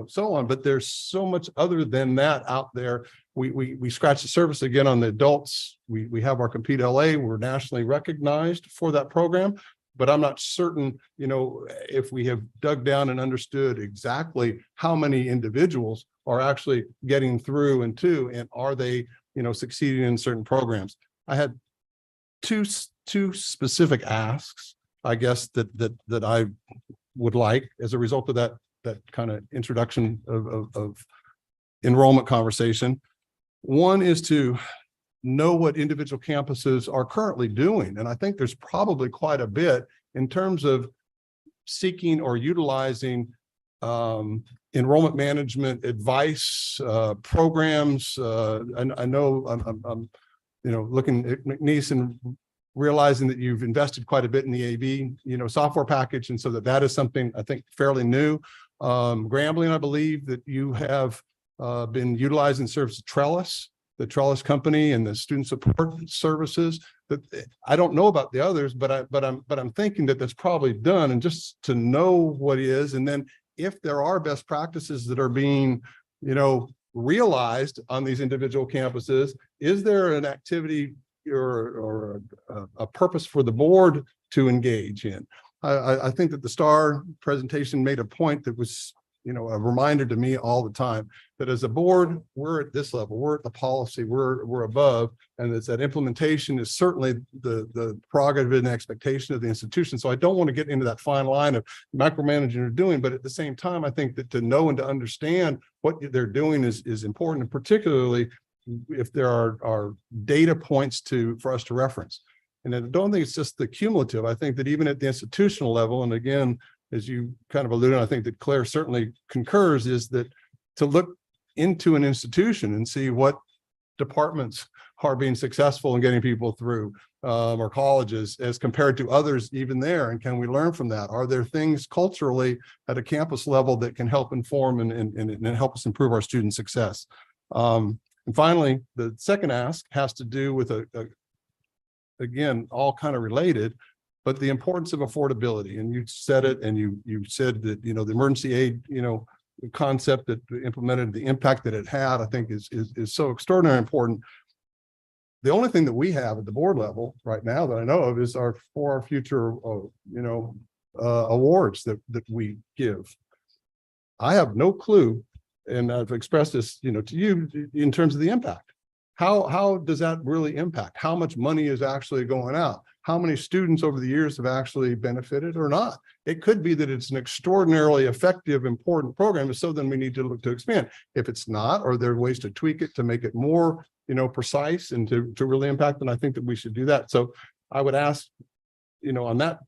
so on. But there's so much other than that out there. We scratch the surface again on the adults. We have our Compete LA. We're nationally recognized for that program. But I'm not certain, if we have dug down and understood exactly how many individuals are actually getting through and are they, succeeding in certain programs. I had two specific asks, I guess, that I would like as a result of that kind of introduction of enrollment conversation. One is to know what individual campuses are currently doing. And I think there's probably quite a bit in terms of seeking or utilizing enrollment management advice programs. I know I'm looking at McNeese and realizing that you've invested quite a bit in the AV, software package. And so that is something I think fairly new. Grambling, I believe that you have been utilizing the service of Trellis, the Trellis company, and the student support services. That I don't know about the others, but I'm thinking that that's probably done. And just to know what is, and then if there are best practices that are being, realized on these individual campuses, is there an activity or a purpose for the board to engage in? I think that the STAR presentation made a point that was, a reminder to me all the time that as a board, we're at this level, we're at the policy, we're above, and it's that implementation is certainly the prerogative and expectation of the institution. So I don't want to get into that fine line of micromanaging or doing, but at the same time, I think that to know and to understand what they're doing is important, and particularly if there are data points for us to reference. And I don't think it's just the cumulative. I think that even at the institutional level, and again, as you kind of alluded, I think that Claire certainly concurs, is that to look into an institution and see what departments are being successful in getting people through, or colleges as compared to others even there. And can we learn from that? Are there things culturally at a campus level that can help inform and help us improve our student success? And finally, the second ask has to do with again, all kind of related, but the importance of affordability. And you said it, and you said that, the emergency aid, the concept that implemented, the impact that it had, I think is so extraordinarily important. The only thing that we have at the board level right now that I know of is for our future, awards that we give. I have no clue, and I've expressed this, to you in terms of the impact. How does that really impact? How much money is actually going out? How many students over the years have actually benefited or not? It could be that it's an extraordinarily effective, important program. So then we need to look to expand. If it's not, or there are ways to tweak it to make it more, precise and to really impact, then I think that we should do that. So I would ask, on that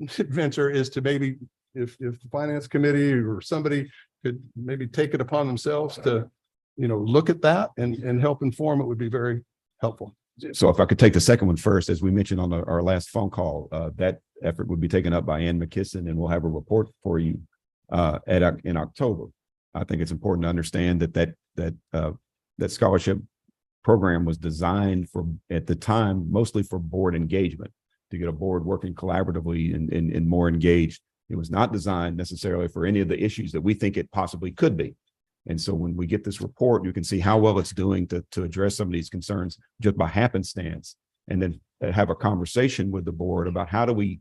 venture is to maybe, if the finance committee or somebody could maybe take it upon themselves to, look at that and help inform, it would be very helpful. So if I could take the second one first, as we mentioned on our last phone call, that effort would be taken up by Ann McKisson, and we'll have a report for you in October. I think it's important to understand that scholarship program was designed at the time, mostly for board engagement, to get a board working collaboratively and more engaged. It was not designed necessarily for any of the issues that we think it possibly could be. And so when we get this report, you can see how well it's doing to address some of these concerns just by happenstance, and then have a conversation with the board about how do we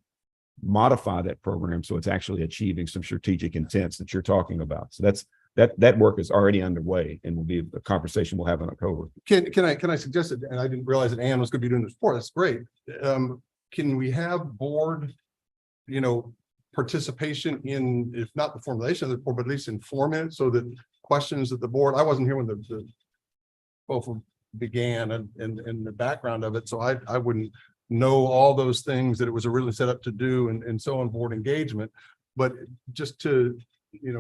modify that program so it's actually achieving some strategic intents that you're talking about. So that work is already underway and will be a conversation we'll have in October. Can I suggest it? And I didn't realize that Ann was going to be doing this report. That's great. Can we have board, participation in, if not the formulation of the report, but at least inform it so that questions that the board, I wasn't here when the both began and the background of it. So I wouldn't know all those things that it was originally set up to do and so on board engagement, but just to,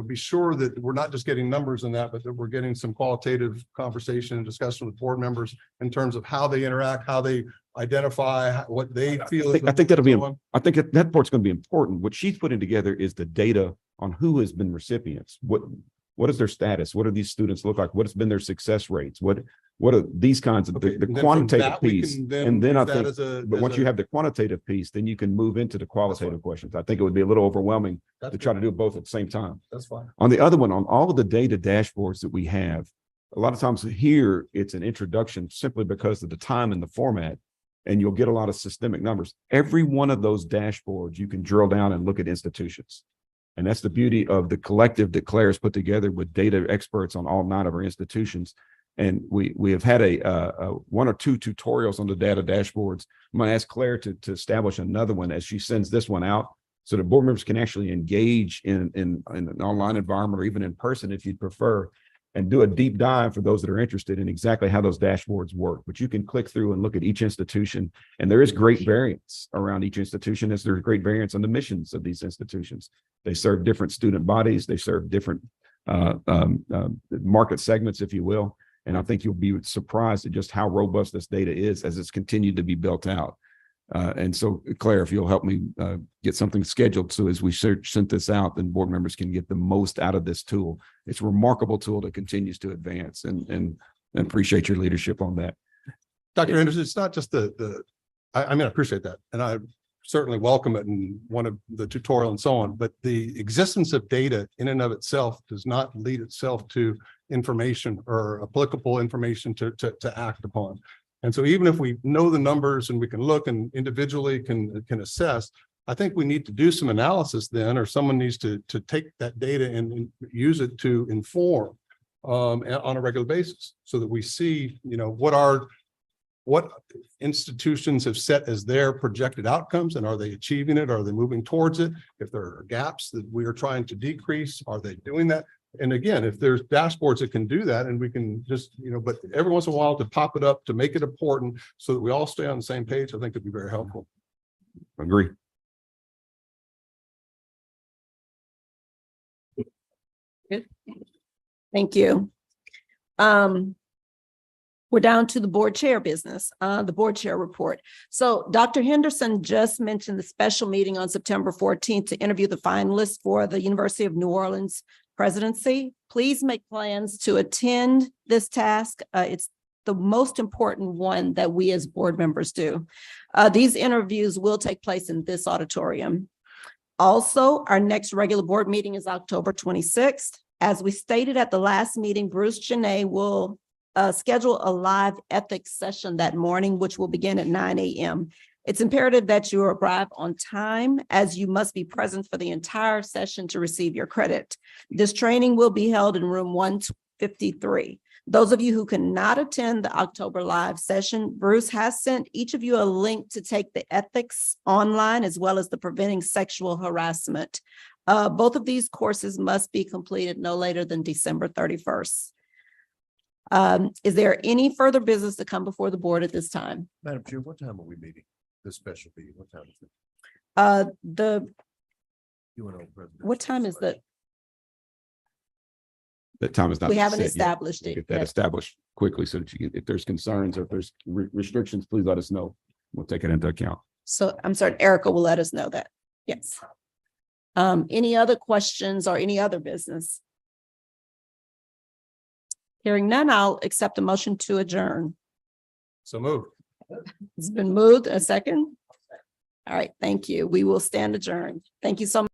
be sure that we're not just getting numbers in that, but that we're getting some qualitative conversation and discussion with board members in terms of how they interact, how they identify what they feel. I think that'll be, I think that part's going to be important. What she's putting together is the data on who has been recipients. What is their status? What do these students look like? What has been their success rates? What are these kinds of the quantitative piece? And then I think, but once you have the quantitative piece, then you can move into the qualitative questions. I think it would be a little overwhelming to try to do both at the same time. That's fine. On the other one, on all of the data dashboards that we have, a lot of times here, it's an introduction simply because of the time and the format, and you'll get a lot of systemic numbers. Every one of those dashboards, you can drill down and look at institutions. And that's the beauty of the collective that Claire has put together with data experts on all 9 of our institutions. And we have had a 1 or 2 tutorials on the data dashboards. I'm going to ask Claire to establish another one as she sends this one out, so that board members can actually engage in an online environment or even in person if you'd prefer, and do a deep dive for those that are interested in exactly how those dashboards work. But you can click through and look at each institution, and there is great variance around each institution, as there's great variance on the missions of these institutions. They serve different student bodies, they serve different market segments, if you will. And I think you'll be surprised at just how robust this data is as it's continued to be built out. And so, Claire, if you'll help me get something scheduled, so as we sent this out, then board members can get the most out of this tool. It's a remarkable tool that continues to advance, and appreciate your leadership on that. Dr. Anderson, it's not just I appreciate that. And I certainly welcome it in one of the tutorial and so on, but the existence of data in and of itself does not lead itself to information or applicable information to act upon. And so even if we know the numbers and we can look and individually can assess, I think we need to do some analysis then, or someone needs to take that data and use it to inform on a regular basis, so that we see, what institutions have set as their projected outcomes, and are they achieving it? Are they moving towards it? If there are gaps that we are trying to decrease, are they doing that? And again, if there's dashboards that can do that, and we can just, but every once in a while to pop it up, to make it important so that we all stay on the same page, I think it'd be very helpful. Agree. Good. Thank you. We're down to the board chair business, the board chair report. So Dr. Henderson just mentioned the special meeting on September 14th to interview the finalists for the University of New Orleans presidency. Please make plans to attend this task. It's the most important one that we as board members do. These interviews will take place in this auditorium. Also, our next regular board meeting is October 26th. As we stated at the last meeting, Bruce Janay will schedule a live ethics session that morning, which will begin at 9 a.m. It's imperative that you arrive on time, as you must be present for the entire session to receive your credit. This training will be held in room 153. Those of you who cannot attend the October live session, Bruce has sent each of you a link to take the ethics online, as well as the preventing sexual harassment. Both of these courses must be completed no later than December 31st. Is there any further business to come before the board at this time? Madam Chair, what time are we meeting? This special meeting, what time is it? UNO president. What time is the, That time is not. we haven't set yet. established We'll it Get that yet. established quickly so that you can, if there's concerns or if there's restrictions, please let us know. We'll take it into account. So I'm sorry, Erica will let us know that. Yes. Any other questions or any other business? Hearing none, I'll accept a motion to adjourn. So move. It's been moved a second. All right, thank you. We will stand adjourned. Thank you so much.